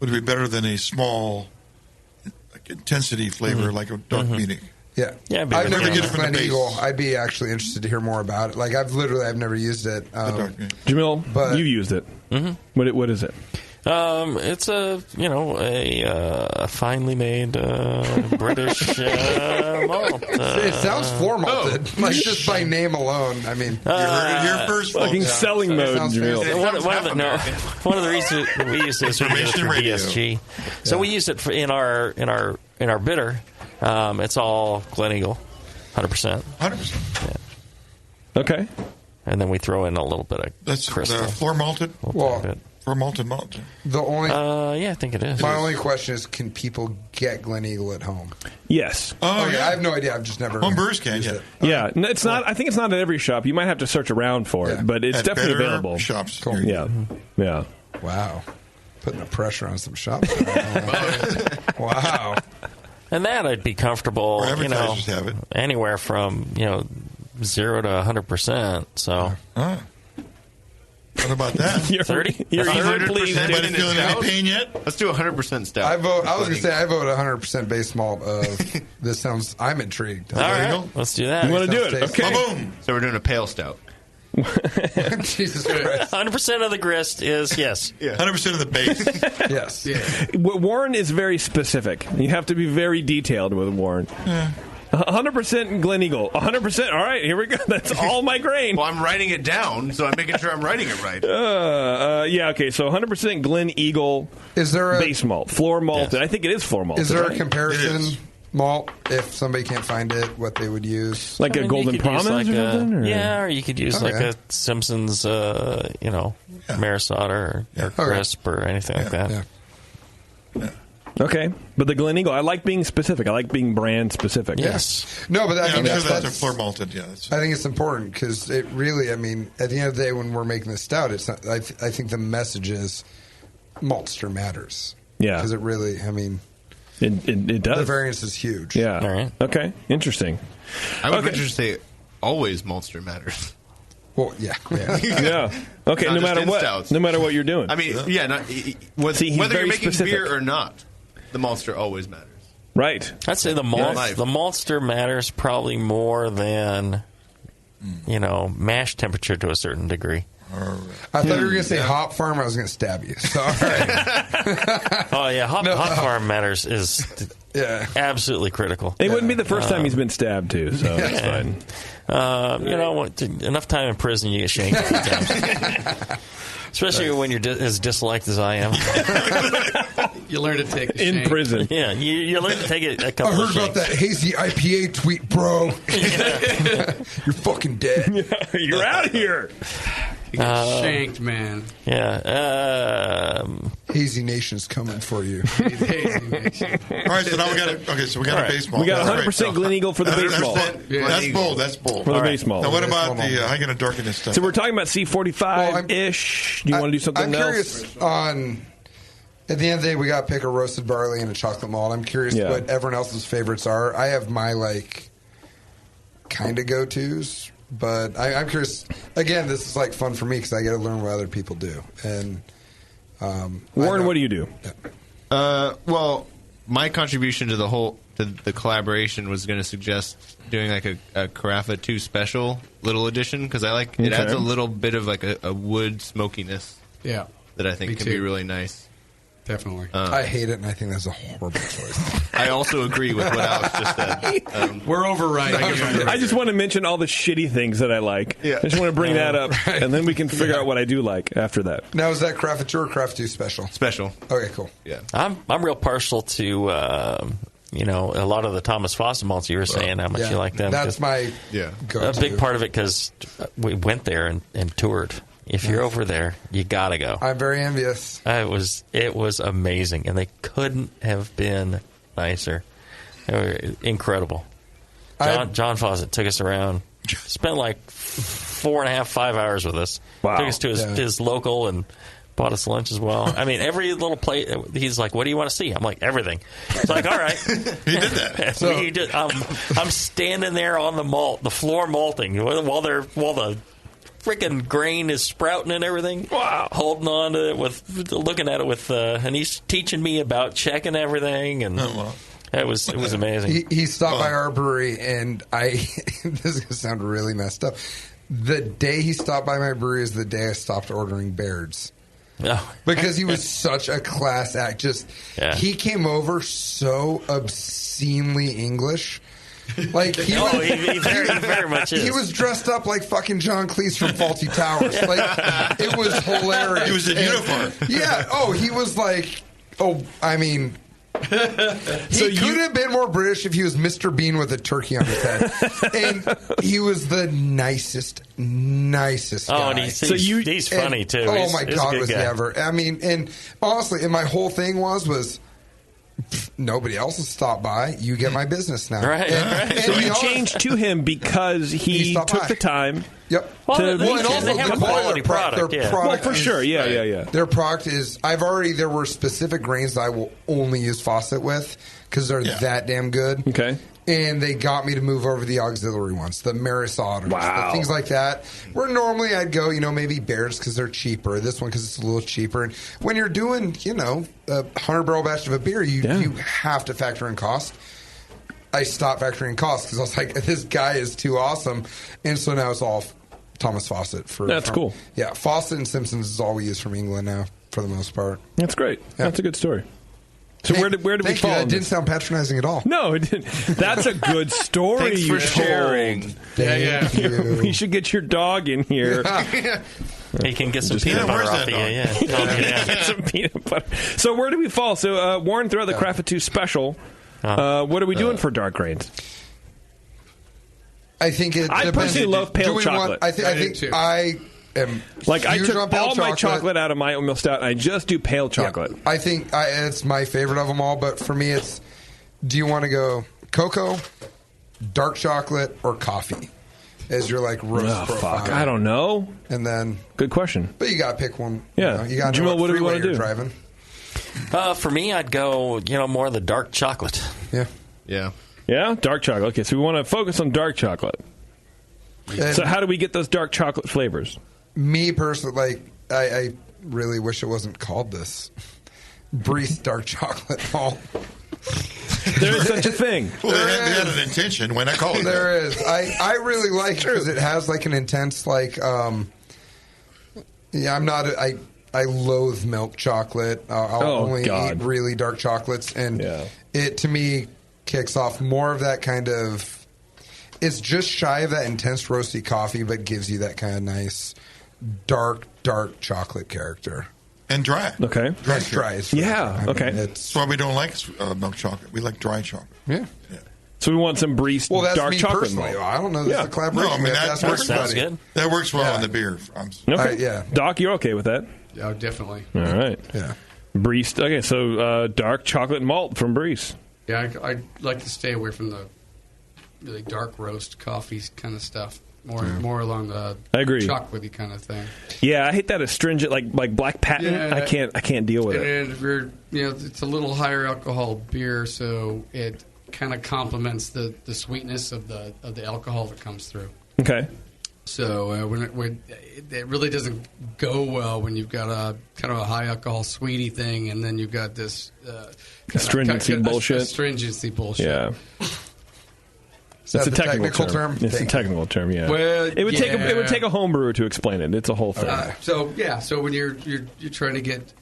would be better than a small intensity flavor like a dark meaty. Yeah, I've never used Glen Eagle. I'd be actually interested to hear more about it. Like I've never used it. Jamil, you used it. Mm-hmm. What is it? It's a finely made British malt. It sounds floor malted, just by name alone. I mean, you heard it here first. Fucking selling mode, Jamil. One of the reasons we use this for BSG. So we use it in our bitter. It's all Glen Eagle, 100%. 100%. Yeah. Okay. And then we throw in a little bit of crystal. Floor malted. For malted malt. The only, I think it is. My only question is, can people get Glen Eagle at home? Yes. I have no idea. I've just never. Homebrewers can. Yeah, it's not. I think it's not at every shop. You might have to search around for it, but it's definitely available. Shops. Cool. Yeah. Wow. Putting the pressure on some shops. Wow. And that I'd be comfortable, advertisers have it. Anywhere from 0 to 100%. So, what about that? You're 30. You're 100%. Anybody feeling any pain yet? Let's do 100% stout. I was going to say I vote 100% base malt. This sounds. I'm intrigued. All right, let's do that. You want to do it? Okay. Boom. So we're doing a pale stout. Jesus Christ. 100% of the grist is yes. 100% of the base. Yes. Yeah. Warren is very specific. You have to be very detailed with Warren. 100% Glen Eagle. 100%. All right, here we go. That's all my grain. Well, I'm writing it down, so I'm making sure I'm writing it right. Okay, so 100% Glen Eagle is there a base malt. Floor malted. Yes. I think it is floor malted. Is there a comparison malt, if somebody can't find it, what they would use? Like a Golden Promise or something? Or you could use a Simpson's, Marisota or Crisp or anything like that. Yeah. Okay, but the Glen Eagle, I like being specific. I like being brand specific. Yes. No, but I think that's a floor malted. Yeah, I think it's important because it really. I mean, at the end of the day, when we're making the stout, it's not. I think the message is maltster matters. Yeah, because it really. I mean, it does. The variance is huge. Yeah. All right. Okay. Interesting. I would venture to say always maltster matters. Well, yeah. Okay, no matter what, stouts. No matter what you're doing. I mean, whether you're making beer or not, the maltster always matters. Right. I'd say the maltster matters probably more than mash temperature to a certain degree. I thought you were going to say hop farm. I was going to stab you. So, all right. Oh yeah, hop farm matters is absolutely critical. It wouldn't be the first time he's been stabbed too, so that's fine. Enough time in prison, you get shanked a few times. Especially when you're as disliked as I am. You learn to take a in shank. prison. Yeah, you learn to take a couple I heard of about that hazy IPA tweet, bro. You're fucking dead. You're out of here. You get shanked, man. Yeah. Hazy Nation's coming for you. Hazy Nation. All right, so now we got a base malt. We got 100% Glen Eagle for the base malt. That's bold. For the base malt. Now what about how are you going to darken this stuff? So we're talking about C45-ish. Do you want to do something else? I'm curious on... At the end of the day, we got to pick a roasted barley and a chocolate malt. I'm curious what everyone else's favorites are. I have my, kind of go-tos. But I'm curious. Again, this is, fun for me because I get to learn what other people do. And Warren, what do you do? Well, my contribution to the collaboration was going to suggest doing, a Carafa 2 Special little edition because it adds a little bit of, a wood smokiness that I think can be really nice. Definitely. I hate it, and I think that's a horrible choice. I also agree with what Alex just said. We're overriding. I just want to mention all the shitty things that I like. Yeah. I just want to bring that up, and then we can figure out what I do like after that. Now, is that Carafa 2 or Carafa 2 Special? Special. Okay, cool. Yeah. I'm real partial to, a lot of the Thomas Foster malts you were saying, how much you like them. That's my go-to. A big part of it because we went there and toured. If you're over there, you gotta go. I'm very envious. It was amazing, and they couldn't have been nicer. They were incredible. John Fawcett took us around, spent 4.5, 5 hours with us. Wow. Took us to his local and bought us lunch as well. I mean, every little place. He's like, "What do you want to see?" I'm like, "Everything." It's like, all right. He did that. I'm standing there on the floor malting while the freaking grain is sprouting and everything. Wow. Holding on to it looking at it with, and he's teaching me about checking everything. And It was amazing. He stopped by our brewery, and this is going to sound really messed up. The day he stopped by my brewery is the day I stopped ordering Beards. Oh. Because he was such a class act. He came over so obscenely English. Like he very much is. He was dressed up like fucking John Cleese from Fawlty Towers. Like it was hilarious. He was in uniform. Yeah. Oh, he was like. Oh, I mean. He could have been more British if he was Mr. Bean with a turkey on his head. And he was the nicest guy. Oh, and he's funny, too. Oh, my God, was he guy. ever. I mean, and honestly, and my whole thing was nobody else has stopped by. You get my business now. Right. And So you changed to him because he took the time. Yep. And also they have a quality product. Their product for sure. Yeah. Their product is. There were specific grains that I will only use faucet with because they're that damn good. Okay. And they got me to move over the auxiliary ones, the Maris Otters, the things like that. Where normally I'd go, maybe Bears because they're cheaper. This one because it's a little cheaper. And when you're doing, a 100-barrel batch of a beer, you have to factor in cost. I stopped factoring cost because I was like, this guy is too awesome. And so now it's all Thomas Fawcett. That's cool. Yeah, Fawcett and Simpsons is all we use from England now, for the most part. That's great. Yeah. That's a good story. So where did we fall? That didn't sound patronizing at all. No, it didn't. That's a good story. Thanks for sharing. Thank you. You should get your dog in here. He can get some peanut butter off the Get some peanut butter. So where do we fall? So Warren threw out the Craft 2 special. What are we doing for dark grains? I think it. I personally love pale chocolate. I think I am. Like I took all my chocolate. chocolate out of my oatmeal stout, and I just do pale chocolate. Yeah, I think it's my favorite of them all. But for me, it's. Do you want to go cocoa, dark chocolate, or coffee? As your roast profile. Fuck, I don't know. And then good question. But you got to pick one. Yeah, you got to Jamil, what do we want to do? Driving. For me, I'd go, more of the dark chocolate. Yeah. Yeah, dark chocolate. Okay, so we want to focus on dark chocolate. And so how do we get those dark chocolate flavors? Me personally, I really wish it wasn't called this. Breeze dark chocolate malt. There's such a thing. Well, they had an intention when I called it. There is. I really like it because it has an intense I'm not. I loathe milk chocolate. I'll only eat really dark chocolates, and it to me kicks off more of that kind of. It's just shy of that intense roasty coffee, but gives you that kind of nice dark chocolate character. And dry. Okay. Dry. Yeah. Okay. That's why we don't like milk chocolate. We like dry chocolate. Yeah. So we want some breeze that's dark me chocolate personally. malt. I don't know. This is a collaboration. No, I mean, that works. Sounds good. That works well in the beer. Okay. Doc, you're okay with that? Yeah, definitely. All right. Yeah. Breeze. Okay, so dark chocolate malt from Breeze. Yeah, I like to stay away from the really dark roast coffees kind of stuff. More along the chocolatey kind of thing. Yeah, I hate that astringent like Black Patent. Yeah, I can't deal with it. And if you're it's a little higher alcohol beer, so it kind of complements the sweetness of the alcohol that comes through. Okay. So when it really doesn't go well when you've got a kind of a high alcohol sweetie thing, and then you've got this astringency bullshit. Astringency bullshit. Yeah. It's a technical term. It's a technical term. Yeah. Well, it would take a home brewer to explain it. It's a whole thing. So when you're trying to get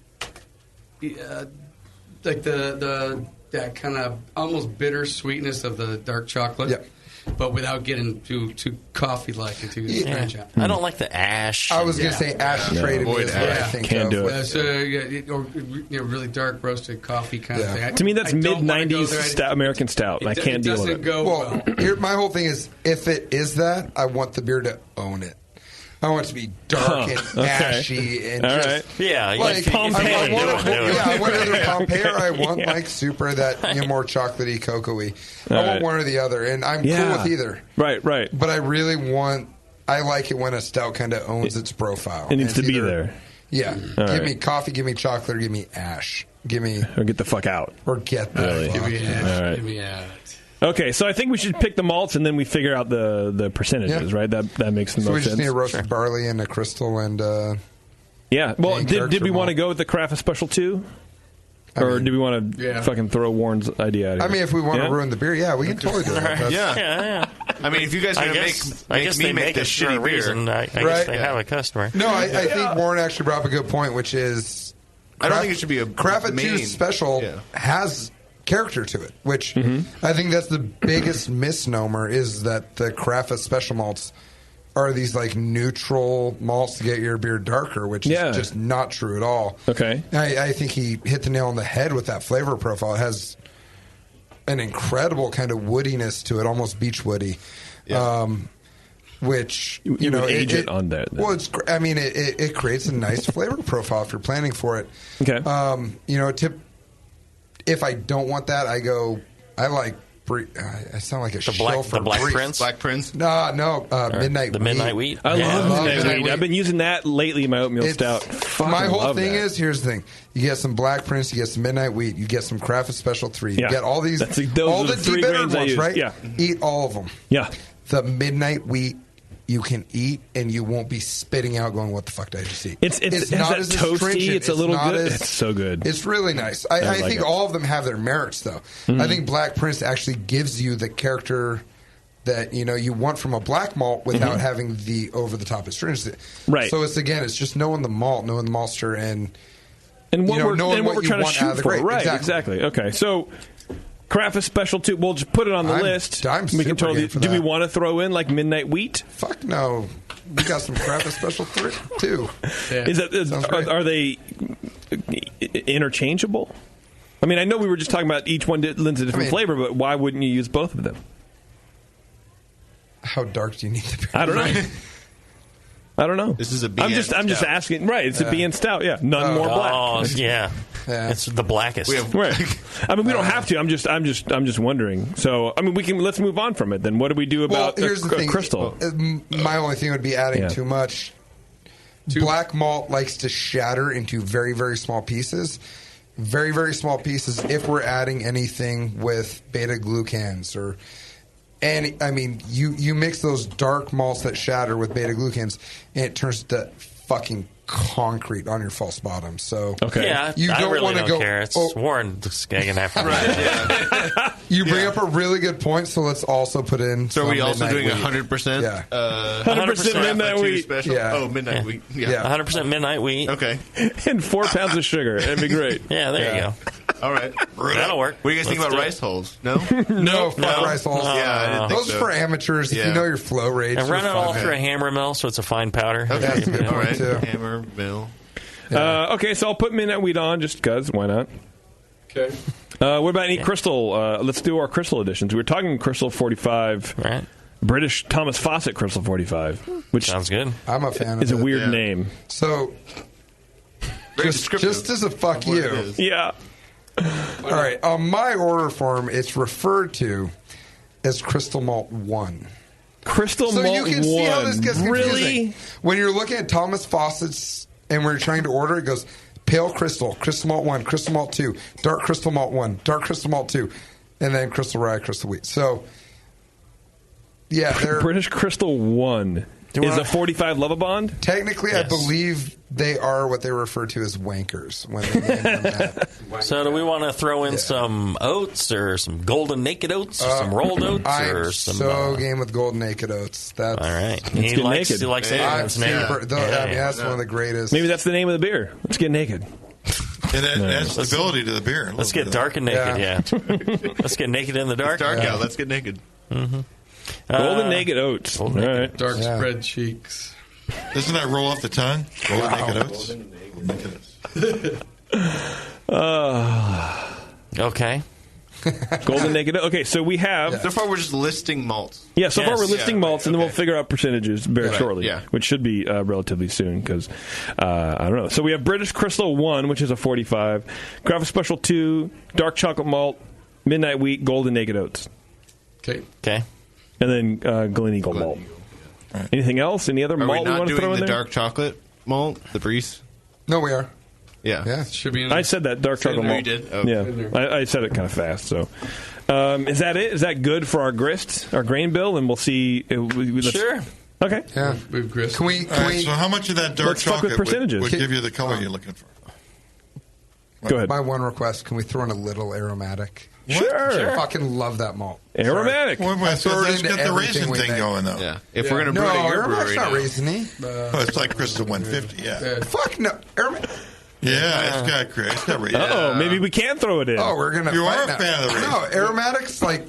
like that kind of almost bitter sweetness of the dark chocolate, but without getting too coffee-like and too strange. I don't like the ash. I was going to say ash trade is what I think Can't do it. So really dark roasted coffee kind of thing. To me, that's mid-'90s American stout. I can't deal with it. Well, my whole thing is, if it is that, I want the beer to own it. I want it to be dark and ashy and like Pompeii. I want either Pompeii or I want super that more chocolatey, cocoa-y. I want one or the other, and I'm cool with either. Right. But I really want. I like it when a stout kind of owns its profile. It needs to be there. Yeah. Give me coffee. Give me chocolate. Or give me ash. Or get the fuck out. Or get the fuck out. Give me ash. Okay, so I think we should pick the malts and then we figure out the percentages, right? That makes the most sense. So we just need a roasted barley and a crystal and. Yeah. Well, did we want to go with the Carafa Special too? Or do we want to fucking throw Warren's idea out here? I mean, if we want to ruin the beer, we can totally do that. Yeah. I mean, if you guys are going to make me this shitty beer, I guess they have a customer. No, I think Warren actually brought up a good point, which is I don't think it should be a Craft 2 Special has character to it, which I think that's the biggest misnomer is that the Craft Special malts are these like neutral malts to get your beer darker, which is just not true at all. Okay. I think he hit the nail on the head with that flavor profile. It has an incredible kind of woodiness to it, almost beech woody. Yeah. Which you know, age it on there. Then. Well, it creates a nice flavor profile if you're planning for it. Okay. You know, if I don't want that, I like. I sound like a shill for the Black Breeze. Prince. Black Prince. No, Midnight Wheat. The Midnight Wheat. I love Midnight Wheat. I've been using that lately in my oatmeal stout. My whole thing is, here's the thing: you get some Black Prince, you get some Midnight Wheat, you get some Craft Special 3, you get all these, all the three de-bittered grains I ones, use. right? Yeah. Eat all of them. Yeah. The Midnight Wheat you can eat, and you won't be spitting out going, what the fuck did I just eat? It's not that as toasty. astringent. It's a little not good. As, it's so good. It's really nice. I think all of them have their merits, though. I think Black Prince actually gives you the character that you want from a black malt without having the over-the-top astringency. Right. So it's just knowing the malt, knowing the maltster, and what we're trying to out shoot of the for. grape. Right. Exactly. Okay. So. Craft Special 2. We'll just put it on the list. We can totally. Do we want to throw in like Midnight Wheat? Fuck no. We got some Craft Special 3 too. Yeah. Are they interchangeable? I mean, I know we were just talking about each one lends a different flavor, but why wouldn't you use both of them? How dark do you need the beer? I don't know. I don't know. This is a BN I'm just asking. Right, it's a BN stout. Yeah, none more black. Oh, yeah. It's the blackest. Right. I mean, we don't have to. I'm just wondering. So, I mean, let's move on from it. Then, what do we do about here's the thing. Crystal? My only thing would be adding too much. Black malt likes to shatter into very, very small pieces. Very, very small pieces. If we're adding anything with beta glucans or. And I mean, you mix those dark malts that shatter with beta glucans, and it turns to fucking concrete on your false bottom. So you don't want to go. Care. It's Warren skagging after me. You bring up a really good point. So let's also put in. So are we also doing 100%? Yeah, 100% Midnight Wheat. Special? Yeah. Oh, Midnight Wheat. Yeah, 100% Midnight Wheat. Okay, and 4 pounds of sugar. That'd be great. Yeah, there you go. All right. That'll work. What do you guys think about rice holes? No? No, fuck rice holes. Yeah, I didn't think those are for amateurs. If you know your flow rates. And run it all through a hammer mill so it's a fine powder. Okay. That's a good point, too. Hammer mill. Okay, so I'll put Midnight Wheat on just because. Why not? Okay. What about any Crystal? Let's do our Crystal editions. We were talking Crystal 45. Right. British Thomas Fawcett Crystal 45. Which sounds good. I'm a fan of it. Is a weird name. So, just as a fuck you. Yeah. All right. On my order form, it's referred to as Crystal Malt 1. Crystal so Malt 1. So you can see how this gets confusing. Really? When you're looking at Thomas Fawcett's and when you're trying to order, it goes Pale Crystal, Crystal Malt 1, Crystal Malt 2, Dark Crystal Malt 1, Dark Crystal Malt 2, and then Crystal Rye, Crystal Wheat. So, yeah. British Crystal 1 is a 45 Lovabond? Technically, yes. I believe they are what they refer to as wankers when they name them that. So do we want to throw in some oats or some golden naked oats or some rolled oats? I'm so game with golden naked oats. That's all right. He likes it. He likes it. I mean, that's one of the greatest. Maybe that's the name of the beer. Let's get naked. And it adds stability to the beer. Let's get dark and naked, yeah. Let's get naked in the dark. It's dark out. Let's get naked. Mm-hmm. Golden naked oats. All right. Dark spread cheeks. Doesn't that roll off the tongue? Golden naked oats. Golden naked oats. Okay. Golden naked. Okay, so we have. So far, we're just listing malts. Yeah, so far we're listing malts, and then we'll figure out percentages very shortly, yeah. which should be relatively soon because I don't know. So we have British Crystal 1, which is a 45, Craft Special 2, Dark Chocolate Malt, Midnight Wheat, Golden Naked Oats. Okay. And then Glen Eagle malt. Right. Anything else? Any other malt we want to throw in there? Are we not doing the dark chocolate malt, the Breeze? No, we are. Yeah. Should be in I said that, dark chocolate malt. You did? Oh. Yeah. I said it kind of fast. So, is that it? Is that good for our grist, our grain bill? And we'll see. Sure. Okay. Yeah. We've grist. Can we so how much of that dark chocolate would give you the color you're looking for? Go ahead. My one request: can we throw in a little aromatic? Sure. I fucking love that malt. Aromatic. Well, that's got the raisin thing going, though. Yeah. If we're going to brew it at your brewery not now. raisiny. Oh, it's like Crystal 150, yeah. Fuck no. Aromatic. Yeah, it's got raisin. Uh-oh, maybe we can throw it in. Oh, we're going to You fight are a now. fan of the raisin. No, aromatic's like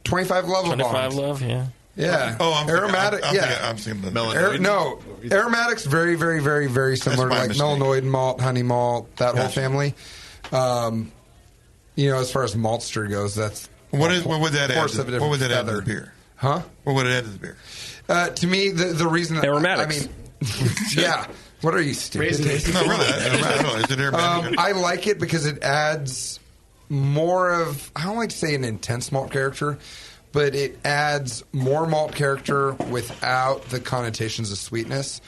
25 level 25 love, yeah. Yeah. Oh, I'm aromatic. I'm thinking the melanoid. No, aromatic's very, very, very, very similar to my like mistake. melanoid malt, honey malt, that whole family. As far as maltster goes, that's what would that add? What would that add to the beer? Huh? What would it add to the beer? To me, the reason aromatics. Yeah. What are you, stupid? No, really. I don't know. Is it aromatic? I like it because it adds more of, I don't like to say an intense malt character, but it adds more malt character without the connotations of sweetness.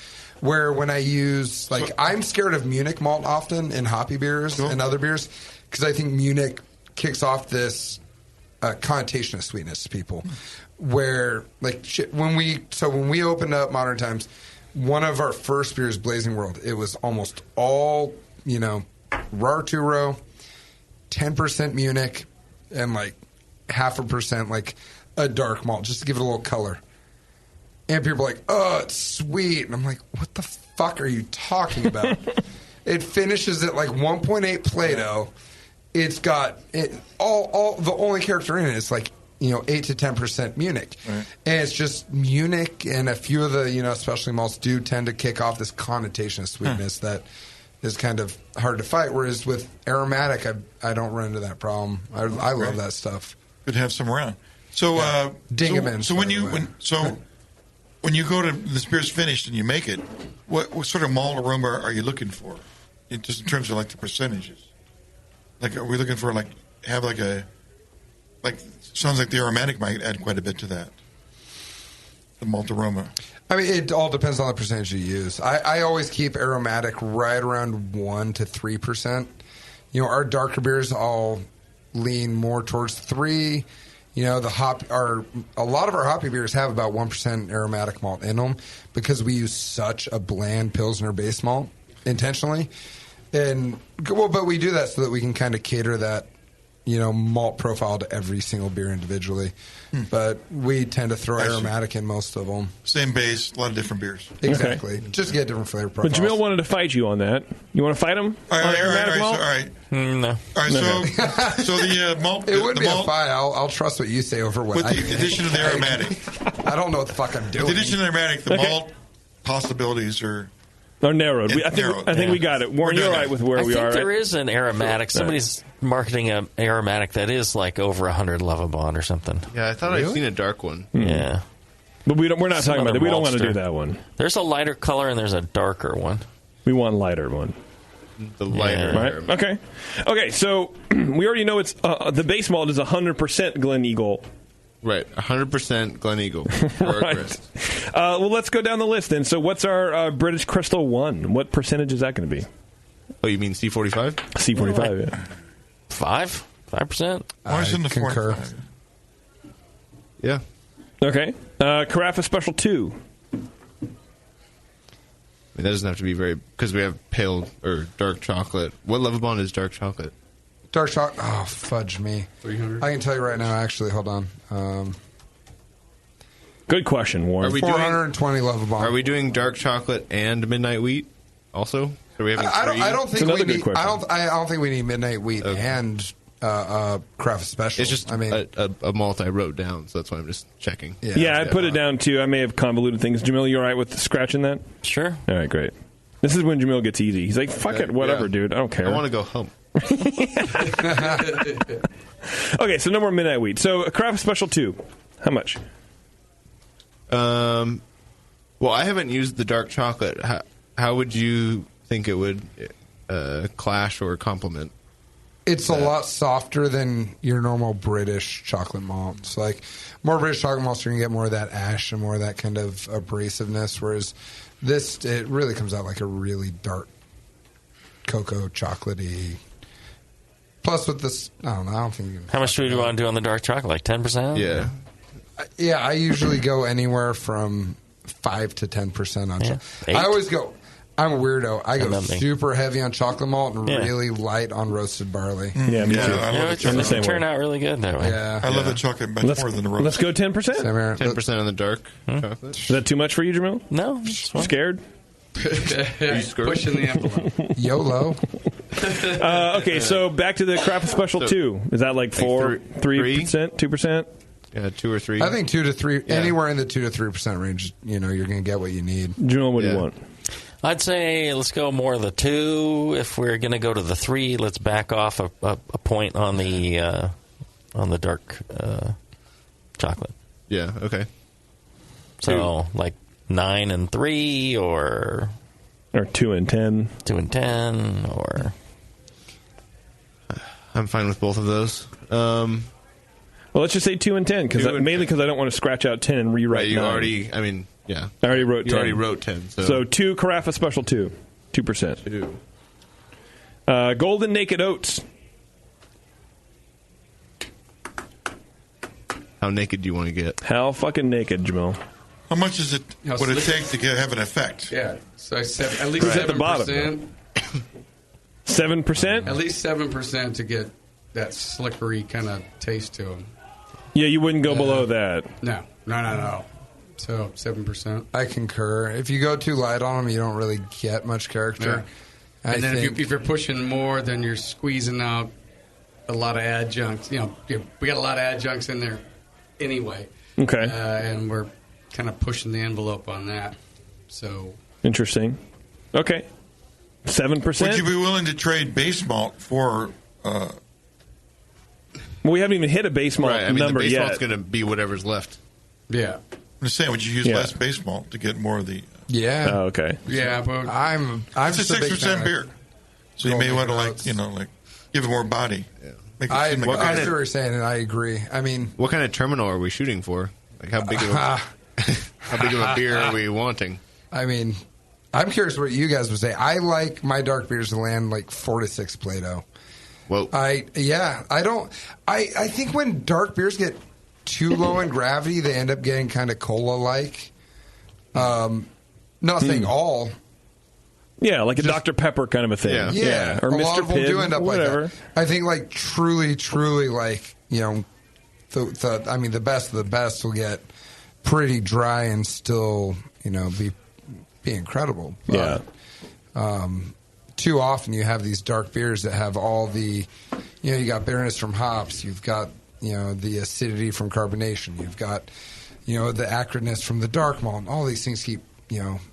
Where when I use, I'm scared of Munich malt often in hoppy beers and other beers because I think Munich kicks off this connotation of sweetness to people. Where, when we opened up Modern Times, one of our first beers, Blazing World, it was almost all, raw 2-row, 10% Munich, and 0.5% a dark malt, just to give it a little color. And people are like, oh, it's sweet. And I'm like, what the fuck are you talking about? It finishes at 1.8 Plato. It's got all the only character in it is 8 to 10% Munich. Right. And it's just Munich and a few of the, specialty malts do tend to kick off this connotation of sweetness that is kind of hard to fight. Whereas with aromatic, I don't run into that problem. I love that stuff. Good to have some around. So, Ding 'em in. So when you go to this beer's finished and you make it, what sort of malt aroma are you looking for? Just in terms of the percentages. Are we looking for sounds like the aromatic might add quite a bit to that. The malt aroma. I mean, it all depends on the percentage you use. I always keep aromatic right around 1 to 3%. Our darker beers all lean more towards 3. A lot of our hoppy beers have about 1% aromatic malt in them because we use such a bland Pilsner base malt intentionally. But we do that so that we can kind of cater that, malt profile to every single beer individually. But we tend to throw aromatic in most of them. Same base, a lot of different beers. Exactly. Okay. Just get different flavor profiles. But Jamil wanted to fight you on that. You want to fight him on aromatic malt? All right. No. All right, so the malt... It wouldn't be malt, a fight. I'll trust what you say over what I with the addition of the aromatic. I don't know what the fuck I'm doing. With the addition of the aromatic, the malt possibilities are... narrowed. I think we got it. Warren, you're right with where we are. I think there is an aromatic. Somebody's marketing an aromatic that is over 100 Lovabond or something. Yeah, I thought I'd seen a dark one. Yeah. But we're not talking about that. We don't want to do that one. There's a lighter color and there's a darker one. We want a lighter one. The lighter. Right? Okay, so we already know it's the base malt is 100% Glen Eagle. Right, 100% Glen Eagle. Right. Well, let's go down the list then. So what's our British Crystal 1? What percentage is that going to be? Oh, you mean C45? C45, yeah. 5%? I concur. Yeah. Okay. Carafa Special 2. That doesn't have to be because we have pale or dark chocolate. What Lovabond is dark chocolate? Dark chocolate. Oh, fudge me. 300. I can tell you right now. Actually, hold on. Good question, Warren. 420 Lovabond. Are we doing dark chocolate and midnight wheat also? Are we having I don't think we need. I don't think we need midnight wheat and craft special. It's just a malt I wrote down, so that's why I'm just checking. Yeah, I put it down too. I may have convoluted things. Jamil, you all right with scratching that? Sure. All right, great. This is when Jamil gets easy. He's like, fuck it, whatever, dude. I don't care. I want to go home. Okay, so no more midnight wheat. So a craft special 2. How much? Well, I haven't used the dark chocolate. How would you think it would clash or complement? It's a lot softer than your normal British chocolate malts. More British chocolate malts, you're going to get more of that ash and more of that kind of abrasiveness, whereas this, it really comes out like a really dark cocoa chocolatey. Plus with this, I don't know, I don't think you can... How much do you want to do on the dark chocolate? Like 10%? Yeah. Yeah, I usually go anywhere from 5 to 10% on chocolate. 8? I always go... I'm a weirdo. I go super heavy on chocolate malt and really light on roasted barley. Yeah, me too. I love the chocolate. It turned out really good that way. Yeah. I love the chocolate much more than the roast. Let's go 10%. 10% on the dark chocolate. Is that too much for you, Jamil? No. Scared? Pushing the envelope. YOLO. Okay, so back to the Craft Special 2. Is that like 3%, 2%? Yeah, 2 or 3. I think 2 to 3, anywhere in the 2 to 3% range. You're going to get what you need. Jamil, what do you want? I'd say let's go more of the 2. If we're going to go to the 3, let's back off a point on the dark chocolate. Yeah. Okay. So like 9 and 3, or 2 and 10. 2 and 10, or I'm fine with both of those. Well, let's just say 2 and 10, mainly because I don't want to scratch out 10 and rewrite. You 9. already. I mean, yeah. I already wrote 10. You already wrote 10. So 2 Carafa Special 2, 2%. 2. Golden Naked Oats. How naked do you want to get? How fucking naked, Jamil? How much is it? Would it take to have an effect? Yeah, so at least 7%. At the bottom. 7%? At least 7% to get that slickery kind of taste to them. Yeah, you wouldn't go below that. No. So 7%. I concur. If you go too light on them, you don't really get much character. Yeah. And then if you're pushing more, then you're squeezing out a lot of adjuncts. We got a lot of adjuncts in there anyway. Okay. And we're kind of pushing the envelope on that. So interesting. Okay. 7%. Would you be willing to trade base malt for? Well, we haven't even hit a base malt number the base yet. malt's going to be whatever's left. Yeah. I'm just saying, would you use less base malt to get more of the? Yeah. Oh, okay. Yeah, but I'm it's a 6% beer, so you may want to give it more body. Yeah. I see what you're saying, and I agree. I mean, what kind of terminal are we shooting for? Like how big of a beer are we wanting? I mean, I'm curious what you guys would say. I like my dark beers to land like 4 to 6 Plato. Whoa. I think when dark beers get too low in gravity, they end up getting kind of cola-like. Not saying all. Yeah, like a Dr. Pepper kind of a thing. Yeah. Or a Mr. lot of them Pibb, do end up whatever. like that. I think like truly like, the best of the best will get pretty dry and still, be incredible. But, too often you have these dark beers that have all the, you got bitterness from hops, you've got, the acidity from carbonation, you've got, the acridness from the dark malt. All these things keep,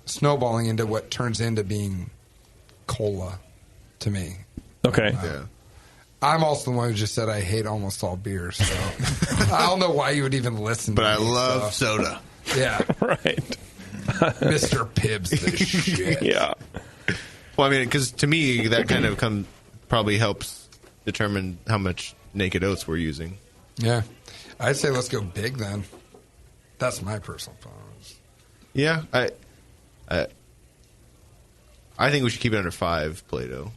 snowballing into what turns into being cola to me. Okay. I'm also the one who just said I hate almost all beers, so I don't know why you would even listen to me. But I love so. soda. Yeah. Right. Mr. Pibb's the shit. Yeah. Well, I mean, because to me, that kind of probably helps determine how much naked oats we're using. Yeah. I'd say let's go big then. That's my personal preference. Yeah. I think we should keep it under 5 Plato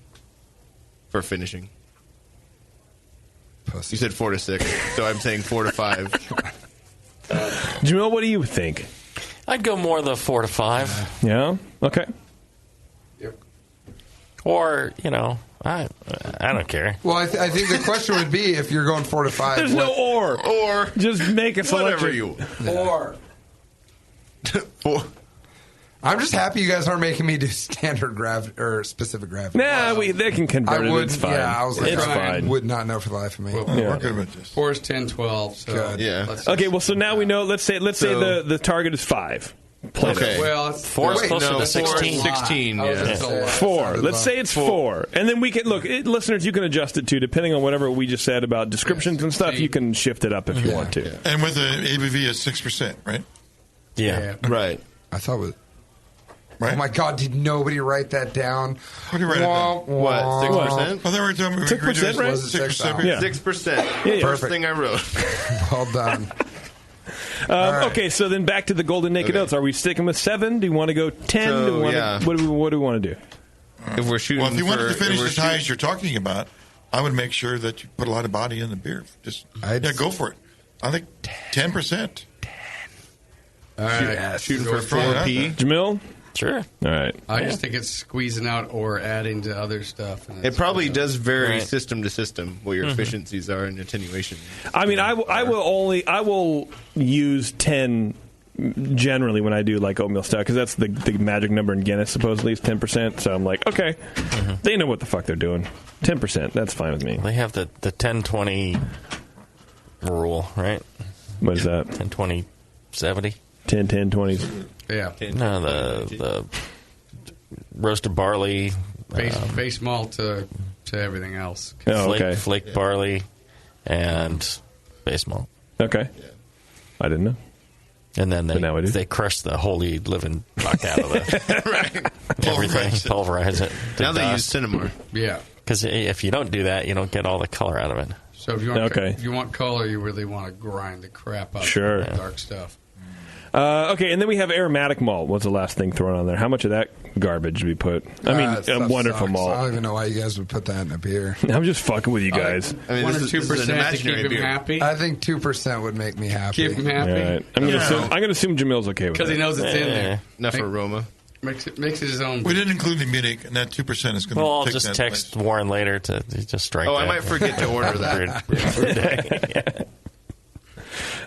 for finishing. Pussy. You said 4 to 6, so I'm saying 4 to 5. Jamil, what do you think? I'd go more the 4 to 5. Yeah? Okay. Yep. Or, I don't care. Well, I think the question would be if you're going 4 to 5. There's no or. Or. Just make a selection. Whatever you Or. 4. I'm just happy you guys aren't making me do standard gravity or specific gravity. Nah, they can convert it. It's fine. Yeah, I was like, it's I fine. would not know for the life of me. We're good with this. 4 is 10, 12. So Good. Yeah. Okay, well, so now we know. Let's say the target is 5. Plato. Okay. Well, 4 is closer to 16. 16, yeah. 4. Let's say it's 4. And then we can, listeners, you can adjust it too, depending on whatever we just said about descriptions and stuff. You can shift it up if you want to. Yeah. And with the ABV of 6%, right? Yeah. Right. I thought it was... Right? Oh, my God, did nobody write that down? What did you write it down? What, 6%? Oh, they were telling me 6%, right? 6%. Yeah. 6%. First thing I wrote. Well done. Right. Okay, so then back to the Golden Naked Oats. Are we sticking with 7? Do you want to go 10? So, what do we want to do? If we're shooting, if you wanted to finish as high as you're talking about, I would make sure that you put a lot of body in the beer. Just go for it. I think 10%. All right. Shooting for 4P. Jamil? Sure. All right. I just think it's squeezing out or adding to other stuff. And It probably does vary Right. system to system what your efficiencies are in attenuation. I mean, I will use 10 generally when I do like oatmeal stout because that's the magic number in Guinness supposedly is 10%. So I'm like, okay, they know what the fuck they're doing. 10%, that's fine with me. They have the 10-20 rule, right? What is that? 10-20-70? 10-10-20s. Yeah. No, the roasted barley. Base malt to everything else. Oh, okay. Flake barley and base malt. Okay. I didn't know. And then they crush the holy living fuck out of the everything, pulverize it. Now they use Cinnamon. Yeah. Because if you don't do that, you don't get all the color out of it. So if you want color, you really want to grind the crap out Sure. of the dark stuff. Okay, and then we have aromatic malt. What's the last thing thrown on there? How much of that garbage do we put? I mean, That wonderful sucks. malt. I don't even know why you guys would put that in a beer. I'm just fucking with you guys. I mean, 1 or 2% to keep him happy. I think 2% would make me happy. Keep him happy. All right. I'm going to assume Jamil's okay with it. Because he knows it's in there. Enough aroma. Makes it his own. We didn't include the Munich, and that 2% is going to Well, I'll take just that text Warren later to just strike that. I might forget to order that.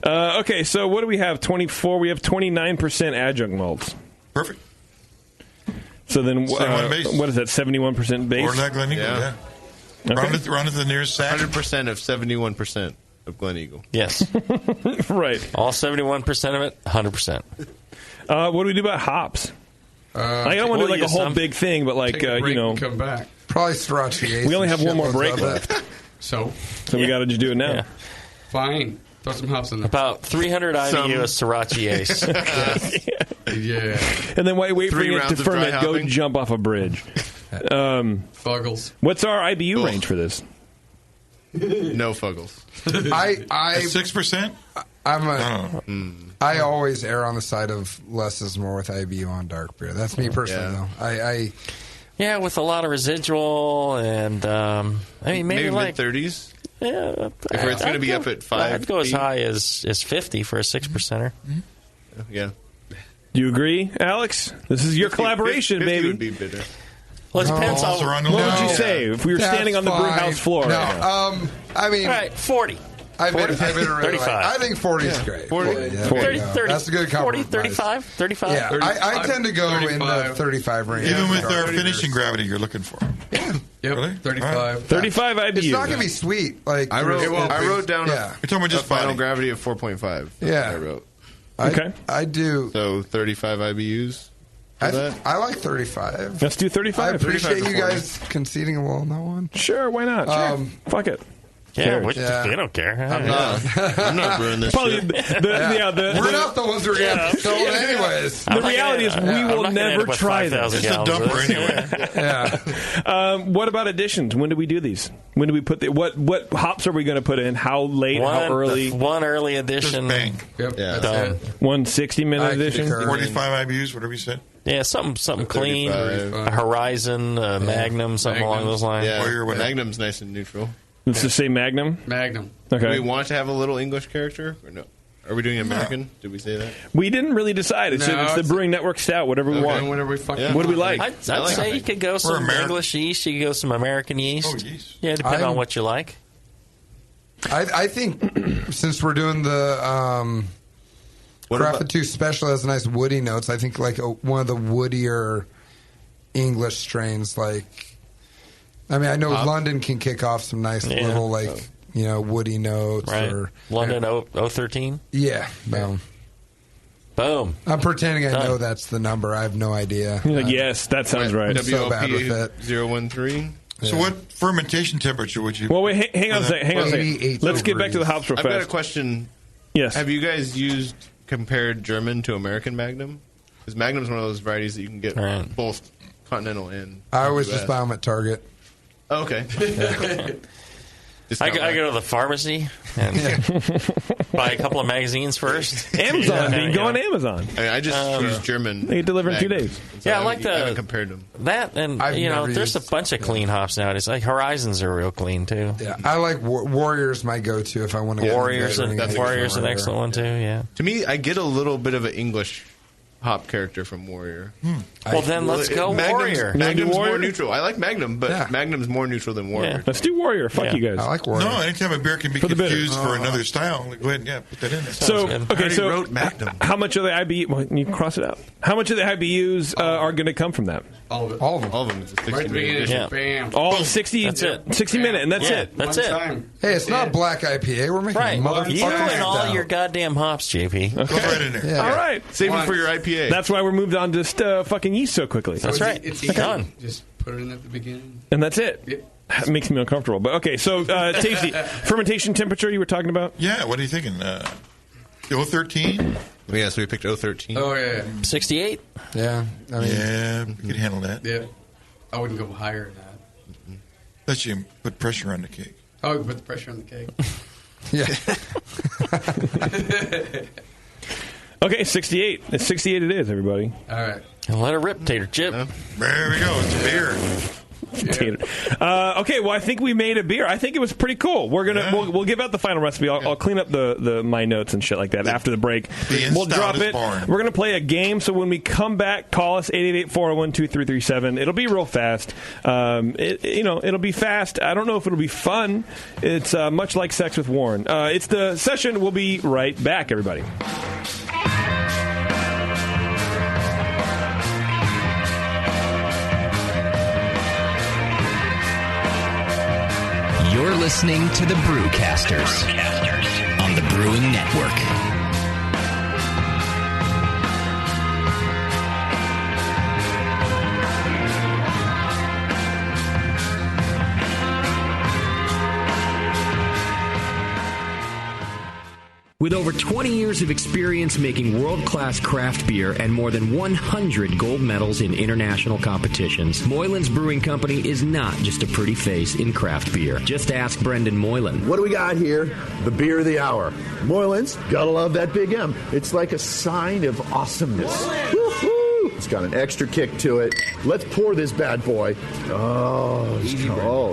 Okay, so what do we have? 24. We have 29% adjunct malts. Perfect. So then, 71 base. what is that? 71% base. Or that Glen Eagle, yeah. Okay. Round it to the nearest sack. 100% of 71% of Glen Eagle. Yes. Right. All 71% of it, 100%. What do we do about hops? I don't want to do like a whole big thing, but like, Take a break you know. and come back. Probably Sriracha. We only have one more break left. left. So we got to just do it now. Yeah. Fine. Throw some hops in there. About 300 IBU of Sriracha Ace. Yeah. And then wait for 3 it rounds to of dry ferment. Go hopping. jump off a bridge. Fuggles. What's our IBU range for this? No fuggles. I 6%? I always err on the side of less is more with IBU on dark beer. That's me personally, though. Yeah, with a lot of residual and I mean maybe like mid-30s. Yeah, if it's going to be up at 5, I'd go as high as 50 for a 6%er. Yeah. Do you agree, Alex? This is your collaboration, 50 baby. would be bitter. Well, it depends on what would you say if we were standing on the brew house floor? No, right now? I mean, all right, 40. I've been really 35. I think 40 is great. 40. Yeah, 30, that's a good 40, compromise. 35, 35. Yeah, 35, I tend to go in the 35 range. Even with our finishing gravity you're looking for. Yep. Really? 35. 35 IBU. It's not going to be sweet. Like I wrote down Yeah. a You're talking about just final body. gravity of 4.5. Yeah. I wrote. Okay. I do. So 35 IBUs. I like 35. Let's do 35. I appreciate 35 to you 40. guys conceding a little on that one. Sure, why not? Sure. Fuck it. Yeah, Cares. they don't care. I'm not brewing this Probably shit. We're not the ones who are going to sell it anyways. The reality is we will never try this. It's a dumper anyway. Yeah. What about additions? When do we do these? When do we put the what hops are we going to put in? How late? How early? One early edition. Just bang. Yep. Yeah. That's it. 1 60-minute edition. 45 IBUs, whatever you said. Yeah, something clean. 35. A Horizon, Magnum, something along those lines. Yeah. Or whatever. Magnum's nice and neutral. Let's just say Magnum. Magnum. Okay. Do we want to have a little English character or no? Are we doing American? Did we say that? We didn't really decide. It's the Brewing Network Stout. Whatever we want. Whatever we fucking Yeah. What do we like? I'd say you could go some English yeast. You could go some American yeast. Oh, yeast. Yeah, depending on what you like. I think since we're doing the Crafted 2 Special has nice woody notes, I think like one of the woodier English strains, like, I mean, I know London can kick off some nice little, like, woody notes. Right. Or London 013? Yeah. Boom. Boom. I'm pretending I know that's the number. I have no idea. You're like, yes, that sounds right. I'm so bad with it. 013. So what fermentation temperature would you... Well, wait, hang on a second. Let's get back to the hops real I've fast. got a question. Yes. Have you guys compared German to American Magnum? Because Magnum's one of those varieties that you can get both continental and I always US. just buy them at Target. Oh, okay. I go to the pharmacy and buy a couple of magazines first. Amazon. You can go on Amazon. I just use German. They deliver in 2 Magnum. days. So Yeah, I like I haven't compared them. That, and there's a bunch of clean hops nowadays. Like Horizons are real clean too. Yeah, I like Warrior's my go-to if I want to. Warrior's an excellent one too. Yeah. To me, I get a little bit of an English hop character from Warrior. Well, then let's go Warrior. Magnum's more neutral. I like Magnum, but Magnum's more neutral than Warrior. Yeah. Let's do Warrior. Fuck you guys. I like Warrior. No, anytime a beer can be confused for another style, go ahead and put that in there. So, okay, so wrote Magnum. how much of the IBU? Well, you can cross it out. How much of the IBUs are going to come from that? All of it. All of them. All of them. It's a 60 Right at the beginning, Yeah. bam. All 60, That's it. 60 minute, and that's it. That's One it. time. Hey, it's not black IPA. We're making Right. motherfucking You and all stout. your goddamn hops, JP. Okay. Go right in there. Yeah. All right. Save it for your IPA. That's why we're moved on to fucking yeast so quickly. That's right. It's Done. Just put it in at the beginning. And that's it. Yep. That makes me uncomfortable. But okay, so Tasty, fermentation temperature you were talking about? Yeah, what are you thinking? 013? Yeah, so we picked 013. Oh, yeah. 68? Yeah. I mean, Yeah, we can handle that. Yeah. I wouldn't go higher than that. Let you put pressure on the cake. Oh, put the pressure on the cake. yeah. Okay, 68. It's 68 it is, everybody. All right. And let it rip, Tater Chip. There we go. It's beer. Tater. Okay, well, I think we made a beer. I think it was pretty cool. We're gonna we'll give out the final recipe. I'll clean up the my notes and shit like that after the break. We'll drop it. Born. We're gonna play a game. So when we come back, call us 888-401-2337. It'll be real fast. It'll be fast. I don't know if it'll be fun. It's much like sex with Warren. It's the session. We'll be right back, everybody. You're listening to the Brewcasters on the Brewing Network. With over 20 years of experience making world-class craft beer and more than 100 gold medals in international competitions, Moylan's Brewing Company is not just a pretty face in craft beer. Just ask Brendan Moylan. What do we got here? The beer of the hour. Moylan's, gotta love that big M. It's like a sign of awesomeness. Woo-hoo! It's got an extra kick to it. Let's pour this bad boy. Oh,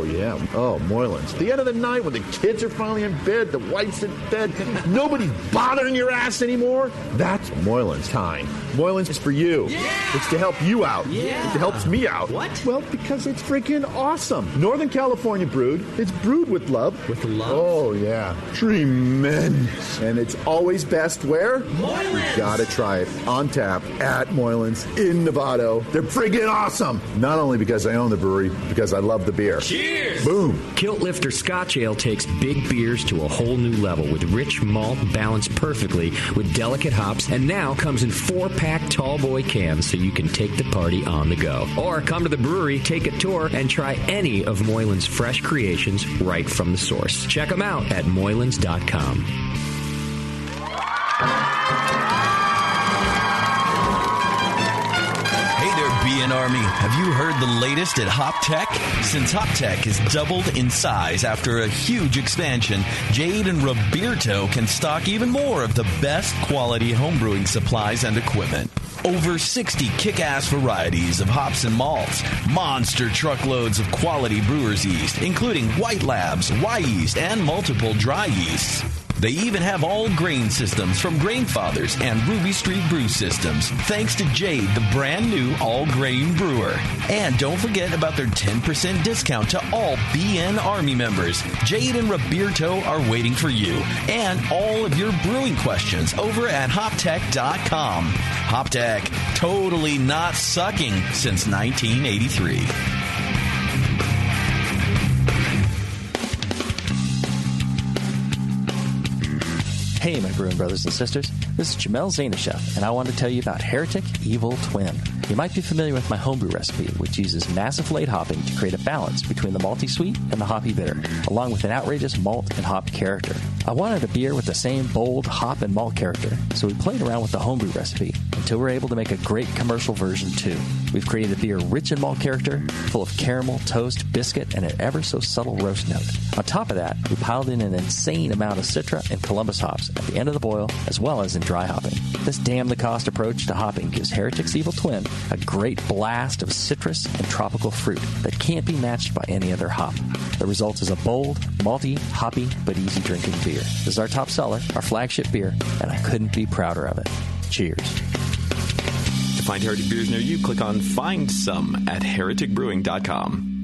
yeah. Oh, Moylan's. The end of the night when the kids are finally in bed, the wife's in bed, nobody's bothering your ass anymore. That's Moylan's time. Moylan's is for you. Yeah. It's to help you out. Yeah. It helps me out. What? Well, because it's freaking awesome. Northern California brewed. It's brewed with love. With love? Oh, yeah. Tremendous. And it's always best where? Moylan's. You gotta try it. On tap at Moylan's in Novato. They're friggin' awesome. Not only because I own the brewery, because I love the beer. Cheers! Boom. Kilt Lifter Scotch Ale takes big beers to a whole new level with rich malt balanced perfectly with delicate hops, and now comes in 4-pack tall boy cans so you can take the party on the go. Or come to the brewery, take a tour, and try any of Moylan's fresh creations right from the source. Check them out at moylans.com. BN Army, have you heard the latest at HopTech? Since HopTech has doubled in size after a huge expansion, Jade and Roberto can stock even more of the best quality homebrewing supplies and equipment. Over 60 kick-ass varieties of hops and malts, monster truckloads of quality brewer's yeast, including White Labs, Y-yeast, and multiple dry yeasts. They even have all grain systems from Grainfathers and Ruby Street Brew Systems, thanks to Jade, the brand new all-grain brewer. And don't forget about their 10% discount to all BN Army members. Jade and Roberto are waiting for you and all of your brewing questions over at hoptech.com. HopTech, totally not sucking since 1983. Hey, my brewing brothers and sisters. This is Jamil Zainashev, and I want to tell you about Heretic Evil Twin. You might be familiar with my homebrew recipe, which uses massive late hopping to create a balance between the malty sweet and the hoppy bitter, along with an outrageous malt and hop character. I wanted a beer with the same bold hop and malt character, so we played around with the homebrew recipe until we were able to make a great commercial version too. We've created a beer rich in malt character, full of caramel, toast, biscuit, and an ever so subtle roast note. On top of that, we piled in an insane amount of Citra and Columbus hops at the end of the boil, as well as in dry hopping. This damn-the-cost approach to hopping gives Heretic's Evil Twin a great blast of citrus and tropical fruit that can't be matched by any other hop. The result is a bold, malty, hoppy, but easy-drinking beer. This is our top seller, our flagship beer, and I couldn't be prouder of it. Cheers. To find Heretic beers near you, click on Find Some at hereticbrewing.com.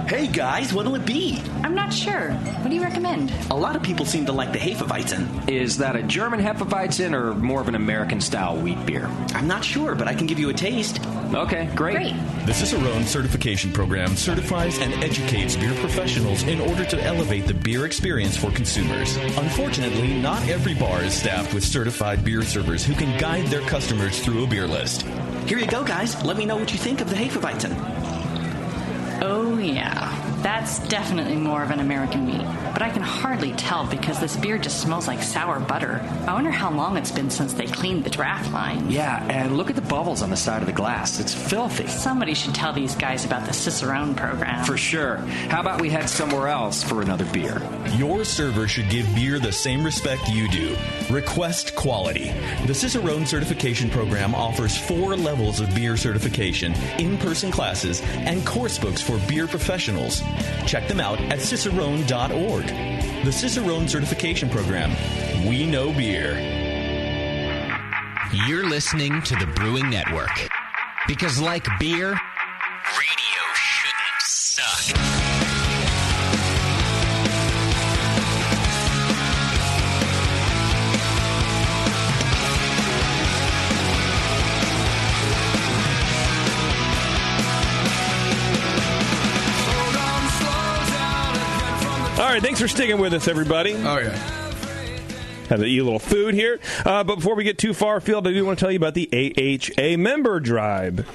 Hey guys, what'll it be? I'm not sure. What do you recommend? A lot of people seem to like the Hefeweizen. Is that a German Hefeweizen or more of an American-style wheat beer? I'm not sure, but I can give you a taste. Okay, great. The Cicerone Certification Program certifies and educates beer professionals in order to elevate the beer experience for consumers. Unfortunately, not every bar is staffed with certified beer servers who can guide their customers through a beer list. Here you go, guys. Let me know what you think of the Hefeweizen. Oh, yeah. That's definitely more of an American wheat. But I can hardly tell because this beer just smells like sour butter. I wonder how long it's been since they cleaned the draft line. Yeah, and look at the bubbles on the side of the glass. It's filthy. Somebody should tell these guys about the Cicerone program. For sure. How about we head somewhere else for another beer? Your server should give beer the same respect you do. Request quality. The Cicerone Certification Program offers 4 levels of beer certification, in-person classes, and course books for beer professionals. Check them out at cicerone.org. The Cicerone Certification Program. We know beer. You're listening to the Brewing Network. Because like beer, radio shouldn't suck. All right, thanks for sticking with us, everybody. Oh, yeah. Have to eat a little food here. But before we get too far afield, I do want to tell you about the AHA Member Drive.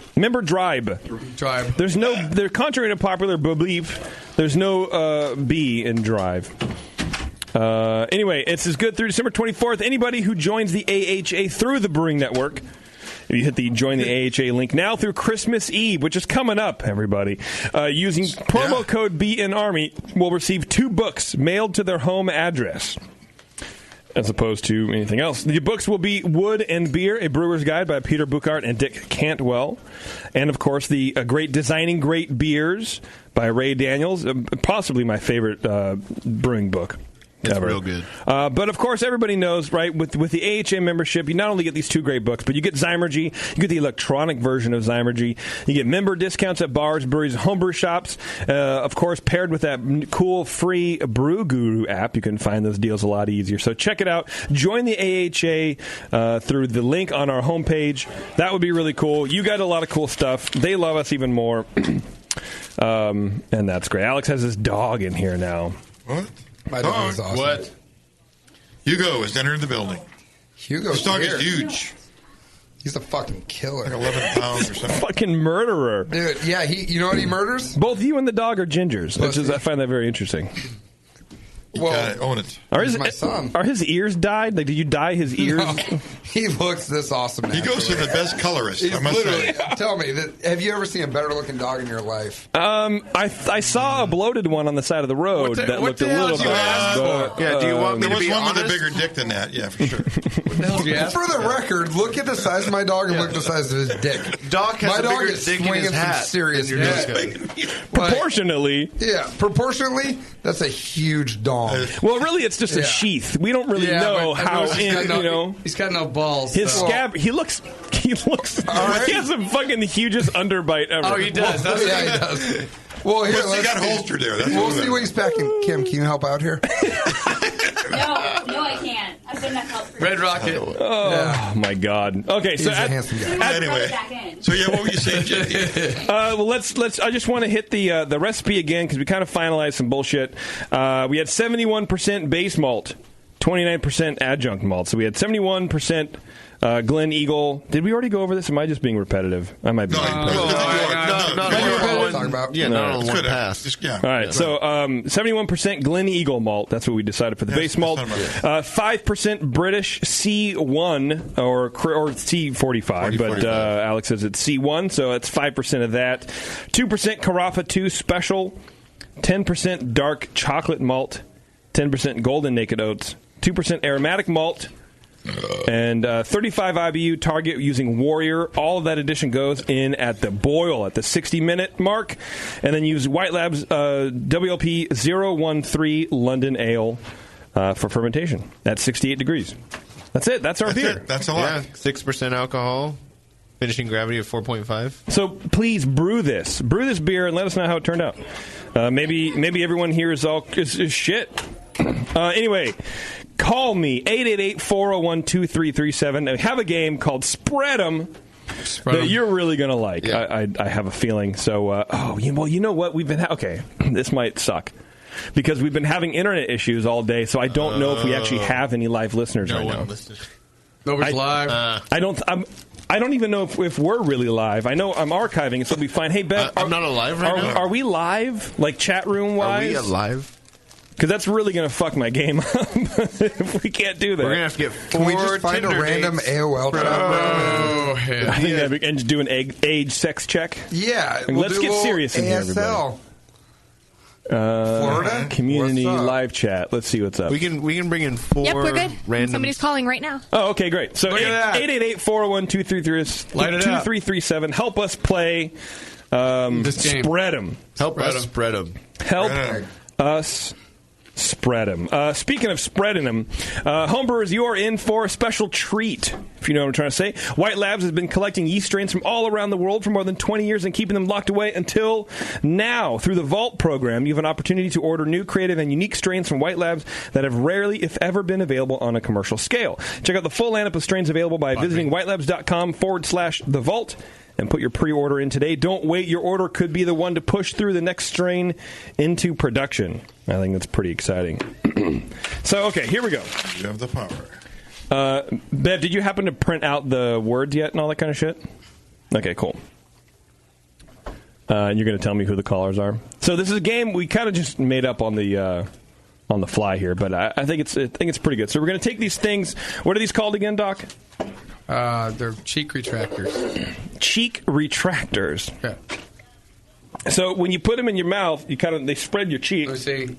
There's no, they're contrary to popular belief, there's no B in drive. Anyway, it's as good through December 24th. Anybody who joins the AHA through the Brewing Network, if you hit the Join the AHA link now through Christmas Eve, which is coming up, everybody, using promo code BNARMY, will receive 2 books mailed to their home address, as opposed to anything else. The books will be Wood and Beer, a Brewer's Guide by Peter Buchart and Dick Cantwell. And, of course, the Great Designing Great Beers by Ray Daniels, possibly my favorite brewing book. It's ever. real good. But, of course, everybody knows, right, with the AHA membership, you not only get these 2 great books, but you get Zymergy, you get the electronic version of Zymergy, you get member discounts at bars, breweries, homebrew shops. Of course, paired with that cool free Brew Guru app, you can find those deals a lot easier. So check it out. Join the AHA through the link on our homepage. That would be really cool. You got a lot of cool stuff. They love us even more. And that's great. Alex has his dog in here now. What? My dog is awesome. What? Hugo has entered the building. Hugo's This dog here. is huge. He's a fucking killer. Like 11 pounds or something. Fucking murderer. Dude, yeah, you know what he murders? Both you and the dog are gingers, which is, I find that very interesting. Well, own it. He's my son. Are his ears dyed? Like, did you dye his ears? No, he looks this awesome. He goes to the best colorist, He's I must literally, say. tell me, have you ever seen a better looking dog in your life? I saw a blooded one on the side of the road that looked a little bit. Yeah, do you want me There to was be one honest? with a bigger dick than that, yeah, for sure. For the record, look at the size of my dog and look at the size of his dick. Dog has my a dog bigger is dick in swinging his hat some serious than your dick. Proportionally. Yeah, proportionally, that's a huge dong. Well, really, it's just a sheath. We don't really know how. He's got no balls. His so. scab. He looks. He has the fucking hugest underbite ever. Oh, he does. Well, yeah, he does. Well, here, He got holstered there. That's we'll what see what he's packing. Kim, can you help out here? No, I can't. I've been that help for Red Rocket. Oh my God. Okay, so He's a handsome guy. Anyway, so yeah, what were you saying, JD? well, let's. I just want to hit the recipe again because we kind of finalized some bullshit. We had 71% base malt, 29% adjunct malt. So we had 71% Glen Eagle. Did we already go over this? Am I just being repetitive? I might be. Not on one pass. All right, so 71% Glen Eagle malt. That's what we decided for the base malt. 5% British C1 or C45, but Alex says it's C1, so it's 5% of that. 2% Carafa 2 Special. 10% dark chocolate malt. 10% golden naked oats. 2% aromatic malt. And 35 IBU target using Warrior. All of that addition goes in at the boil at the 60-minute mark. And then use White Labs WLP 013 London Ale for fermentation at 68 degrees. That's it. That's our beer. That's a lot. Yeah, 6% alcohol. Finishing gravity of 4.5. So please brew this beer, and let us know how it turned out. Maybe everyone here is shit. Anyway, call me 888-401-2337. I have a game called Spread 'em that you're really gonna like. Yeah. I have a feeling. So, you know what? We've been this might suck because we've been having internet issues all day. So I don't know if we actually have any live listeners right now. Nobody's live. I don't even know if we're really live. I know I'm archiving it, so it'll be fine. Hey, Ben, I'm not alive right now. Are we live, like chat room wise? Are we alive? Because that's really going to fuck my game up if we can't do that. We're going to have to get 4 Can we just find Tinder a random dates? AOL chat room? I think and just do an age sex check. Yeah, let's get serious in here, everybody. Florida community live chat. Let's see what's up. We can bring in 4 Yep, we're good. random. Somebody's calling right now. Oh, okay, great. So 888-401-2337. Help us play this game. Spread 'em. Help us spread them. Help us spread them. Speaking of spreading them, homebrewers, you are in for a special treat, if you know what I'm trying to say. White Labs has been collecting yeast strains from all around the world for more than 20 years and keeping them locked away until now. Through the Vault program, you have an opportunity to order new, creative, and unique strains from White Labs that have rarely, if ever, been available on a commercial scale. Check out the full lineup of strains available by visiting whitelabs.com/the vault. And put your pre-order in today. Don't wait. Your order could be the one to push through the next strain into production. I think that's pretty exciting. So, okay, here we go. You have the power. Bev, did you happen to print out the words yet and all that kind of shit? Okay, cool. And you're going to tell me who the callers are. So this is a game we kind of just made up on the fly here, but I think it's pretty good. So we're going to take these things. What are these called again, Doc? They're cheek retractors. Cheek retractors. Yeah. So when you put them in your mouth, they spread your cheek. Let's see.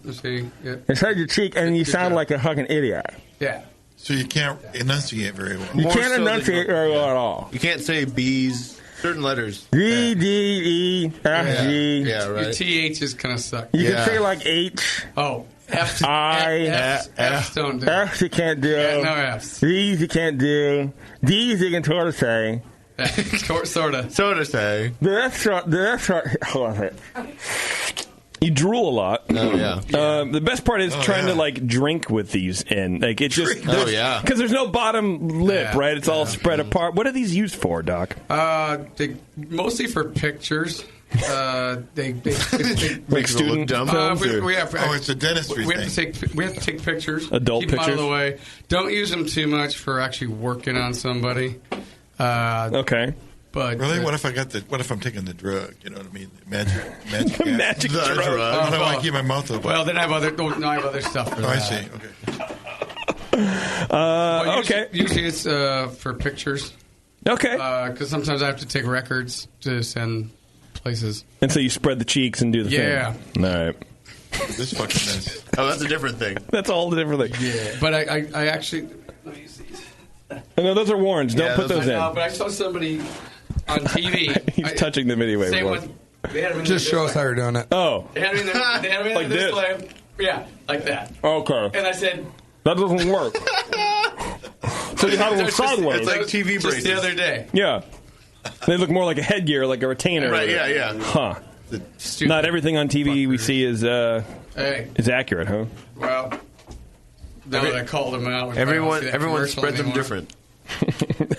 Yeah. They spread your cheek, and you sound like a fucking idiot. Yeah. So you can't enunciate very well. You can't enunciate very well at all. You can't say B's, certain letters. D, D, E, F, G. Yeah, right. Your TH's kind of suck. You can say like H. Oh. F, F don't do. F's you can't do. Yeah, no F's. D's you can't do. D's you can sort of say. Sort of say. The F hold on. You drool a lot. Oh yeah. The best part is trying to like drink with these in. Like it's just because there's no bottom lip, right? It's all spread apart. What are these used for, Doc? Mostly for pictures. They like student films. It's a dentistry we thing. We have to take pictures. Adult keep pictures. Them out of the way. Don't use them too much for actually working on somebody. Okay. But really, what if I'm taking the drug? You know what I mean? Magic magic drug. I don't want to keep my mouth open. Well, then I have other stuff for that. I see. Okay. Usually it's for pictures. Okay. Because sometimes I have to take records to send places. And so you spread the cheeks and do the thing. Yeah. All right. This fucking mess. Oh, that's a different thing. That's all a different thing. Yeah. But I actually. Let me use these. No, those are warrants. Don't put those in. But I saw somebody on TV. He's touching the video. Just show us how you're doing it. Oh. They had me in the Like this. display. Yeah, like that. Okay. And I said, that doesn't work. So you have them sideways. It's like TV braces. Just the other day. Yeah. They look more like a headgear, like a retainer. Right, yeah. Huh. Not everything on TV we see is accurate, huh? Well, now that I called them out. Everyone spreads them different.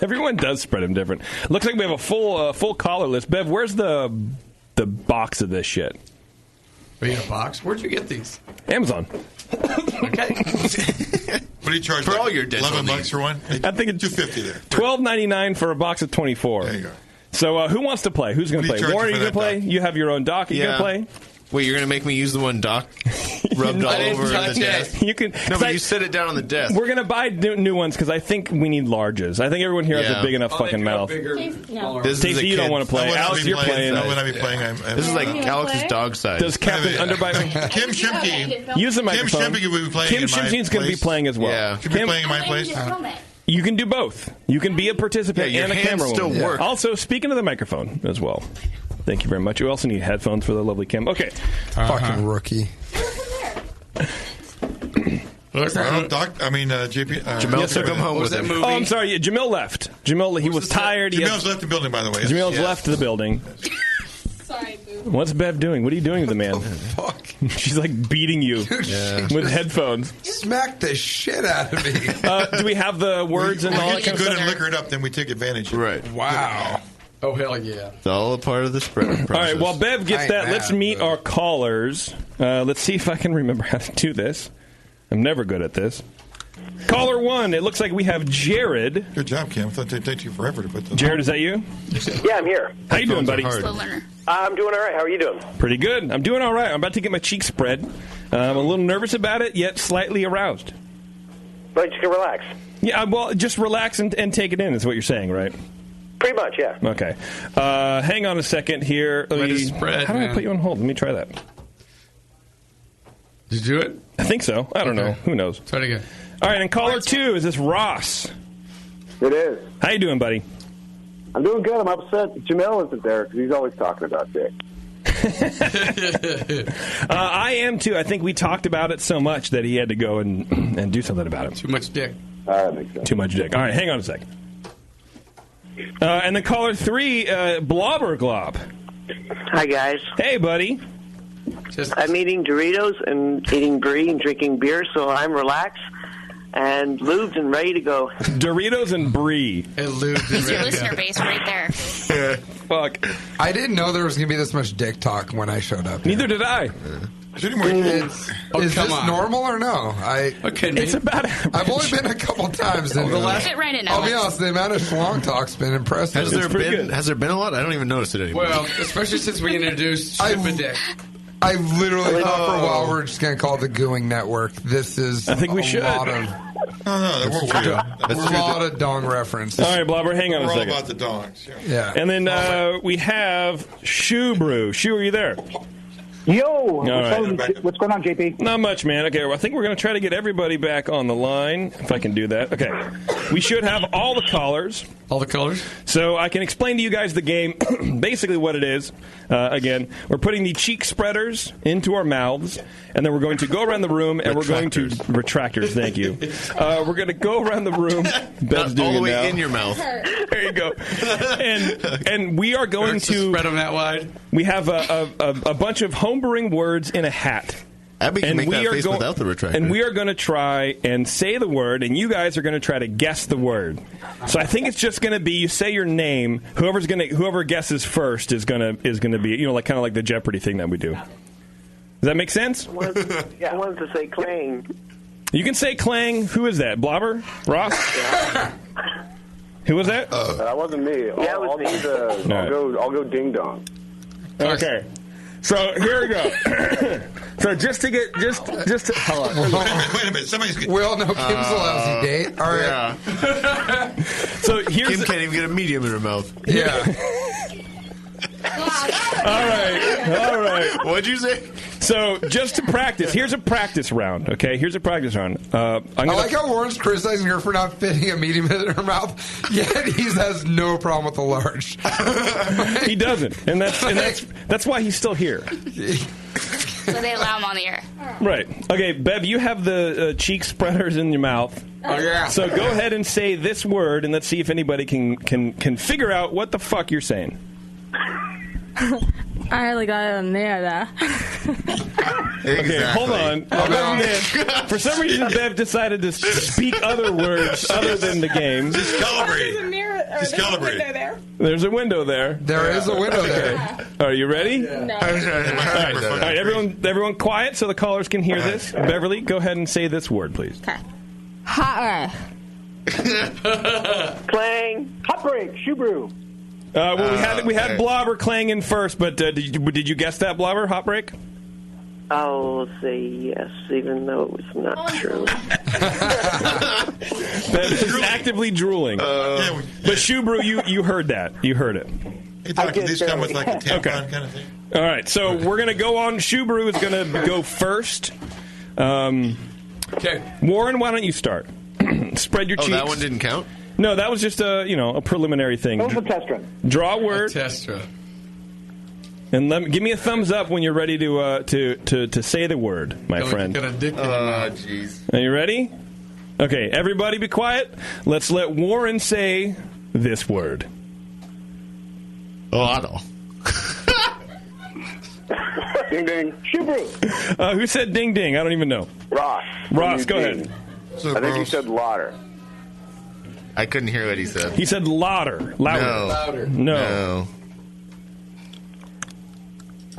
Everyone does spread them different. Looks like we have a full caller list. Bev, where's the box of this shit? We need a box? Where'd you get these? Amazon. Okay. What do you charge for all your dental $11 for one? I think it's $2.50 there. $12.99 for a box of 24. There you go. So who wants to play? Who's going to play? Warren, are you going to play? You have your own dock. Are you going to play? Wait, you're going to make me use the one Doc rubbed all over the desk? You can. No, but you set it down on the desk. We're going to buy new ones because I think we need larges. I think everyone here has a big enough fucking mouth. Stacey, you don't want to play. Alex, you're playing. When I be playing, this is like Alex's dog size. Does Captain Underbite? Kim Shimke. Use the microphone. Kim Shimke will be playing. Kim Shimke's going to be playing as well. Yeah. Could be playing in my place. You can do both. You can be a participant and a camera still woman. work. Also, speak into the microphone as well. Thank you very much. You also need headphones for the lovely Kim. Okay. Fucking rookie. JP. Jamil Yes, sir. took him home with him. Oh, I'm sorry. Yeah, Jamil left. Jamil, he was tired. Jamil's left the building, by the way. Jamil's left the building. Sorry, Boo. What's Bev doing? What are you doing with the man? Fuck. She's like beating you with headphones. Smack the shit out of me. Do we have the words and all that Get kind you of good stuff? and liquor it up, then we take advantage of it. Right. Wow. Oh, hell yeah. It's all a part of the spread process. All right, while Bev gets that, let's meet though. our callers. Let's see if I can remember how to do this. I'm never good at this. Caller 1, it looks like we have Jared. Good job, Cam. I thought it'd take you forever to put those. Jared, is that you? Yeah, I'm here. How you doing, buddy? Slow learner. I'm doing all right. How are you doing? Pretty good. I'm doing all right. I'm about to get my cheeks spread. I'm a little nervous about it, yet slightly aroused. But you can relax. Yeah, well, just relax and take it in is what you're saying, right? Pretty much, yeah. Okay. Hang on a second here. Let it spread, How do I man. put you on hold? Let me try that. Did you do it? I think so. I don't know. Who knows? Try it again. All right, and caller 2, is this Ross? It is. How you doing, buddy? I'm doing good. I'm upset Jamil isn't there because he's always talking about dick. I am, too. I think we talked about it so much that he had to go and do something about it. Too much dick. That makes sense. Too much dick. All right, hang on a second. And then caller 3, Blobber Glob. Hi, guys. Hey, buddy. I'm eating Doritos and eating brie and drinking beer, so I'm relaxed and lubed and ready to go. Doritos and brie. And lubed He's your listener base right there. Fuck. I didn't know there was going to be this much dick talk when I showed up. Neither did I. Is this normal or no? It's about average. I've only been a couple times. And Fit right in, Oh, I'll be Alex. honest, the amount of schlong talk's been impressive. Has there been a lot? I don't even notice it anymore. Well, especially since we introduced Ship a Dick. I literally thought for a while we're just going to call it the Gooing Network. This is I think we a should. lot of lot of dong references. All right, Blobber, hang on a We're all second. about the dogs. Yeah. And then we have Shoe Brew. Shoe, are you there? Yo, right. what's going on, JP? Not much, man. Okay, well, I think we're going to try to get everybody back on the line, if I can do that. Okay. We should have all the callers. All the callers? So I can explain to you guys the game. Basically what it is, again, we're putting the cheek spreaders into our mouths, and then we're going to go around the room, and we're going to... Retractors, thank you. We're going to go around the room. Bev's doing all the it way now. in your mouth. There you go. And we are going to... Spread them that wide. We have a bunch of homebrewing words in a hat. Abby can make that face without the retractor. And we are going to try and say the word, and you guys are going to try to guess the word. So I think it's just going to be you say your name. Whoever guesses first is going to be like kind of like the Jeopardy thing that we do. Does that make sense? I wanted to say clang. You can say clang. Who is that? Blobber? Ross? Who was that? That wasn't me. Yeah, it was me. I'll go ding dong. Okay. So here we go. So just to hold on. Wait a minute. Somebody's. We all know Kim's a lousy date. All right. Yeah. So here's Kim can't even get a medium in her mouth. Yeah. All right. What'd you say? So just to practice, here's a practice round. Okay, here's a practice round. I like how Warren's criticizing her for not fitting a medium in her mouth, yet he has no problem with the large. He doesn't, and that's why he's still here. So they allow him on the air. Right. Okay, Bev, you have the cheek spreaders in your mouth. Oh, yeah. So go ahead and say this word, and let's see if anybody can figure out what the fuck you're saying. I really got it near that. Okay, hold on. For some reason, Bev decided to speak other words other than the game. Just calibrate. There's a window there. There is a window there. Are you ready? No. All right, everyone quiet so the callers can hear this. Beverly, go ahead and say this word, please. Okay. Hot. Clang. Hot break, shoe brew. Well, we had Blobber clanging first, but did you guess that, Blobber? Hot break? I'll say yes, even though it was not true. Bev's actively drooling. But Shoe Brew, you heard that. You heard it. Hey, Doc, did these come with like a tampon kind of thing? All right, so we're going to go on. Shoe Brew is going to go first. Okay. Warren, why don't you start? Spread your cheeks. Oh, that one didn't count? No, that was just a preliminary thing. That was a test run. Draw a word. A test run. And give me a thumbs up when you're ready to say the word, my friend. Jeez. Are you ready? Okay, everybody be quiet. Let's let Warren say this word. Bottle. Ding ding. Shoe brew. Who said ding ding? I don't even know. Ross, go ahead. I think he said lauder. I couldn't hear what he said. He said louder. Louder. No.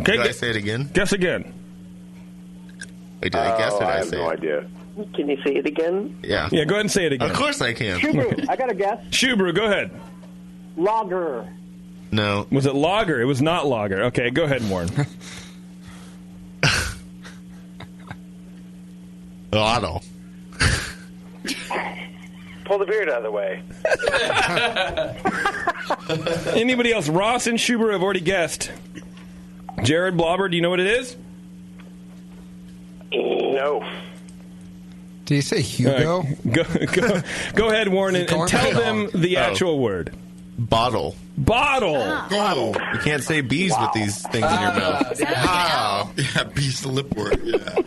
Okay, Did I say it again? Guess again. Wait, did I guess or did I I have say no it? idea. Can you say it again? Yeah. Yeah, go ahead and say it again. Of course I can. Shoe brew. I got a guess. Shoe brew, go ahead. Lager. No. Was it lager? It was not lager. Okay, go ahead, Warren. Bottle. Pull the beard out of the way. Anybody else? Ross and Schuber have already guessed. Jared Blobber, do you know what it is? No. Did you say Hugo? Right. Go ahead, Warren, and tell them the actual word. Bottle. Bottle. Bottle. You can't say bees with these things in your mouth. Wow. Yeah, bees the lip word. Yeah.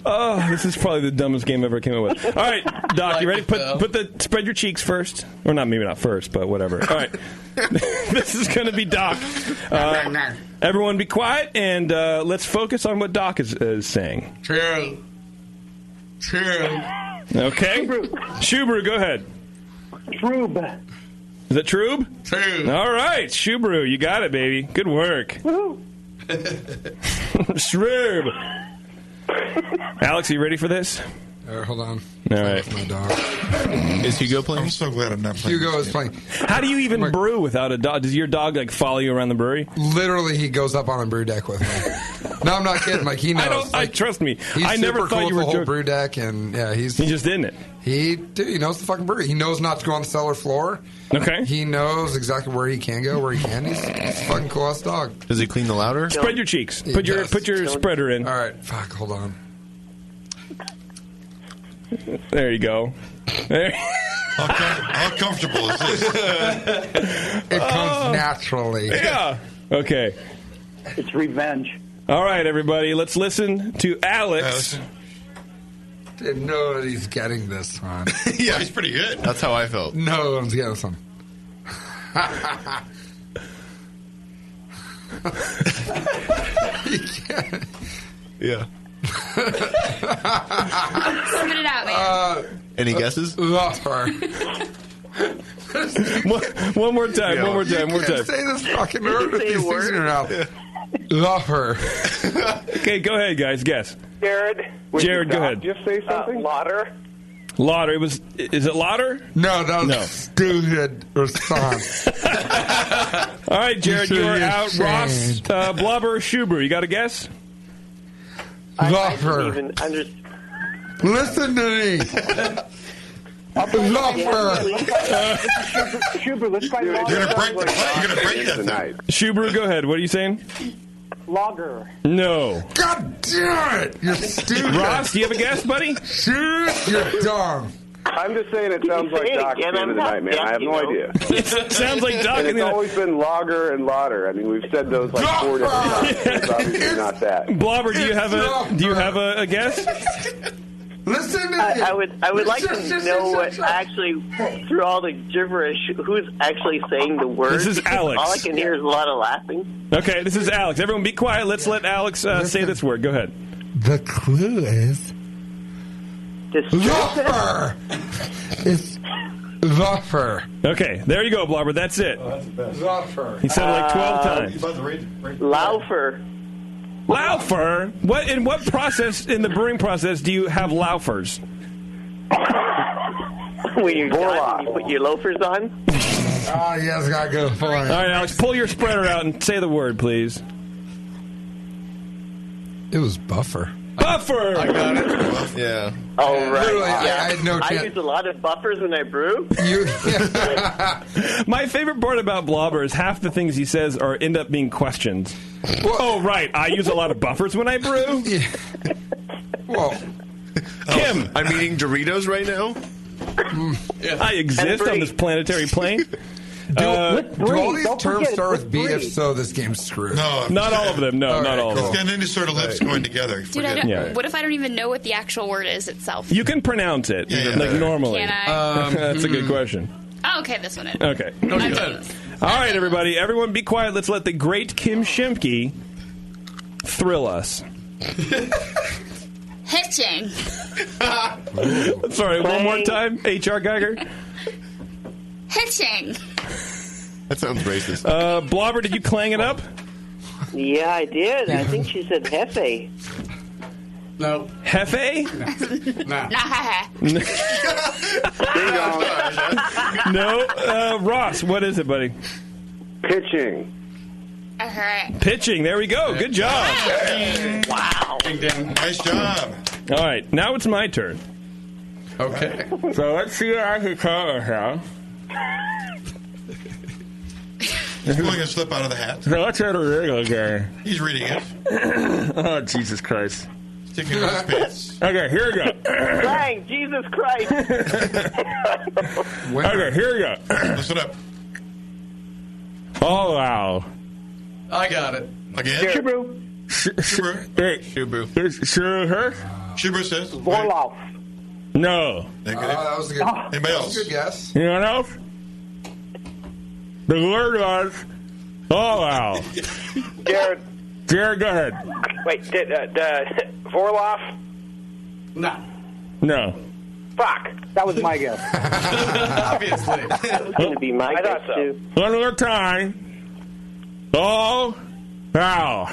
Oh, this is probably the dumbest game I ever came up with. All right, Doc, you ready? Spread your cheeks first, or maybe not first, but whatever. All right, this is going to be Doc. Everyone, be quiet and let's focus on what Doc is saying. True. Okay, Shubru, go ahead. Trube. Is it Trube? True. All right, Shubru, you got it, baby. Good work. Shrub. Alex, are you ready for this? Hold on. All right. My dog. Is Hugo playing? I'm so glad I'm not playing. Hugo is playing. How do you even brew without a dog? Does your dog follow you around the brewery? Literally, he goes up on a brew deck with me. No, I'm not kidding. He knows. Trust me. He's I never super thought cool you with were the whole brew deck, and yeah, he just in it. He knows the fucking brewery. He knows not to go on the cellar floor. Okay. He knows exactly where he can go, where he can. He's a fucking cool ass dog. Does he clean the louder? Spread your cheeks. Put your spreader in. All right. Fuck. Hold on. There you go. How comfortable is this? It comes naturally. Yeah. Okay. It's revenge. All right, everybody. Let's listen to Alex. Didn't know that he's getting this one. Yeah, he's pretty good. That's how I felt. No one's getting this one. He can't. Yeah. Spit it out, man. Any guesses? One more time. You can't say this fucking word with these things in your mouth. Love her. Okay, go ahead, guys. Guess. Jared, go ahead. Just say something. Lauder. Lauder. Is it lauder? No, that was a stupid response. All right, Jared, you are out. Ross, Blubber, Schubert. You got a guess? Love her. Listen to me. Love her. Schubert, let's find You're gonna break that tonight. Schubert, go ahead. What are you saying? Lager. No. God damn it! You're stupid. Ross, do you have a guess, buddy? Shoot, you're dumb. I'm just saying it sounds like Doc at the end of the night, man. I have no idea. It sounds like Doc. And it's always been lager and lauder. I mean, we've said those 4 different times. It's obviously not that. Blobber, do you have a guess? Listen to me. I would like to know what actually, through all the gibberish, who's actually saying the words. This is Alex. All I can hear is a lot of laughing. Okay, this is Alex. Everyone be quiet. Let's let Alex say this word. Go ahead. The clue is... Luffer! It's Luffer. Okay, there you go, Blobber. That's it. Luffer. He said it like 12 times. Laufer. Laufer? In what process in the brewing process do you have laufers? When you're done, you put your loafers on. Oh, yes, got a good point. All right, Alex, pull your spreader out and say the word, please. It was buffer. Buffer! I got it. Yeah. Oh, right. Literally, yeah. I had no chance. I use a lot of buffers when I brew. My favorite part about Blobber is half the things he says end up being questions. Oh, right. I use a lot of buffers when I brew? Yeah. Well, Kim. I'm eating Doritos right now? I exist on this planetary plane. Do all these terms start with B? If so, this game's screwed. No, not all of them. No, not all of them. It's got any sort of lips going together. Dude, what if I don't even know what the actual word is itself? You can pronounce it like normally. Can I? That's a good question. Oh, okay, this one is. Okay. All right, everybody. Everyone be quiet. Let's let the great Kim Shimke thrill us. Hitching. Sorry, one more time. H.R. Geiger. Hitching. That sounds racist. Blobber, did you clang it up? Yeah, I did. I think she said Hefe. No. Hefe? No. Ross, what is it, buddy? Pitching. Pitching. There we go. Good job. Wow. Nice job. All right. Now it's my turn. Okay. So let's see what I can call it now. He's pulling a slip out of the hat. So let's try to read again. He's reading it. Oh, Jesus Christ. Sticking with his pants. Okay, here we go. Dang, Jesus Christ. Okay, here we go. Listen up. Oh, wow. I got it. Again? Shubru. Shubru. Shubru says. Vorloff. No. Negative. That was a good. Anybody else? That was a good guess. Anyone else? The word was. Oh, wow. Jared, go ahead. Wait, Vorloff? No. Fuck. That was my guess. Obviously. It's going to be my guess, too. One more time. Oh, wow.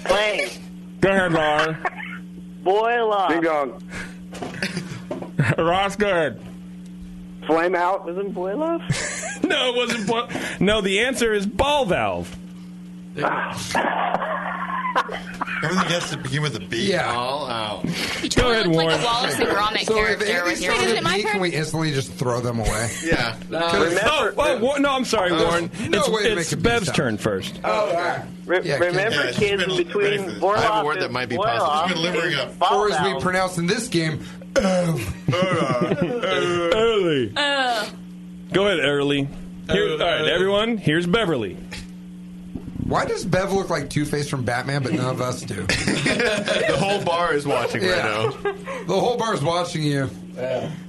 Clang. Go ahead, Laura. Boil off. Ding dong. Ross, go ahead. Flame out. Wasn't boil off? No, it wasn't. No, the answer is ball valve. Everything has to begin with a B. Yeah. All out. You Go ahead, look like Warren. a Wallace and Gromit So if character with Andy your... starts with B, can we instantly just throw them away? Yeah. No, I'm sorry, Warren. no way to It's make a Bev's sound. turn first. Yeah, Remember, she's kids, been between ready for this. Vorloff I have a word that might be and positive. boil-off She's been limbering is up. ball Or as we valve. pronounce in this game, Early. Go ahead, Early. All right, everyone, here's Beverly. why does Bev look like Two-Face from Batman, but none of us do? The whole bar is watching right now. The whole bar is watching you.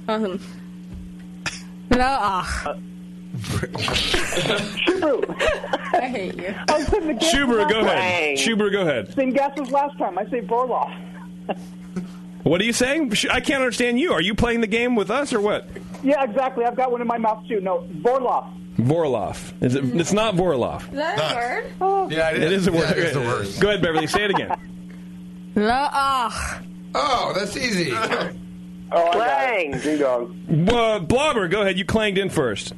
Awesome. Shubru. I hate you. I was putting the guess Schubert, go last ahead. Schubert, go ahead. time. Same guess as last time. I say Vorloff. What are you saying? I can't understand you. Are you playing the game with us or what? Yeah, exactly. I've got one in my mouth, too. No, Vorloff. Vorloff. It's not Vorloff. Is that a word? Yeah, It is a word. Yeah, it is a word. Go ahead, Beverly. Say it again. Oh, that's easy. Clang. Ding dong. Blobber, go ahead. You clanged in first.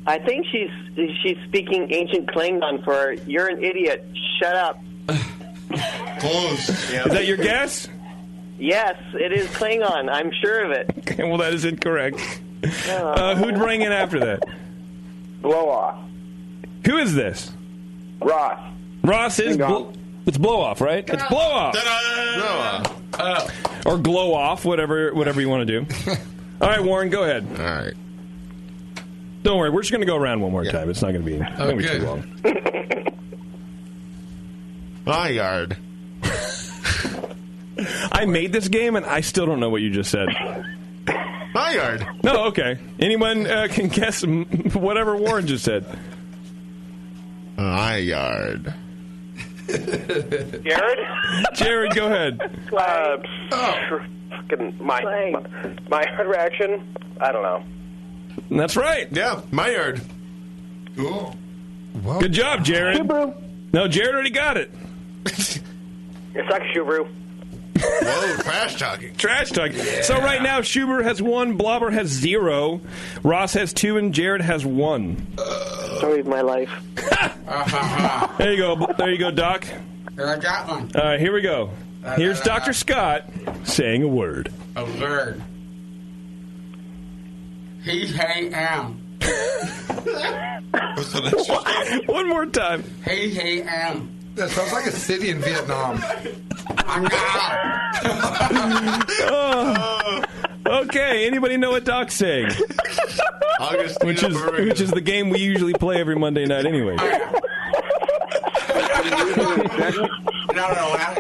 I think she's speaking ancient Klingon for "You're an idiot. Shut up." Close. Is that your guess? Yes, it is Klingon. I'm sure of it. Okay, well, that is incorrect. Who'd bring in after that? Blow off. Who is this? Ross. Ross is... it's blow off, right? It's blow off. Or glow off, whatever you want to do. All right, Warren, go ahead. All right. Don't worry, we're just going to go around one more time. It's not going to be too long. My yard. I made this game, and I still don't know what you just said. My yard. No, okay. Anyone can guess whatever Warren just said. My yard. Jared, go ahead. My reaction. I don't know. That's right. Yeah, my yard. Cool. Good job, Jared. Shubru. No, Jared already got it. It sucks, Shubru. Whoa, trash talking. Trash talking. Yeah. So right now, Schubert has 1, Blobber has 0, Ross has 2, and Jared has 1. Story of my life. There you go, Doc. Here, I got one. All right, here we go. Here's Dr. Scott saying a word. A word. He, am. One more time. He, am. That sounds like a city in Vietnam. Okay, anybody know what Doc's saying? Which is the game we usually play every Monday night anyway.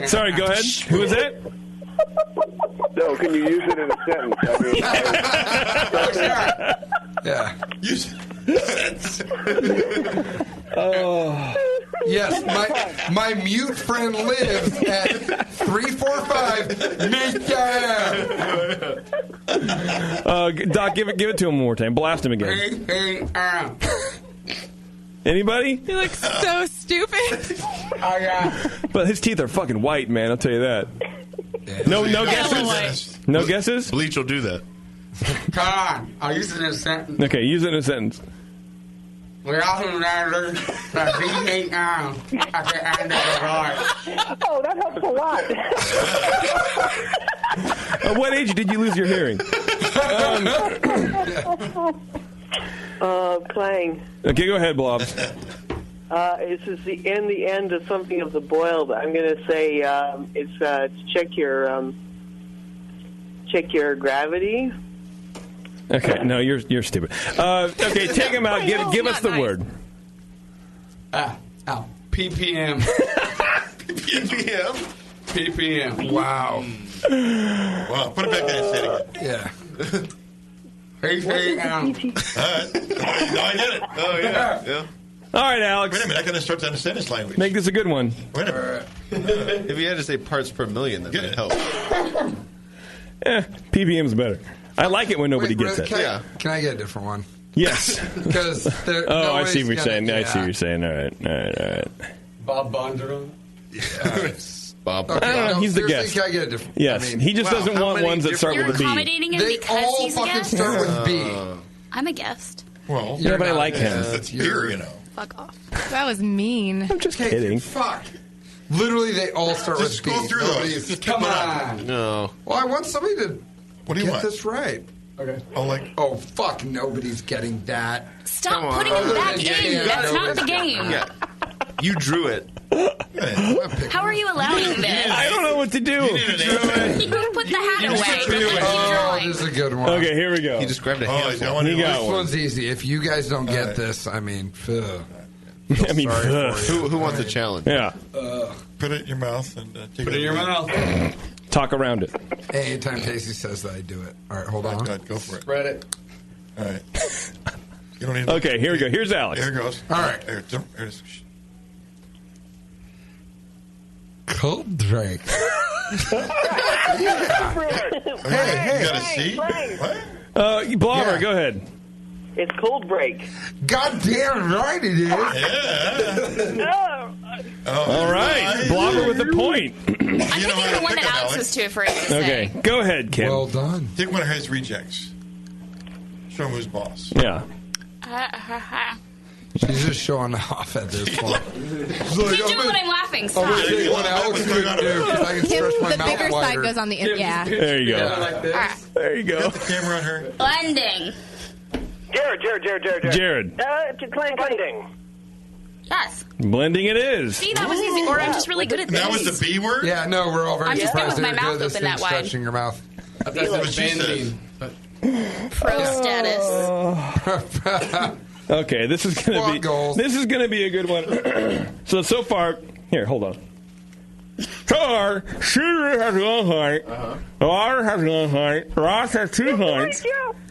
Sorry, go ahead. Who is that? No, can you use it in a sentence? Yeah. Use Oh. Yes, my mute friend lives at 345 Doc, give it to him one more time. Blast him again. Anybody? He looks so stupid. But his teeth are fucking white, man. I'll tell you that. No guesses. No guesses. Bleach will do that. Come on, I'll use it in a sentence. Okay, use it in a sentence. We often learn that he ain't at the end of the line. Oh, that helps a lot. At what age did you lose your hearing? Playing. Okay, go ahead, Blob. This is the end of something of the boil, but I'm going to say it's to check your gravity. Okay, no, you're stupid. Okay, take him out. Give us the word. PPM. PPM. Wow. Wow. Put it back in and say it again. Yeah. All right. No, I get it. Oh, yeah. All right, Alex. Wait a minute. I got to start to understand this language. Make this a good one. Wait a minute. If you had to say parts per million, that might help. PPM's better. I like it when nobody gets it. Can I get a different one? Yes. Because I see what you're saying. I see what you're saying. All right. Bob Bondurant? Bob. Okay, I don't know. He's the guest. Can I get a different? Yes. He just doesn't want ones that start with a B. You're accommodating him They because all he's a fucking guest? start with B. I'm a guest. Well, yeah, but I like him. That's beer, you know. Fuck off. That was mean. I'm just kidding. Fuck. Literally, they all start with B. Just go through those. Just Come on. No. Well, I want somebody to What do you get want? this right. Okay. Oh, fuck, nobody's getting that. Stop putting him back in. That's not the game. Yeah. You drew it. How are you allowing this? I don't know what to do. You put the hat away. Just keep Oh, drawing. this is a good one. Okay, here we go. He described a Oh, handful. He got This one. one's easy. If you guys don't get this, I mean, I mean, Who wants a challenge? yeah. Put it in your mouth and take Put it in your mouth. Talk around it. anytime Casey says that, I do it. All right, hold on. Go for it. Spread it. All right. You don't need Okay, here we go. Here's Alex. Here it goes. All right. There it is. Cold drink. Hey, you got a C? What? Blobber, go ahead. It's cold break. Goddamn right it is. Yeah. All right. Blobber with a point. I'm picking the one that Alex was too afraid to say. Okay, go ahead, Kim. Well done. Take one of his rejects. Show him who's boss. Yeah. She's just showing off at this point. Keep doing when I'm laughing. Stop. I'm going to take one Alex could do because I can stretch my the mouth bigger wider. side goes on the yeah. There you go. Yeah, like this. There you go. Got the camera on her. Blending. Jared. Jared. Blending. Yes. Blending it is. See, that was easy. Or I'm just really good at this. That was the B word? Yeah, no, we're all very I'm just good surprised with my that you're mouth good at this open that thing, wide. stretching your mouth. That's what like she bending. Pro status. Okay, this is gonna Squad be goals. this is gonna be a good one. so far, here, hold on. Car, Shooter has 1 point. Water has 1 point. Ross has 2 points.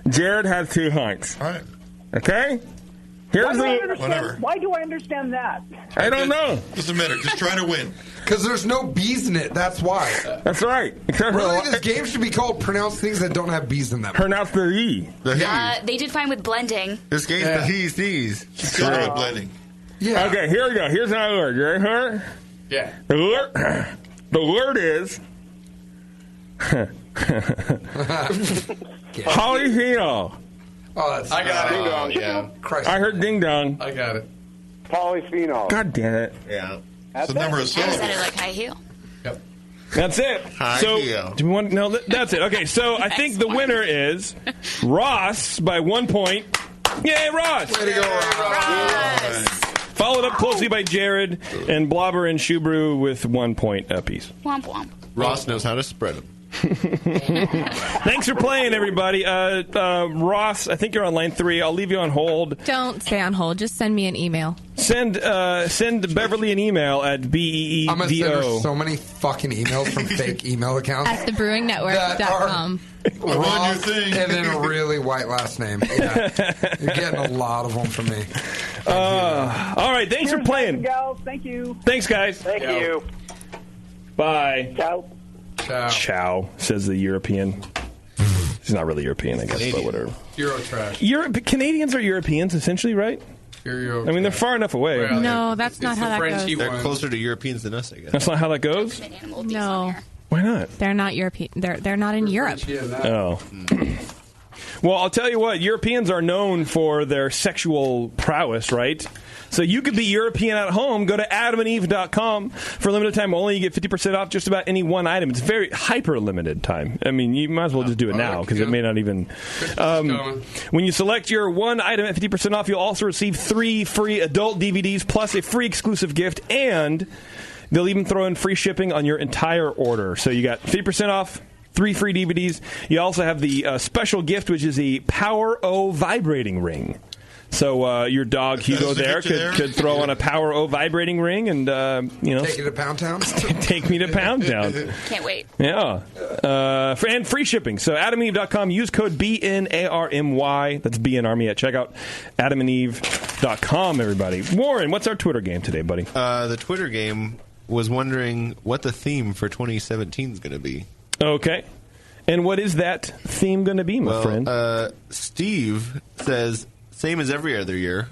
Jared has 2 points. All right. Okay. Here's Whatever. Why do I understand that? I don't know. Doesn't matter. Just try to win. Because there's no B's in it, that's why. That's right. Really, this game should be called Pronounce Things That Don't Have B's in them. Pronounce the E. They did fine with blending. This game's the he's these. She's good at blending. Yeah. Okay, here we go. Here's another word. You ready for it? Yeah. The word is polyphenol. Oh, that's I got it. Yeah. Christ. I heard ding dong. I got it. Polyphenol. God damn it. Yeah. It's the number of I said syllables. it like high heel. Yep. That's it. So, do we want? No, that's it. Okay, so I think the winner is Ross by 1 point. Yay, Ross! Way to go, Ross. Followed up closely by Jared and Blobber and Shoebrew with 1 point apiece. Womp womp. Ross knows how to spread them. Thanks for playing, everybody. Ross, I think you're on line 3. I'll leave you on hold. Don't stay on hold. Just send me an email. Send Beverly an email at BEEDO. I'm going to send her so many fucking emails from fake email accounts. At thebrewingnetwork.com. Ross, and then a really white last name. Yeah. You're getting a lot of them from me. All right, thanks for playing. Thank you. Thanks, guys. Thank you. Bye. Ciao. Ciao, says the European. He's not really European, I guess, Canadian. but whatever. Euro trash. Canadians are Europeans, essentially, right? Euro I mean, they're far enough away. No, that's not how that goes. They're closer to Europeans than us, I guess. That's not how that goes? No. Why not? They're not European. They're not in Europe. Oh. Well, I'll tell you what. Europeans are known for their sexual prowess, right? So you could be European at home. Go to adamandeve.com. For a limited time only, you get 50% off just about any one item. It's very hyper-limited time. I mean, you might as well just do it now because it may not even... when you select your one item at 50% off, you'll also receive 3 free adult DVDs plus a free exclusive gift, and they'll even throw in free shipping on your entire order. So you got 50% off, 3 free DVDs. You also have the special gift, which is a Power O vibrating ring. So your dog Hugo could throw on a Power O vibrating ring and take you to Pound Town. Take me to Pound Town. Can't wait. Yeah, and free shipping. So AdamandEve.com. Use code BNARMY. That's BNARMY at checkout. AdamandEve.com. Everybody. Warren, what's our Twitter game today, buddy? The Twitter game was wondering what the theme for 2017 is going to be. Okay. And what is that theme going to be, my friend? Steve says, same as every other year,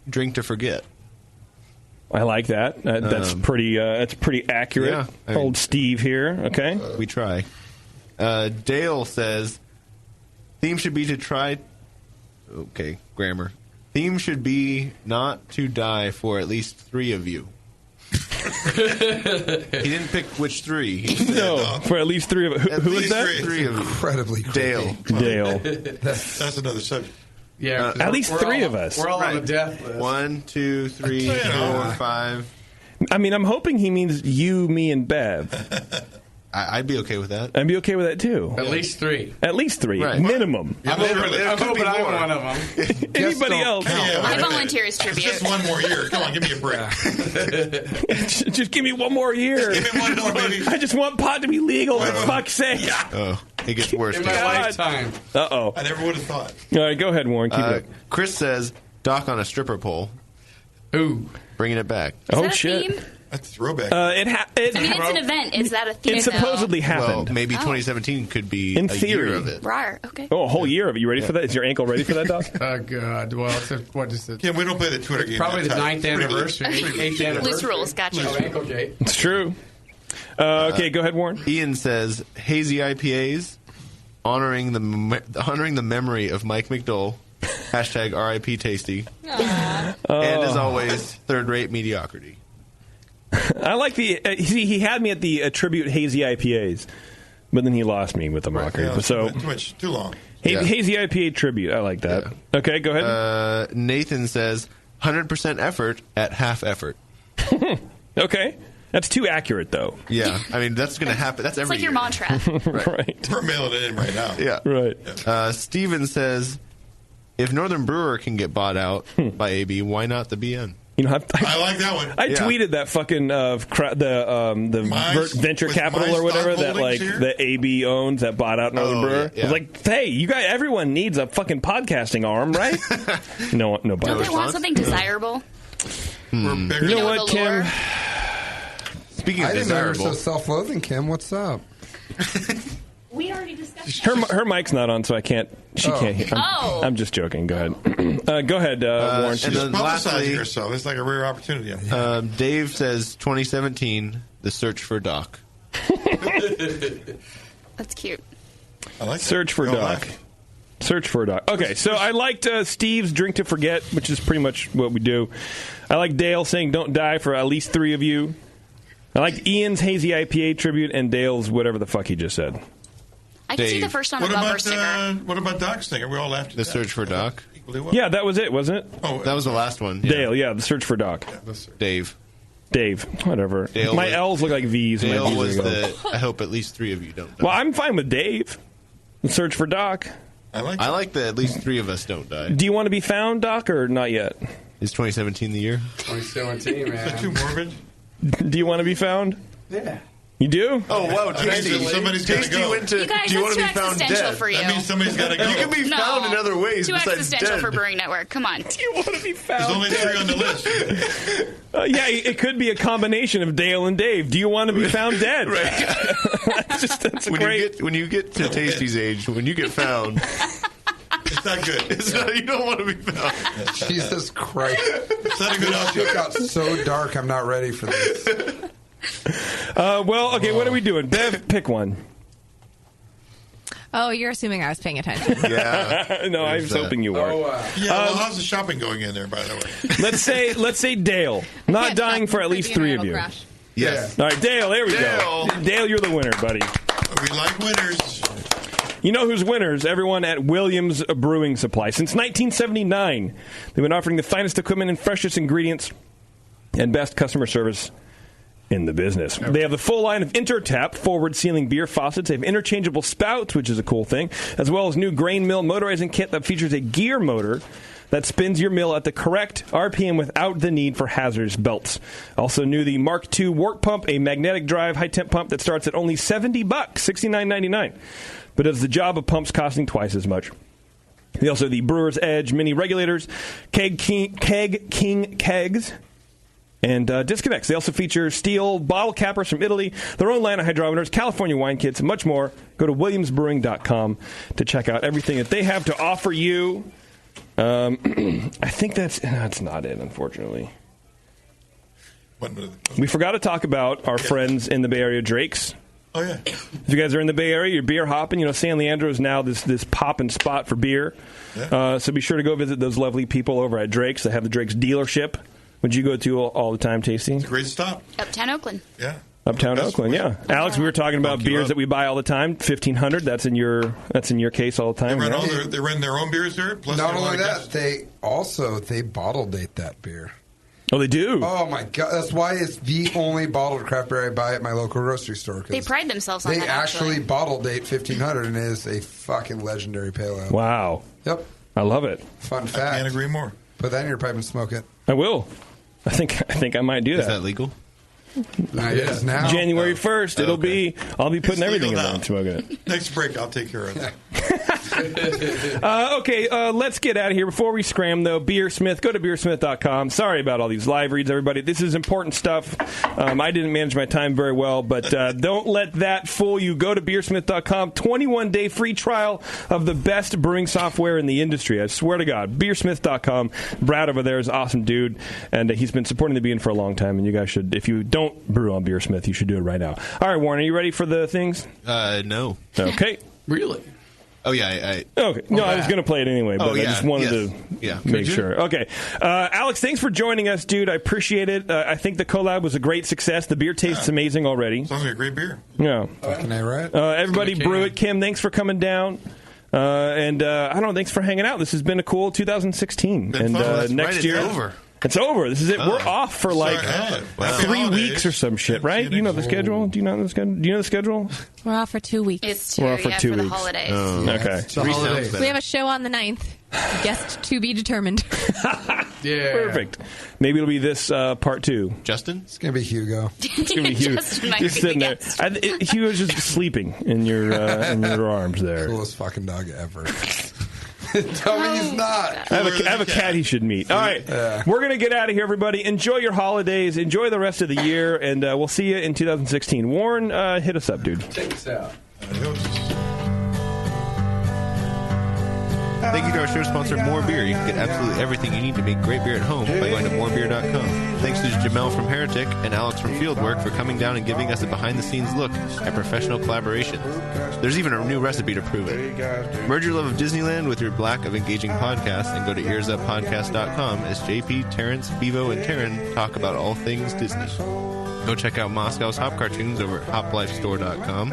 drink to forget. I like that. That's pretty accurate. Yeah, I mean, old Steve here. Okay. We try. Dale says, theme should be to try... Okay, grammar. Theme should be not to die for at least 3 of you. He didn't pick which 3. He said, no, for at least 3 of who is that? 3 of incredibly Dale. That's another subject. Yeah, at least 3 of us. We're all on the death list. 1, 2, 3, 4, 5. I mean, I'm hoping he means you, me, and Bev. I'd be okay with that. I'd be okay with that too. At least 3. At least 3, right. Minimum. I'm hoping I'm one of them. Anybody else? I volunteer as tribute. Just one more year. Come on, give me a break. Just give me one more year. Give me one more, baby. I just want pot to be legal, for fuck's sake. Oh, it gets worse. In my lifetime. Uh-oh. I never would have thought. All right, go ahead, Warren. Keep it up. Chris says, Doc on a stripper pole. Ooh. Bringing it back. Is that a theme? That's a throwback. It's an event. Is that a theme? It supposedly happened. Well, maybe 2017 could be in a theory. year of it. Rar. Okay. Oh, a whole year of it. You ready for that? Is your ankle ready for that, Doc? Oh, God. Well, what is it? Yeah, we don't play the Twitter game. Probably the 9th anniversary. 8th anniversary. Loose rules. Gotcha. Oh, ankle gate. It's true. Okay, go ahead, Warren. Ian says, hazy IPAs, honoring the memory of Mike McDowell. Hashtag RIP Tasty. And as always, third-rate mediocrity. I like the... he had me at the tribute hazy IPAs, but then he lost me with the mockery. Yeah, so too long. Hazy IPA tribute. I like that. Yeah. Okay, go ahead. Nathan says, 100% effort at half effort. Okay. That's too accurate, though. Yeah. I mean, that's going to happen. That's every year. It's like your mantra. Right. We're mailing it in right now. Yeah. Right. Steven says, if Northern Brewer can get bought out by AB, why not the BN? You know, I like that one. I tweeted that fucking venture capital or whatever that like the AB owns that bought out Northern Brewer. Yeah. I was like, hey, you guys, everyone needs a fucking podcasting arm, right? No. Don't they want something desirable? We're bigger. You know what, Kim? Speaking of I didn't know you were desirable, so self-loathing, Kim. What's up? We already discussed Her mic's not on, so I can't. She can't hear. I'm just joking. Go ahead. Go ahead, Warren. She's publicizing herself. It's like a rare opportunity. Dave says 2017, the search for Doc. That's cute. I like Search for Doc. Search for a Doc. Okay, so I liked Steve's Drink to Forget, which is pretty much what we do. I like Dale saying don't die for at least 3 of you. I like Ian's Hazy IPA tribute and Dale's whatever the fuck he just said. I can see the first on a bumper sticker. What about Doc's thing? We all laughed at the search for Doc. Yeah, that was it, wasn't it? Oh, that was the last one. Dale, the search for Doc. Dave. Dave. Whatever. Dale my was- L's look like V's. and my Dale V's was are go. the. I hope at least 3 of you don't die. Well, I'm fine with Dave. Search for Doc. I like that at least 3 of us don't die. Do you want to be found, Doc, or not yet? Is 2017 the year? 2017, man. Is that too morbid? Do you want to be found? Yeah. You do? Oh, wow, Tasty. Somebody's got to Tasty go. went to. You guys, do you that's want to too be found existential dead? for you. That means somebody's got to go. You can be No. found in other ways Too besides existential dead. for Brewing Network. Come on. Do you want to be found? There's only 3 on the list. Yeah, it could be a combination of Dale and Dave. Do you want to be found dead? Right. that's when great. when you get to Tasty's age, when you get found, It's not good. it's not, you don't want to be found. Jesus Christ. It's not a good option. It got so dark, I'm not ready for this. Well, okay, what are we doing? Bev, pick one. Oh, you're assuming I was paying attention. Yeah. No, I was hoping you were. Yeah, well, how's the shopping going in there, by the way? Let's say Dale. Not dying for at least 3 of you. Yes. All right, Dale, there we go. Dale, you're the winner, buddy. We like winners. You know who's winners? Everyone at Williams Brewing Supply. Since 1979, they've been offering the finest equipment and freshest ingredients and best customer service in the business. They have the full line of Intertap forward-sealing beer faucets. They have interchangeable spouts, which is a cool thing, as well as new grain mill motorizing kit that features a gear motor that spins your mill at the correct RPM without the need for hazardous belts. Also new, the Mark II work pump, a magnetic drive high-temp pump that starts at only $70, $69.99, but does the job of pumps costing twice as much. They also have the Brewer's Edge mini regulators, Keg King kegs, and disconnects. They also feature steel bottle cappers from Italy, their own line of hydrometers, California wine kits, and much more. Go to williamsbrewing.com to check out everything that they have to offer you. I think that's not it, unfortunately. We forgot to talk about our friends in the Bay Area, Drake's. Oh, yeah. If you guys are in the Bay Area, you're beer hopping. You know, San Leandro is now this poppin' spot for beer. Yeah. So be sure to go visit those lovely people over at Drake's. They have the Drake's dealership, which you go to all the time, Tasty. It's a great stop. Uptown Oakland. Yeah. Uptown Oakland, yeah. Alex, we were talking about beers that we buy all the time. 1,500. That's in your case all the time. They run their own beers there. Plus Not they only want that, they bottle date that beer. Oh, they do? Oh, my God. That's why it's the only bottled craft beer I buy at my local grocery store. They pride themselves on They that. actually bottle date 1,500, and it is a fucking legendary pale ale. Wow. Yep. I love it. Fun fact. I can't agree more. Put that in your pipe and smoke it. I will. I think I might do that. Is that legal? It is now. January 1st. I'll be putting everything in there and smoking it. Next break, I'll take care of it. Okay, let's get out of here. Before we scram, though, Beersmith, go to beersmith.com. Sorry about all these live reads, everybody. This is important stuff. I didn't manage my time very well, but don't let that fool you. Go to beersmith.com. 21-day free trial of the best brewing software in the industry. I swear to God. Beersmith.com. Brad over there is an awesome dude, and he's been supporting the Bean for a long time, and you guys should, if you don't brew on Beersmith, you should do it right now. All right, Warren, are you ready for the things? No. Okay. Really? Oh, yeah. Okay. No, I was going to play it anyway, but I just wanted to make sure. Okay. Alex, thanks for joining us, dude. I appreciate it. I think the collab was a great success. The beer tastes amazing already. Sounds like a great beer. Yeah. Fucking A, right? Everybody brew it. Kim, thanks for coming down. And I don't know, thanks for hanging out. This has been a cool 2016. Been and fun. next It's year. over. It's over. This is it. We're off for like 3 weeks or some shit, right? You know the schedule? Do you know the schedule? Do you know the schedule? We're off for 2 weeks. It's We're off for 2 for the weeks. holidays. Okay. We have a show on the 9th. Guest to be determined. Yeah. Perfect. Maybe it'll be this part 2. Justin? It's going to be Hugo. It's going to be Hugo. Justin might Just be sitting the there. guest. Hugo's just sleeping in your arms there. Coolest fucking dog ever. Tell me he's not. I have a cat he should meet. All right. We're going to get out of here, everybody. Enjoy your holidays. Enjoy the rest of the year, and we'll see you in 2016. Warren, hit us up, dude. Check this out. Thank you to our show sponsor, More Beer. You can get absolutely everything you need to make great beer at home by going to morebeer.com. Thanks to Jamil from Heretic and Alex from Fieldwork for coming down and giving us a behind-the-scenes look at professional collaboration. There's even a new recipe to prove it. Merge your love of Disneyland with your black of engaging podcasts and go to earsuppodcast.com as JP, Terrence, Bevo, and Taryn talk about all things Disney. Go check out Moscow's Hop Cartoons over at hoplifestore.com.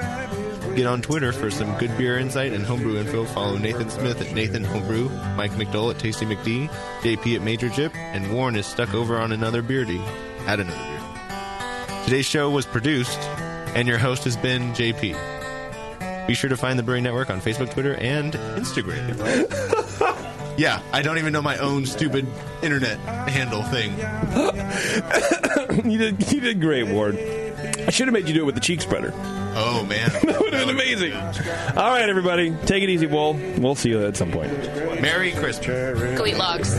Get on Twitter for some good beer insight and homebrew info. Follow Nathan Smith at Nathan Homebrew, Mike McDowell at Tasty McD, JP at Major Jip, and Warren is stuck over on another Beardy. At another beer. Today's show was produced, and your host has been JP. Be sure to find the Brewing Network on Facebook, Twitter, and Instagram. Yeah, I don't even know my own stupid internet handle thing. You did great, Ward. I should have made you do it with the cheek spreader. Oh, man. That would have been amazing. All right, everybody. Take it easy, Wool. We'll see you at some point. Merry Christmas. Go eat logs.